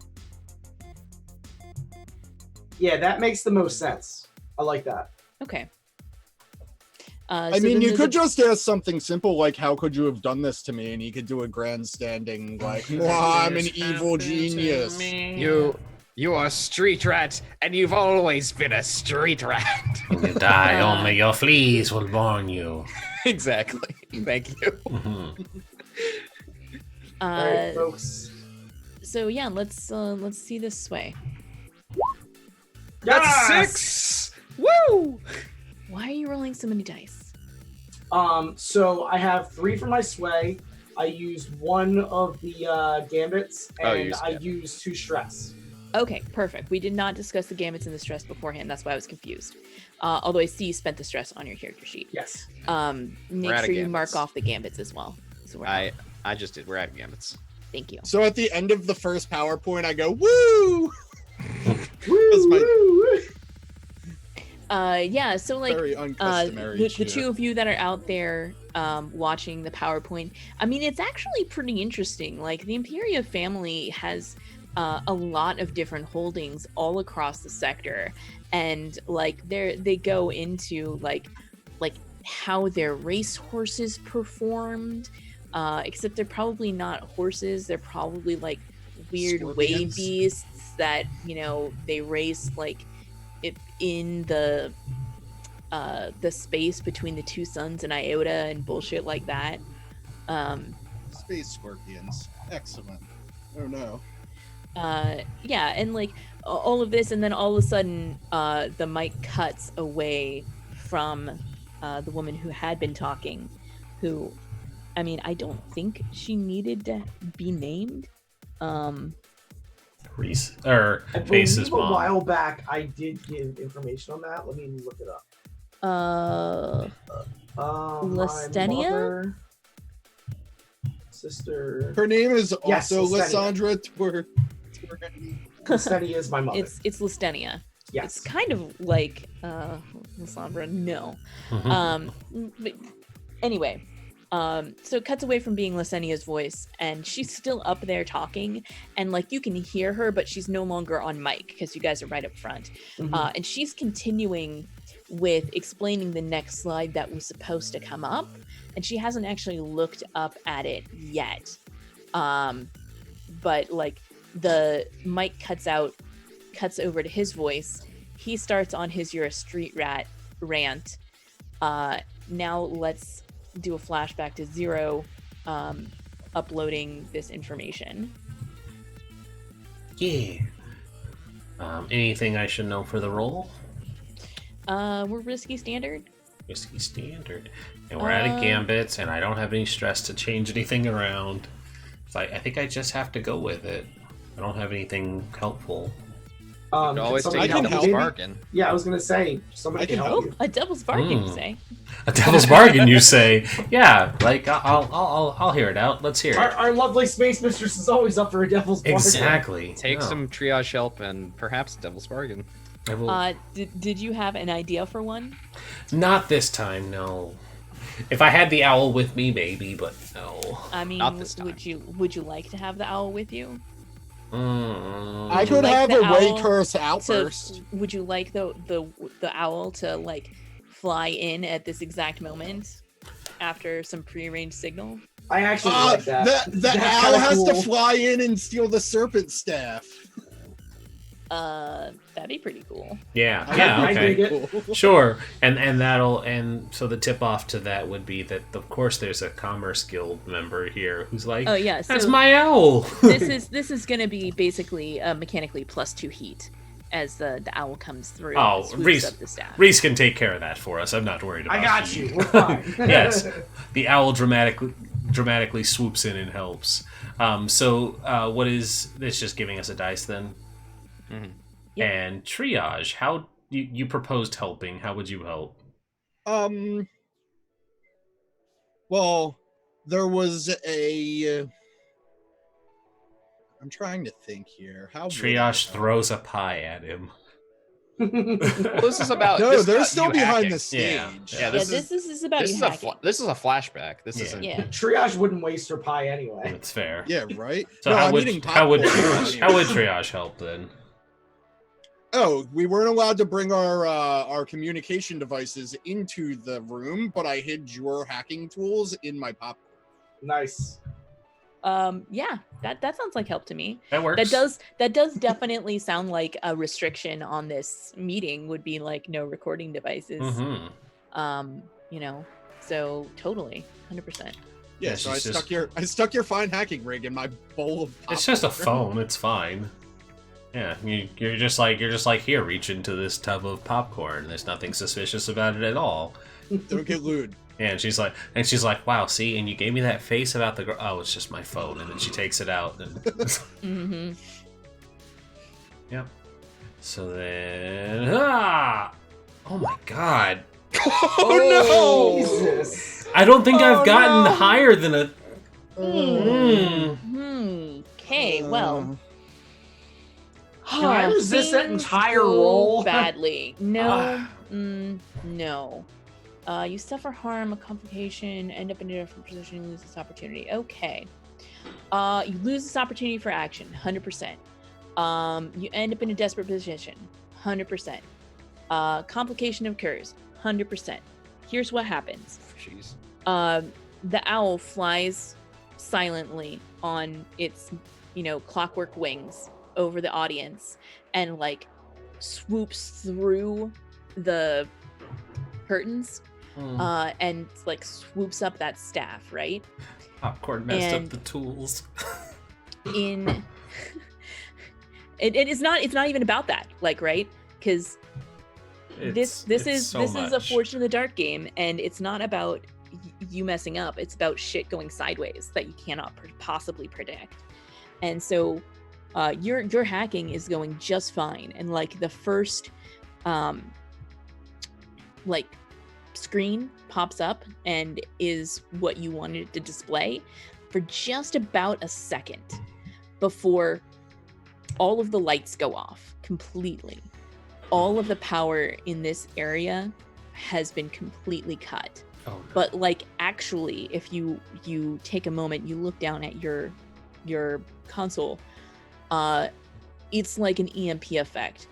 Yeah, that makes the most sense. I like that. Okay. I mean, you could just ask something simple like, how could you have done this to me? And he could do a grandstanding, like, well, I'm an evil genius. You are a street rat, and you've always been a street rat. When you die, only your fleas will warn you. Exactly. Thank you. All right, folks. So yeah, let's see this sway. That's 6! Woo! Why are you rolling so many dice? So I have 3 for my sway. I used 1 of the gambits, and I used 2 stress. Okay, perfect. We did not discuss the gambits and the stress beforehand. That's why I was confused. Although I see you spent the stress on your character sheet. Yes. Make sure you mark off the gambits as well. So I just did. We're out of gambits. Thank you. So at the end of the first PowerPoint, I go, woo! Yeah, so like Very uncustomary. the two of you that are out there watching the PowerPoint, I mean, it's actually pretty interesting. Like the Imperia family has a lot of different holdings all across the sector, and like they go into like how their race horses performed, except they're probably not horses. They're probably like weird way beasts that, you know, they race like in the space between the two suns and Iota and bullshit like that. Space scorpions. Excellent. Oh no. Yeah, and like all of this, and then all of a sudden the mic cuts away from the woman who had been talking, who, I mean, I don't think she needed to be named. Rhys, or I Base's believe mom. a while back I did give information on that. Let me look it up. Lystenia? Mother, sister. Her name is Yes, also Lystenia. Lysandra Lystenia is my mother. It's Lystenia. Yes. It's kind of like Lysandra. No. But anyway, so it cuts away from being Lysenia's voice, and she's still up there talking, and like you can hear her, but she's no longer on mic because you guys are right up front. And she's continuing with explaining the next slide that was supposed to come up, and she hasn't actually looked up at it yet. But like the mic cuts over to his voice. He starts on his "you're a street rat" rant. Now let's do a flashback to Zero uploading this information. Yeah. Anything I should know for the role? We're risky standard. Whiskey standard. And we're out of gambits, and I don't have any stress to change anything around. So I think I just have to go with it. I don't have anything helpful. You can always I take can a help. devil's bargain. Yeah, I was gonna say somebody can help you. A devil's bargain, you say? A devil's bargain, you say? Yeah, like I'll hear it out. Let's hear it. Our lovely space mistress is always up for a devil's bargain. Exactly. Take No. some triage help and perhaps a devil's bargain. I will... Did you have an idea for one? Not this time, no. If I had the owl with me, maybe, but no. I mean, Not this time. would you like to have the owl with you? I you could like have the a way owl curse outburst. So, would you like the owl to like fly in at this exact moment after some prearranged signal? I actually like that. The That's owl kinda has cool. to fly in and steal the serpent staff. That'd be pretty cool. Yeah, I yeah, I okay. dig it. Sure, and so the tip off to that would be that of course there's a Commerce Guild member here who's like, Oh yeah, that's so my owl. this is gonna be basically mechanically +2 heat as the owl comes through. Oh, and swoops Rhys- up the staff. Rhys can take care of that for us. I'm not worried about I got heat. you. We're fine. Yes, the owl dramatically swoops in and helps. So what is this? Just giving us a dice then? Mhm. Yep. And triage. How you proposed helping? How would you help? Well, there was a. I'm trying to think here. How would I Triage help? throws a pie at him. Well, this is about. No, this is they're about still you behind hacking. the stage. Yeah. Yeah, this is about This you is a hacking. this is a flashback. This Yeah. isn't. Yeah. Triage wouldn't waste her pie anyway. That's fair. Yeah, right. So No, how I'm would eating how would popcorn. how would triage help then? Oh, we weren't allowed to bring our communication devices into the room, but I hid your hacking tools in my popcorn. Nice. Yeah, that sounds like help to me. That works. That does definitely sound like a restriction on this meeting would be like no recording devices. Mm-hmm. You know, so totally 100%. Yeah, Yeah, so I she's stuck your fine hacking rig in my bowl of popcorn. It's just a phone. It's fine. Yeah, you're just like here, reach into this tub of popcorn. There's nothing suspicious about it at all. Don't get lewd. Yeah, and she's like, wow, see, and you gave me that face about the girl. Oh, it's just my phone, and then she takes it out. And... Mm-hmm. Yep. So then, oh my god, Oh no! Jesus. I don't think Oh, I've gotten no. higher than a. Okay, well. Can I resist that Things entire go roll? badly? No, no. You suffer harm, a complication, end up in a different position, lose this opportunity. Okay. You lose this opportunity for action, 100%. You end up in a desperate position, 100%. Complication occurs, 100%. Here's what happens. Jeez. The owl flies silently on its, clockwork wings over the audience and like swoops through the curtains and like swoops up that staff, right? Popcorn messed And- up the tools. In it's not even about that, like, right? Because this is a Fortune in the Dark game, and it's not about you messing up. It's about shit going sideways that you cannot possibly predict. And so your hacking is going just fine, and like the first like screen pops up and is what you wanted it to display for just about a second before all of the lights go off completely. All of the power in this area has been completely cut. Oh, no. But like actually, if you take a moment, you look down at your console, it's like an EMP effect.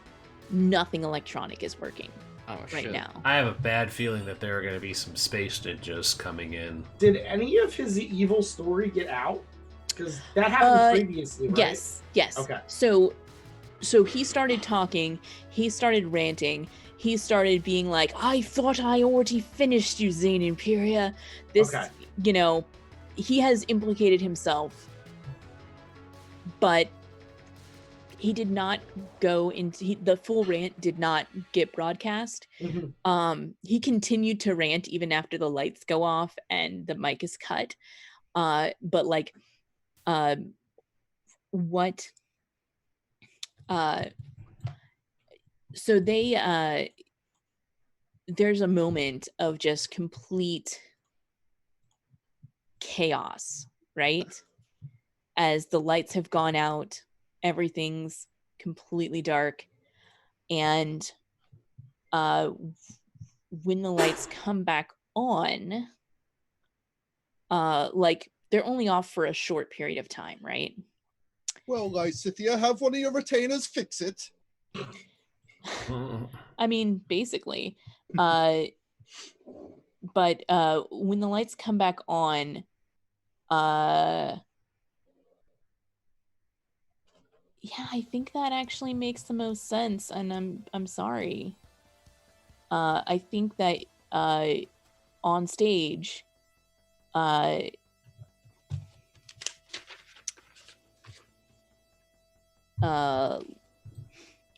Nothing electronic is working Oh right shit. now. I have a bad feeling that there are going to be some space ninjas coming in. Did any of his evil story get out? Because that happened previously, right? Yes. Okay. So he started talking, he started ranting, he started being like, I thought I already finished you, Zane Imperia. This, Okay. He has implicated himself, but he did not go into the full rant did not get broadcast. He continued to rant even after the lights go off and the mic is cut. But like what so they there's a moment of just complete chaos, right? As the lights have gone out, everything's completely dark, and when the lights come back on, like they're only off for a short period of time, right? Well, Lysithia, have one of your retainers fix it. I mean, basically. But when the lights come back on, yeah, I think that actually makes the most sense, and I'm sorry. I think that on stage,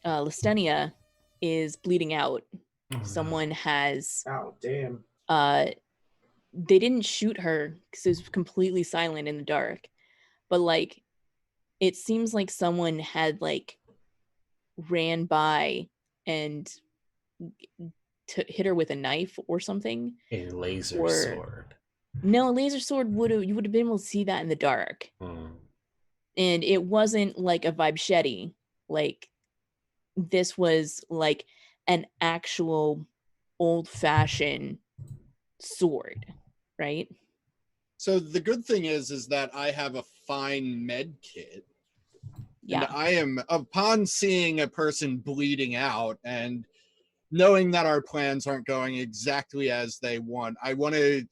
Listenia is bleeding out. Someone has. Oh, damn. They didn't shoot her because it was completely silent in the dark, but like, it seems like someone had like ran by and hit her with a knife or something. A laser sword. No, a laser sword you would have been able to see that in the dark. And it wasn't like a vibesheti. Like, this was like an actual old-fashioned sword, right? So the good thing is that I have a fine med kit. Yeah. And I am, upon seeing a person bleeding out and knowing that our plans aren't going exactly as they want, I want to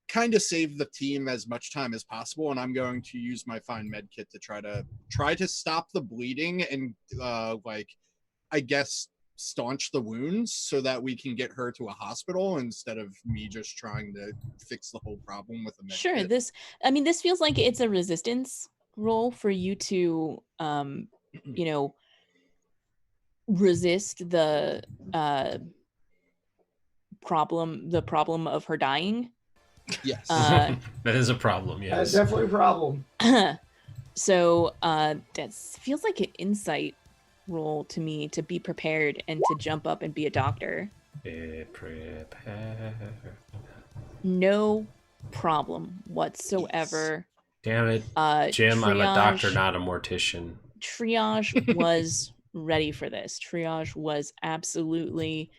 kind of save the team as much time as possible, and I'm going to use my fine med kit to try to stop the bleeding and like, I guess, staunch the wounds so that we can get her to a hospital instead of me just trying to fix the whole problem with a med Sure. kit. This feels like it's a resistance role for you to you know, resist the problem of her dying. Yes. That is a problem. Yes, That's definitely a problem. So that feels like an insight role to me, to be prepared and to jump up and be a doctor. Be prepared. No problem whatsoever. Damn it, Jim, I'm a doctor, not a mortician. Triage was ready for this. Triage was absolutely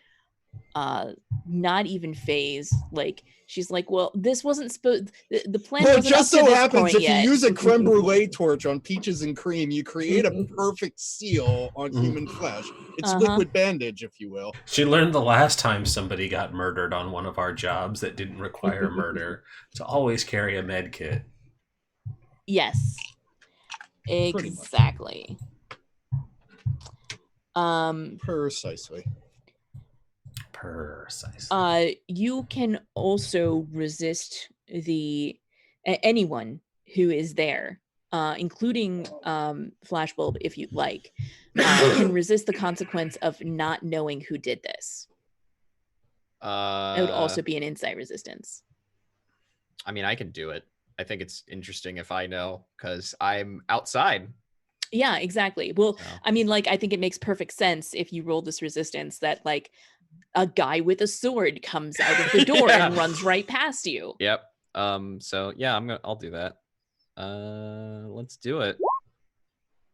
not even phased. Like, she's like, well, this wasn't supposed, the plan Well, it wasn't just up to so this happens point if yet. you use a creme brulee torch on peaches and cream, you create a perfect seal on human flesh. It's liquid bandage, if you will. She learned the last time somebody got murdered on one of our jobs that didn't require murder to always carry a med kit. Yes, exactly. Precisely. You can also resist anyone who is there, including Flashbulb, if you'd like, can resist the consequence of not knowing who did this. It would also be an insight resistance. I mean, I can do it. I think it's interesting if I know, because I'm outside. Yeah, exactly. Well, I mean, like, I think it makes perfect sense if you roll this resistance that, like, a guy with a sword comes out of the door and runs right past you. Yep. So yeah, I'll do that. Let's do it.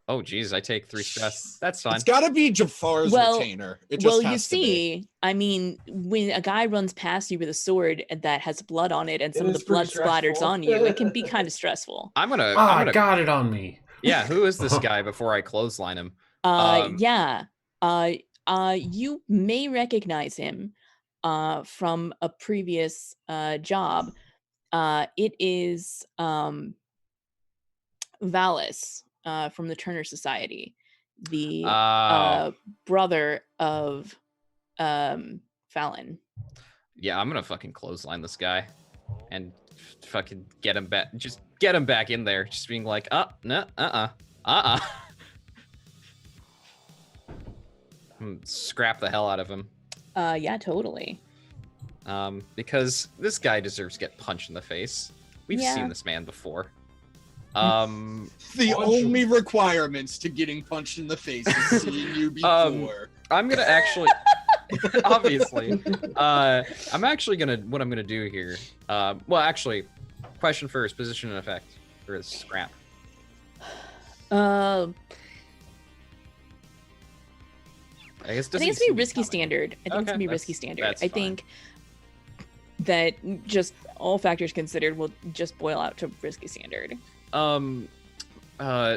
Oh geez, I take 3 stress. That's fine. It's gotta be Jafar's retainer. It just has you see, to be. I mean, when a guy runs past you with a sword that has blood on it and some of the blood splatters on you, it can be kind of stressful. I'm gonna I got it on me. Yeah, who is this guy before I clothesline him? You may recognize him from a previous job. It is Valis from the Turner Society, the brother of Fallon. Yeah, I'm gonna fucking clothesline this guy and fucking get him back. Just get him back in there. Just being like, Scrap the hell out of him. Yeah, totally. Because this guy deserves to get punched in the face. We've seen this man before. The only requirements to getting punched in the face is seeing you before. I'm gonna actually, obviously, I'm actually gonna, what I'm gonna do here. Well, actually, question first: position and effect for this scrap. I guess think it's gonna be risky standard. I think it's gonna be risky standard. I think that just all factors considered will just boil out to risky standard.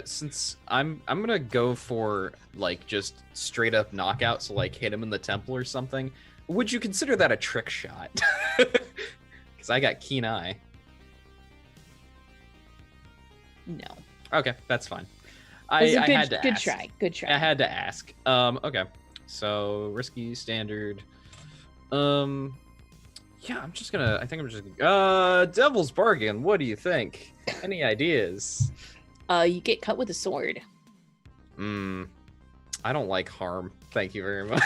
Since I'm gonna go for like just straight up knockout, so like hit him in the temple or something. Would you consider that a trick shot? Because I got keen eye. No. Okay, that's fine. I had to good ask. try. Good try. I had to ask. Okay. So risky standard. Yeah, I think I'm just gonna Devil's Bargain, what do you think? Any ideas? You get cut with a sword. I don't like harm. Thank you very much.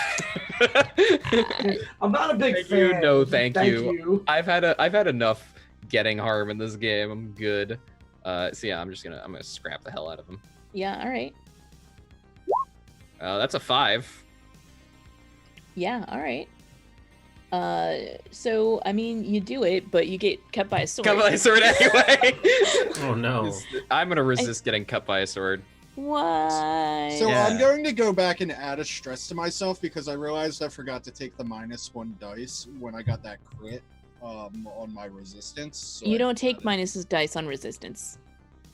I'm not a big Thank fan. you. No, thank you. I've had enough getting harm in this game. I'm good. So yeah, I'm gonna scrap the hell out of him. Yeah, all right. That's a 5. Yeah, all right. So I mean, you do it, but you get cut by a sword. Cut by a sword anyway. Oh no! I'm gonna resist getting cut by a sword. Why? So I'm going to go back and add a stress to myself because I realized I forgot to take the -1 dice when I got that crit on my resistance. So you don't take minuses dice on resistance.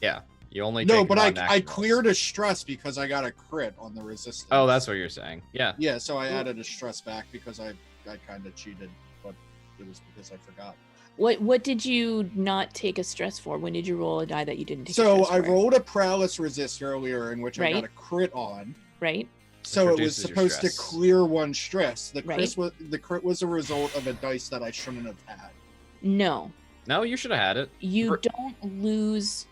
Yeah, you only no, take but I non-action cleared a stress because I got a crit on the resistance. Oh, that's what you're saying. Yeah. Yeah, so I added a stress back because I kind of cheated, but it was because I forgot. What did you not take a stress for? When did you roll a die that you didn't take? So a stress I for? rolled a prowess resist earlier in which I got a crit on. Right. So it was reduces your supposed to stress. clear 1 stress. The Right. crit was a result of a dice that I shouldn't have had. No, No, you should have had it. you don't lose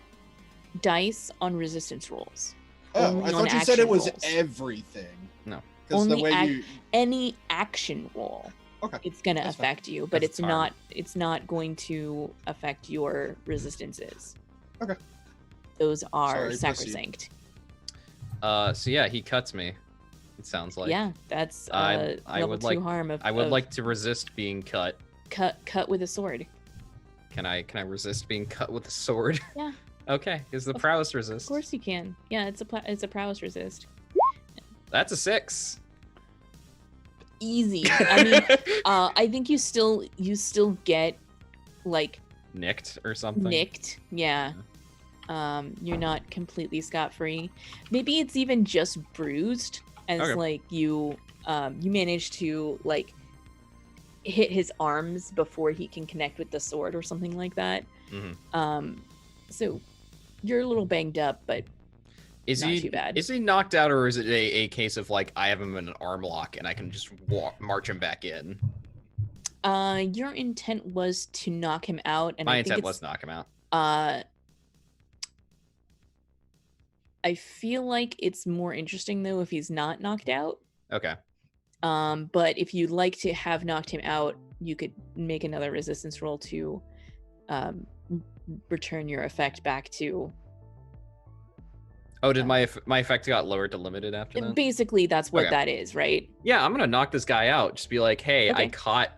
dice on resistance rolls. Oh, Only I on thought you said action it was rolls. everything. No. Because the Only way any action roll. Okay. It's gonna That's fine. affect you, but 'Cause it's it's harm. not going to affect your resistances. Okay. Those are Sorry, proceed. sacrosanct. So yeah, he cuts me. It sounds like. Yeah, that's I level would 2 like- harm of I would of like to resist being cut. cut with a sword. Can I resist being cut with a sword? Yeah. Okay. Is the Of- prowess Of resist? course you can. Yeah, it's a prowess resist. That's a 6. Easy. I mean, I think you still get like Nicked or something. nicked. Yeah. You're not completely scot-free. Maybe it's even just bruised, as Okay. like you manage to like hit his arms before he can connect with the sword or something like that. Mhm. So you're a little banged up, but Is not he too bad. Is he knocked out, or is it a case of like I have him in an arm lock and I can just march him back in? Your intent was to knock him out, and My I think intent it's, was to knock him out. I feel like it's more interesting though if he's not knocked out. Okay. But if you'd like to have knocked him out, you could make another resistance roll to return your effect back to. Oh, did my effect got lowered to limited after that? Basically, that's what Okay. that is, right? Yeah, I'm gonna knock this guy out. Just be like, hey, Okay.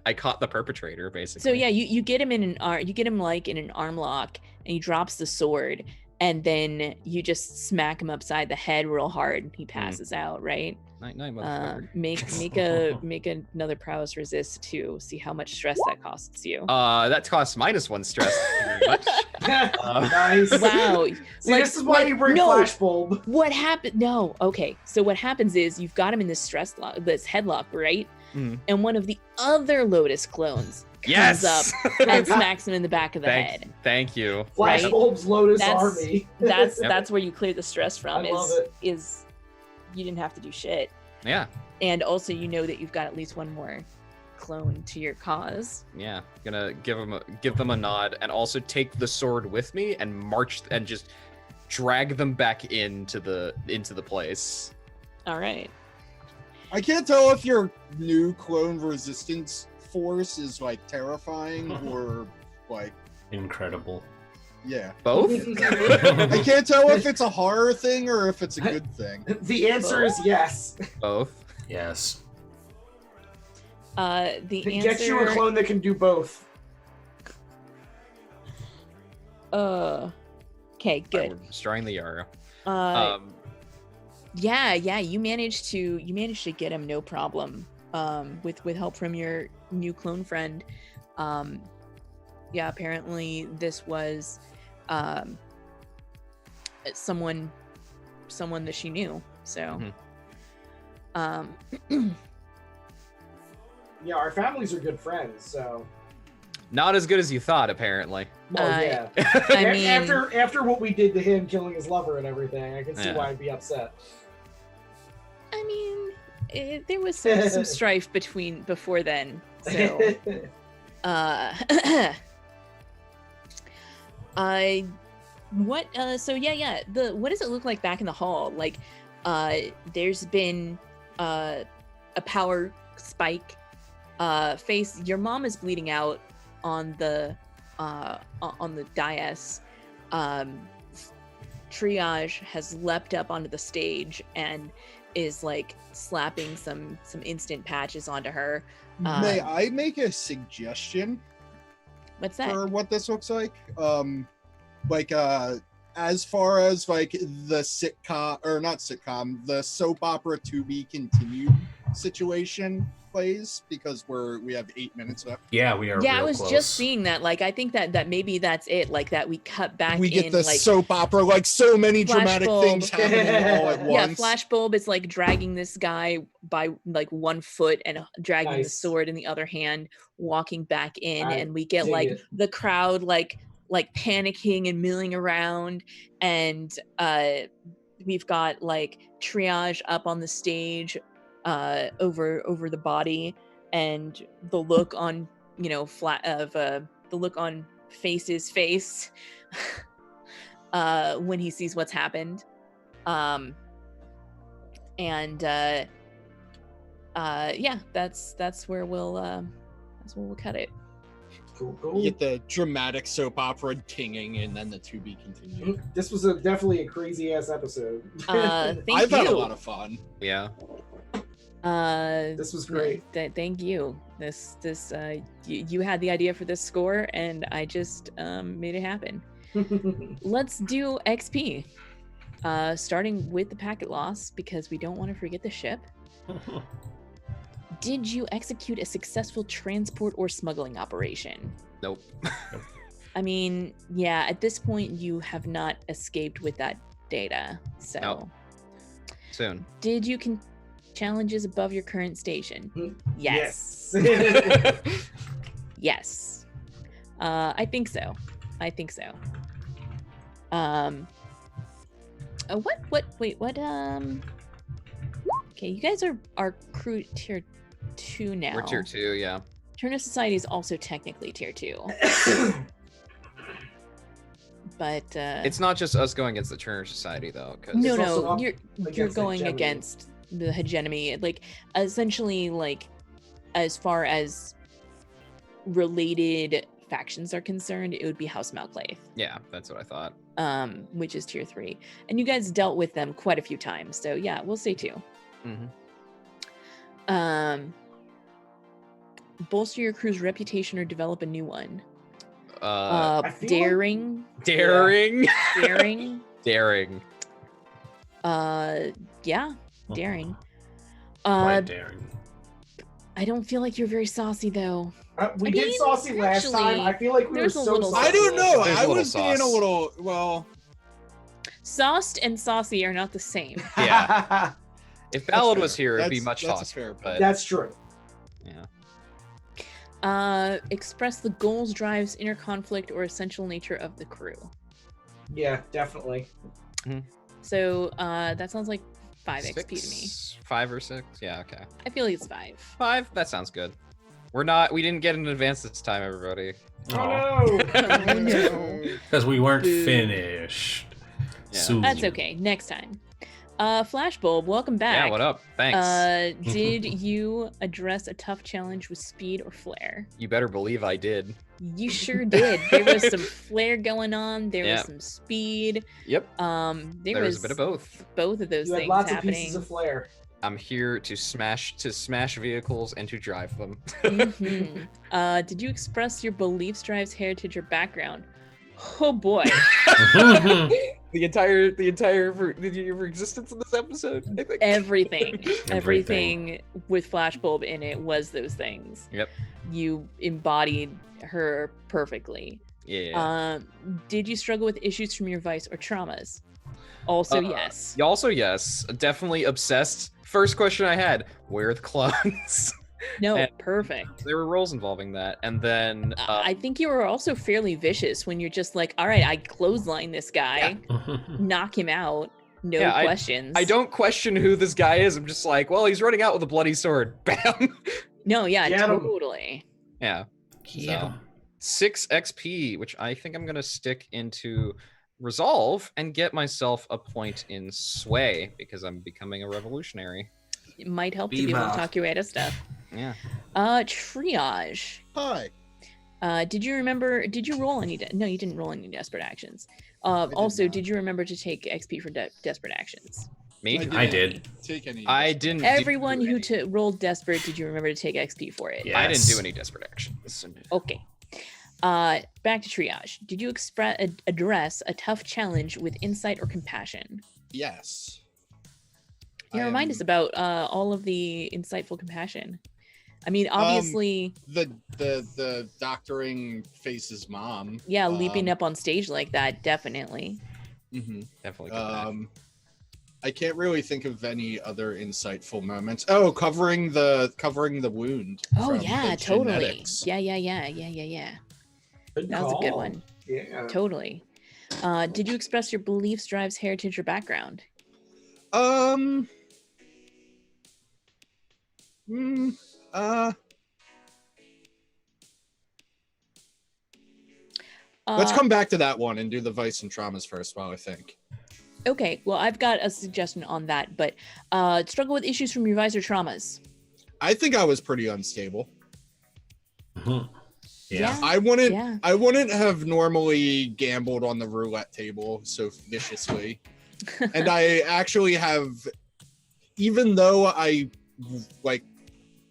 I caught the perpetrator, basically. So yeah, you get him in an arm, you get him like in an arm lock, and he drops the sword, and then you just smack him upside the head real hard, and he passes out, right? Night, motherfucker. Make another prowess resist to see how much stress that costs you. That costs -1 stress. Pretty much. Nice. Wow. See, this is why you bring no. Flashbulb. What happened? No. Okay. So what happens is you've got him in this stress lock, this headlock, right? Mhm. And one of the other Lotus clones comes Yes. up and smacks him in the back of the head. Thank you. Right. Flashbulb's Lotus That's- Army. That's Yep. that's where you clear the stress from. I love Is you didn't have to do shit, Yeah. and also you know that you've got at least one more clone to your cause. Yeah. Gonna give them a nod, and also take the sword with me and march and just drag them back into the place. All right. I can't tell if your new clone resistance force is like terrifying or like Incredible. yeah. Both? I can't tell if it's a horror thing or if it's a good thing. The answer is yes. Both. Yes. The Get you a answer. clone that can do both. Okay, good. We're destroying the Yara. Yeah, you managed to get him no problem. With help from your new clone friend. Yeah, apparently this was someone that she knew. So Yeah, our families are good friends, so. Not as good as you thought, apparently. Well, yeah. I mean, after what we did to him, killing his lover and everything, I can see Yeah. why I'd be upset. I mean, there was some strife before then. So, what does it look like back in the hall? Like, there's been a power spike. Face, your mom is bleeding out on the dais. Triage has leapt up onto the stage and is like slapping some instant patches onto her. May I make a suggestion What's that? for what this looks like? As far as like the sitcom or not sitcom, the soap opera to be continued situation plays, because we have 8 minutes left. Yeah, we are. Yeah, real I was close. just seeing that. Like, I think that maybe that's it. Like that we cut back. We get in, the like, soap opera, like so many dramatic Flashbulb. things happening all at Yeah, once. Flashbulb is like dragging this guy by like 1 foot and dragging the Nice. sword in the other hand, walking back in, I and we get dig like it. the crowd like panicking and milling around, and we've got like Triage up on the stage over the body, and the look on the look on Face's face when he sees what's happened. That's where we'll cut it. Cool, You cool. get the dramatic soap opera tinging, and then the to be continued. This was definitely a crazy ass episode. Thank I've you. had a lot of fun. Yeah. This was great. Thank you. You had the idea for this score, and I just made it happen. Let's do XP. Starting with the packet loss, because we don't want to forget the ship. Did you execute a successful transport or smuggling operation? Nope. I mean, yeah, at this point you have not escaped with that data. So, Nope. Soon. did you challenges above your current station? Yes. Yes. I think so. What? Okay, you guys are crew tier 2 now. We're tier 2, yeah. Turner Society is also technically tier 2. But It's not just us going against the Turner Society, though. Cause no, It's also up you're against going hegemony. against the hegemony. Like, essentially, like, as far as related factions are concerned, it would be House Malclaith, Yeah, that's what I thought. which is tier 3. And you guys dealt with them quite a few times. So yeah, we'll say 2. Mm-hmm. Bolster your crew's reputation or develop a new one. I feel Daring. Daring. Daring. Daring. Yeah, daring. Quite daring. I don't feel like you're very saucy though. We I did mean, saucy last time. actually, I feel like we were there's a so little saucy. I don't know. There's a I little was being a sauce. little well. Sauced and saucy are not the same. Yeah. If Ballad fair. was here, it'd be much That's a faster. fair But That's true. yeah. Express the goals, drives, inner conflict, or essential nature of the crew. Yeah, definitely. So that sounds like 5 XP to me. 5 or 6? Yeah, okay. I feel like it's 5. 5? That sounds good. We didn't get an advance this time, everybody. Oh no! No. Because we weren't Boo. finished. Yeah. Soon. That's okay. Next time. Flashbulb, welcome back. Yeah, what up? Thanks. Did you address a tough challenge with speed or flair? You better believe I did. You sure did. There was some flair going on. There Yeah. was some speed. Yep. There was a bit of both. Both of those You had things lots happening. of pieces of flair. I'm here to smash vehicles and to drive them. Mhm. Did you express your beliefs, drives, heritage, or background? Oh boy. the entire existence of this episode, I think. Everything with Flashbulb in it was those things. Yep. You embodied her perfectly. Yeah. Did you struggle with issues from your vice or traumas? Also yes. Also yes. Definitely obsessed. First question I had, where are the clones? No, And perfect. there were roles involving that. And then I think you were also fairly vicious when you're just like, all right, I clothesline this guy, knock him out, no questions. I don't question who this guy is. I'm just like, well, he's running out with a bloody sword. Bam. No, yeah, Get 'em. totally. Yeah. So 6 XP, which I think I'm gonna stick into Resolve and get myself a point in Sway because I'm becoming a revolutionary. It might help to be able to talk your way out of stuff. Yeah. Triage. Hi. Did you roll any? No, you didn't roll any desperate actions. Also, not. did you remember to take XP for desperate actions? Me? I did. Take any. I didn't. Everyone do who any. rolled desperate, did you remember to take XP for it? Yeah. I didn't Yes. do any desperate actions. Okay. Back to triage. Did you address a tough challenge with insight or compassion? Yes. Yeah, remind us about all of the insightful compassion. I mean, obviously, The doctoring face's mom. yeah, leaping up on stage like that, definitely. Mm-hmm. Definitely. Got I can't really think of any other insightful moments. Oh, covering the wound. Oh from yeah, the totally. genetics. Yeah. Good That was a good call. one. Yeah. Totally. Did you express your beliefs, drives, heritage, or background? Let's come back to that one and do the vice and traumas first while I think. Okay, well, I've got a suggestion on that, but struggle with issues from your vice or traumas. I think I was pretty unstable. Yeah. I wouldn't Yeah. I wouldn't have normally gambled on the roulette table so viciously. And I actually have, even though I like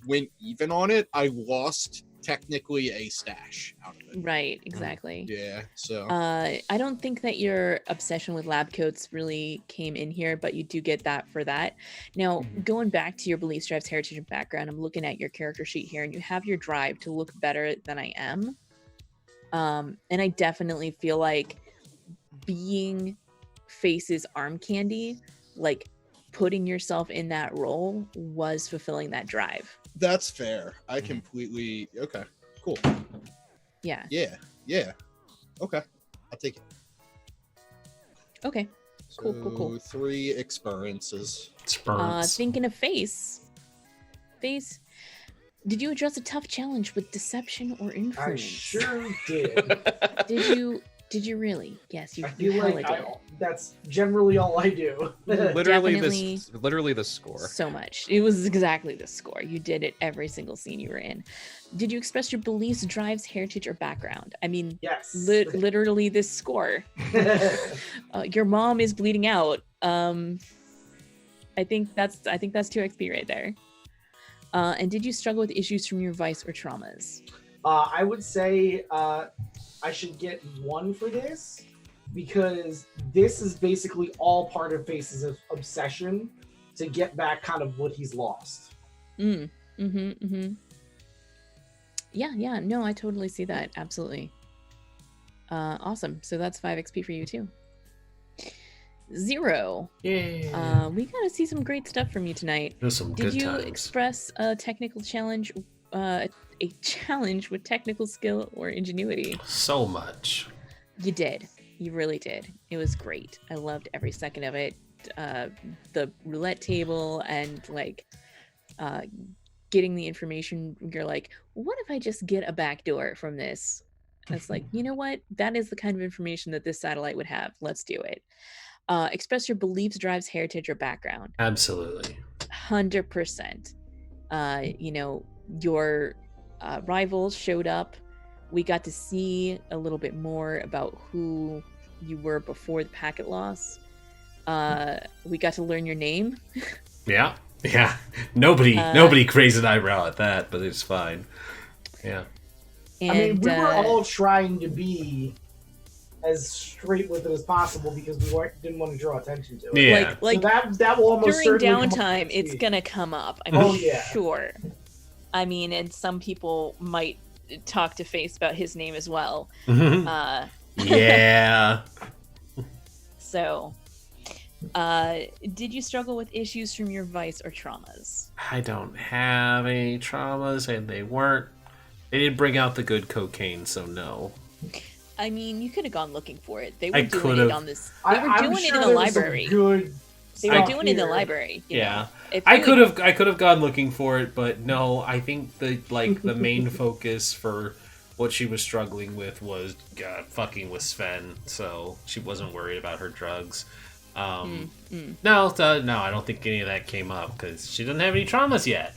went even on it, I lost technically a stash out of it. Right, exactly. Yeah, so I don't think that your obsession with lab coats really came in here, but you do get that for that. Now, going back to your beliefs, drives, heritage, and background, I'm looking at your character sheet here, and you have your drive to look better than I am. And I definitely feel like being Face's arm candy, like putting yourself in that role, was fulfilling that drive. that's fair. I completely okay. Cool. Yeah. Yeah. Okay. I'll take it. Okay. Cool, cool. So, 3 experiences. Spurns. Thinking of Face. Face, did you address a tough challenge with deception or I influence? sure did. Did you really? Yes, you. I You feel hella like did. that's generally all I do. literally the score. So much. It was exactly the score. You did it every single scene you were in. Did you express your beliefs, drives, heritage, or background? I mean, Yes. literally this score. Your mom is bleeding out. I think that's 2 XP right there. And did you struggle with issues from your vice or traumas? I would say I should get 1 for this because this is basically all part of Face's obsession to get back kind of what he's lost. Yeah, no, I totally see that. Absolutely. Awesome. So that's 5 XP for you too. 0. Yeah. We gotta see some great stuff from you tonight. There's some Did good you times. express a technical challenge, a challenge with technical skill or ingenuity? So much. You did. You really did. It was great. I loved every second of it. The roulette table and like getting the information. You're like, what if I just get a backdoor from this? And it's like, you know what? That is the kind of information that this satellite would have. Let's do it. express your beliefs, drives, heritage, or background. Absolutely. 100%. Your rivals showed up. We got to see a little bit more about who you were before the packet loss. We got to learn your name. Yeah. Nobody raised an eyebrow at that, but it's fine. Yeah. And, we were all trying to be as straight with it as possible because we didn't want to draw attention to it. Yeah. Like so that will almost during certainly downtime, it's gonna come up. I'm sure. I mean, and some people might talk to Face about his name as well. Yeah. So, did you struggle with issues from your vice or traumas? I don't have any traumas, and they didn't bring out the good cocaine, so no. I mean, you could have gone looking for it. They were doing could've. it on this. They were doing it in the library. They were doing it in the library. Yeah. I could have gone looking for it, but no. I think the main focus for what she was struggling with was fucking with Sven, so she wasn't worried about her drugs. No, I don't think any of that came up because she doesn't have any traumas yet.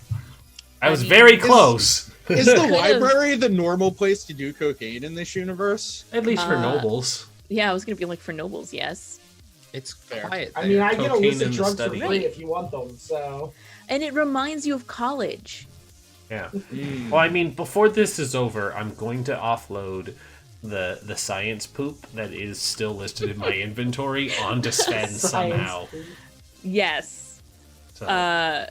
I was very close. Is the library the normal place to do cocaine in this universe? At least for nobles. Yeah, I was gonna be like for nobles, yes. It's fair. quiet. I mean, I get a list of in the drugs for study. free if you want them. So. And it reminds you of college. Yeah. Well, I mean, before this is over, I'm going to offload the science poop that is still listed in my inventory onto Sven somehow. Yes. So. And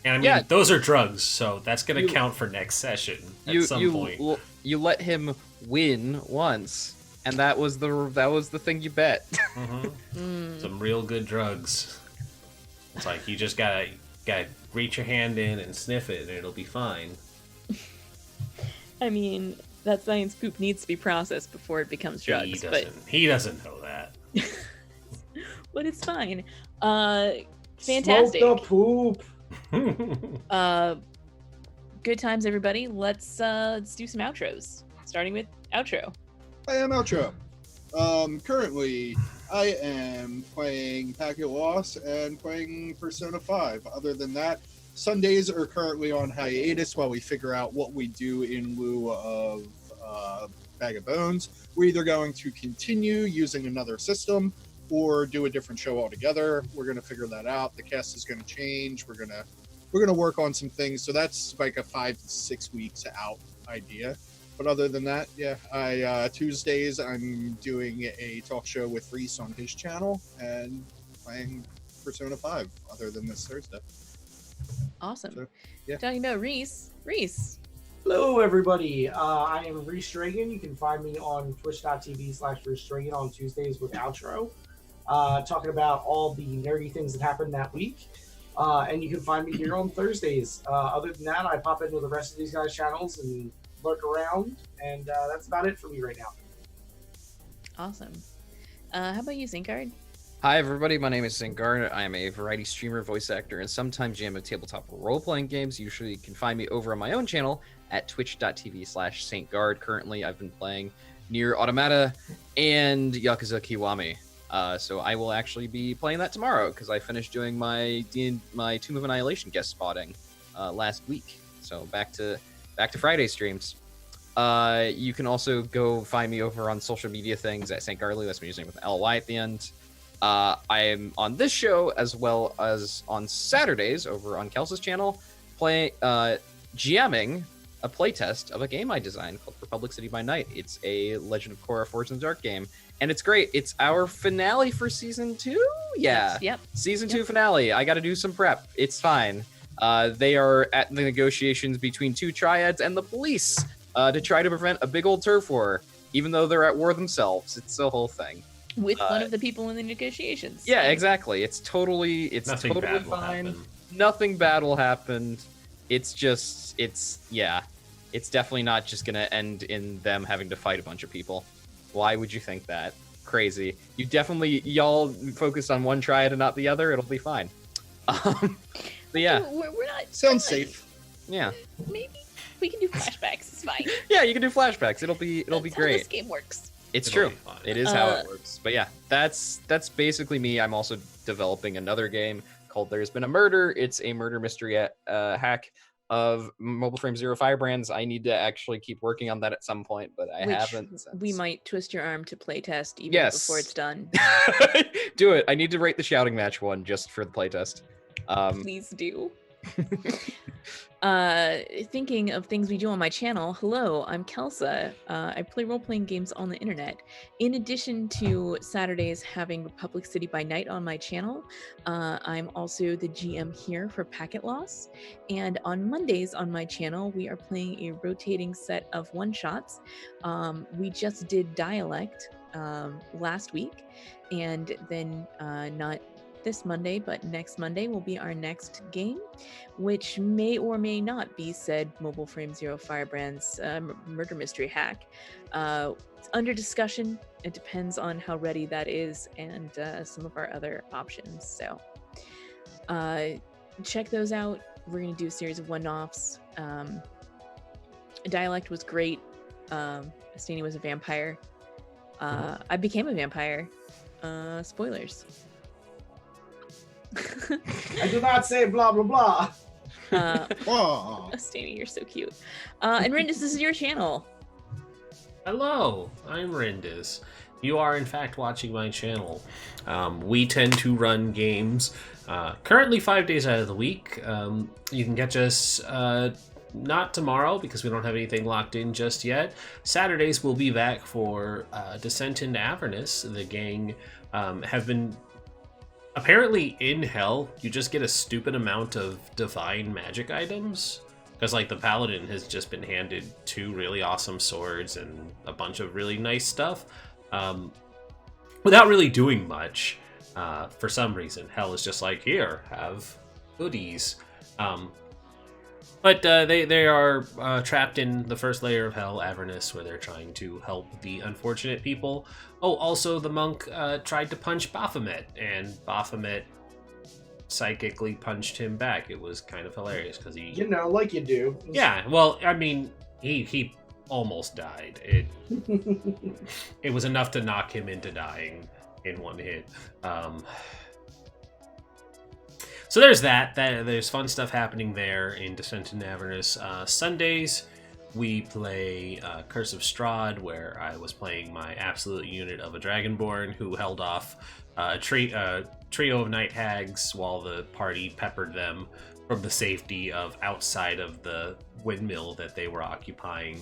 I mean, those are drugs, so that's going to count for next session at some point. You let him win once, and that was the thing you bet. Some real good drugs. It's like you just gotta reach your hand in and sniff it, and it'll be fine. I mean, that science poop needs to be processed before it becomes drugs. He doesn't know that. But it's fine. Fantastic. Smoke the poop. Good times, everybody. Let's do some outros. Starting with outro. I am outro. Currently, I am playing Packet Loss and playing Persona 5. Other than that, Sundays are currently on hiatus while we figure out what we do in lieu of Bag of Bones. We're either going to continue using another system or do a different show altogether. We're going to figure that out. The cast is going to change. We're going to work on some things. So that's like a 5 to 6 weeks out idea. But other than that, yeah, Tuesdays I'm doing a talk show with Rhys on his channel and playing Persona 5 other than this Thursday. Awesome. So, yeah. Talking about Rhys. Hello, everybody. I am Rhys Dragon. You can find me on twitch.tv/Rhys Dragon on Tuesdays with outro, talking about all the nerdy things that happened that week. And you can find me here on Thursdays. Other than that, I pop into the rest of these guys' channels and lurk around, and that's about it for me right now. Awesome. How about you, Saintguard? Hi everybody, my name is Saintguard. I am a variety streamer, voice actor, and sometimes jam of tabletop role-playing games. Usually you can find me over on my own channel at twitch.tv/Saintguard. Currently I've been playing Nier Automata and Yakuza Kiwami. So I will actually be playing that tomorrow because I finished doing my Tomb of Annihilation guest spotting last week. So back to Friday streams. You can also go find me over on social media things at Saintguardly. That's my username with LY at the end. I am on this show as well as on Saturdays over on Kelsa's channel, GMing a playtest of a game I designed called Republic City by Night. It's a Legend of Korra Forged in the Dark game, and it's great. It's our finale for season 2. Yeah, Yep. Season 2 finale. I got to do some prep. It's fine. They are at the negotiations between two triads and the police to try to prevent a big old turf war, even though they're at war themselves. It's the whole thing. With one of the people in the negotiations. Yeah, exactly. It's totally fine. Nothing bad will happen. It's definitely not just gonna end in them having to fight a bunch of people. Why would you think that? Crazy. Y'all focused on one triad and not the other. It'll be fine. But yeah, we're not. Sounds safe. Yeah. Maybe we can do flashbacks. It's fine. Yeah, you can do flashbacks. It'll be That's great. How this game works. It's It'll true. be fine. It is how it works. But yeah, that's basically me. I'm also developing another game called There's Been a Murder. It's a murder mystery hack of Mobile Frame Zero Firebrands. I need to actually keep working on that at some point, but I haven't. We might twist your arm to playtest even before it's done. Do it. I need to write the shouting match one just for the playtest. Please do. Thinking of things we do on my channel, hello, I'm Kelsa. I play role-playing games on the internet. In addition to Saturdays having Republic City by Night on my channel, I'm also the GM here for Packet Loss. And on Mondays on my channel, we are playing a rotating set of one-shots. We just did Dialect last week, and then not this Monday, but next Monday will be our next game, which may or may not be said Mobile Frame Zero Firebrands murder mystery hack. It's under discussion. It depends on how ready that is and some of our other options. So check those out. We're going to do a series of one-offs. Dialect was great. Steny was a vampire. I became a vampire. Spoilers. I do not say blah blah blah. Steny, you're so cute. And Rindis, this is your channel. Hello, I'm Rindis. You are in fact watching my channel. We tend to run games currently 5 days out of the week. You can catch us not tomorrow because we don't have anything locked in just yet. Saturdays we'll be back for Descent into Avernus. The gang have been apparently in hell. You just get a stupid amount of divine magic items. Because, like, the Paladin has just been handed 2 really awesome swords and a bunch of really nice stuff. Without really doing much, for some reason. Hell is just like, here, have goodies. But they are trapped in the first layer of hell, Avernus, where they're trying to help the unfortunate people. Oh, also, the monk tried to punch Baphomet, and Baphomet psychically punched him back. It was kind of hilarious because he, you know, like you do. Yeah, well, I mean, he almost died. It was enough to knock him into dying in one hit. So there's that. There's fun stuff happening there in Descent into Avernus. Sundays we play Curse of Strahd, where I was playing my absolute unit of a Dragonborn who held off a trio of night hags while the party peppered them from the safety of outside of the windmill that they were occupying.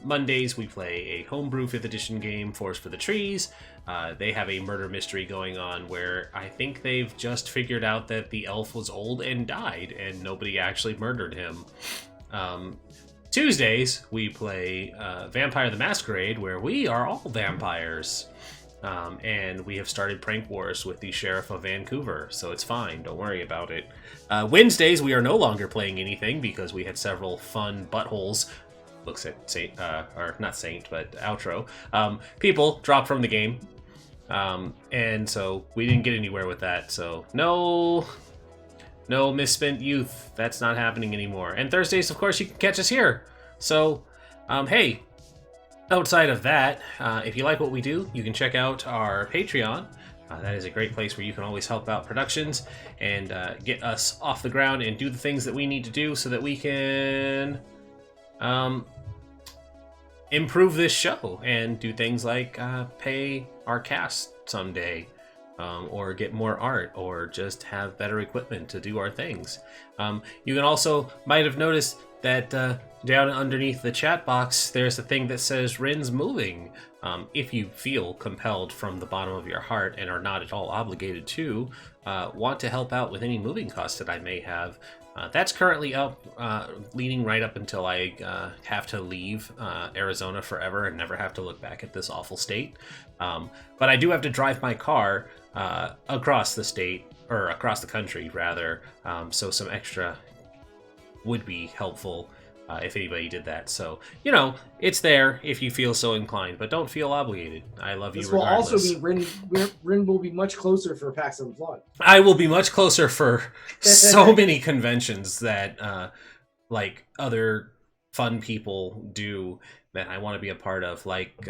Mondays we play a homebrew 5th edition game, Forest for the Trees. They have a murder mystery going on where I think they've just figured out that the elf was old and died and nobody actually murdered him. Tuesdays we play Vampire the Masquerade, where we are all vampires. And we have started prank wars with the Sheriff of Vancouver, so it's fine, don't worry about it. Wednesdays we are no longer playing anything because we had several fun buttholes, looks at Saint, or not Saint, but Outro, people dropped from the game. And so we didn't get anywhere with that, so no misspent youth, that's not happening anymore. And Thursdays, of course, you can catch us here. So, hey, outside of that, if you like what we do, you can check out our Patreon. That is a great place where you can always help out productions and get us off the ground and do the things that we need to do so that we can improve this show and do things like pay our cast someday, or get more art, or just have better equipment to do our things. You can also might have noticed that down underneath the chat box, there's a thing that says Rin's moving. If you feel compelled from the bottom of your heart and are not at all obligated to, want to help out with any moving costs that I may have, that's currently up, leading right up until I have to leave Arizona forever and never have to look back at this awful state. But I do have to drive my car across the state, or across the country rather, so some extra would be helpful if anybody did that. So, you know, it's there if you feel so inclined, but don't feel obligated. I love you regardless. This will also be, Rin will be much closer for PAX Unplugged. I will be much closer for so many conventions that, like, other fun people do that I want to be a part of. Like,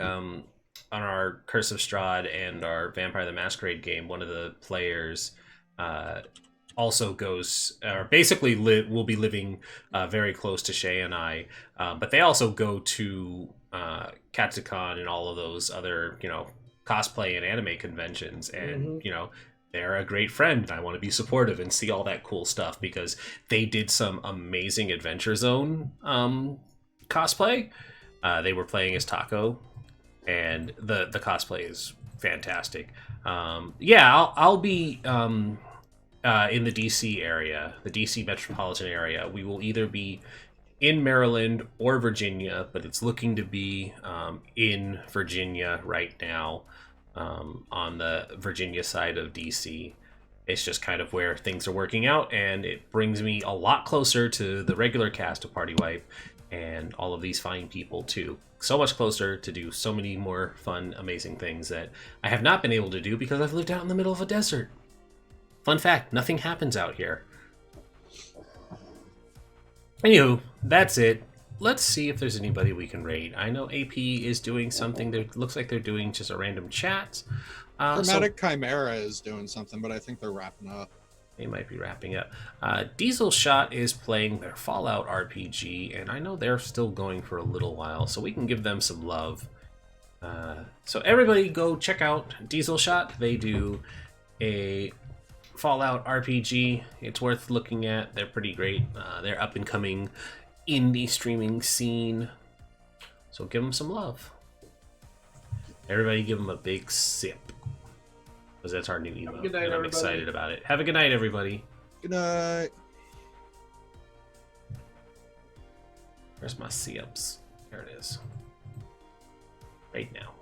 on our Curse of Strahd and our Vampire the Masquerade game, one of the players also goes, or basically will be living very close to Shay and I, but they also go to Katsucon and all of those other, cosplay and anime conventions, and they're a great friend, and I want to be supportive and see all that cool stuff because they did some amazing Adventure Zone cosplay. They were playing as Taco, and the cosplay is fantastic. I'll be in the DC area, the DC metropolitan area. We will either be in Maryland or Virginia, but it's looking to be in Virginia right now, on the Virginia side of DC. It's just kind of where things are working out, and it brings me a lot closer to the regular cast of Party Wipe and all of these fine people too. So much closer to do so many more fun, amazing things that I have not been able to do because I've lived out in the middle of a desert. Fun fact, nothing happens out here. Anywho, that's it. Let's see if there's anybody we can raid. I know AP is doing something. That looks like they're doing just a random chat. Chromatic Chimera is doing something, but I think they're wrapping up. They might be wrapping up. Diesel Shot is playing their Fallout RPG, and I know they're still going for a little while, so we can give them some love. So everybody go check out Diesel Shot. They do a Fallout RPG. It's worth looking at. They're pretty great. They're up and coming indie streaming scene. So give them some love. Everybody give them a big sip. Because that's our new emote. Good night, and I'm everybody. excited about it. Have a good night, everybody. Good night. Where's my sips? There it is. Right now.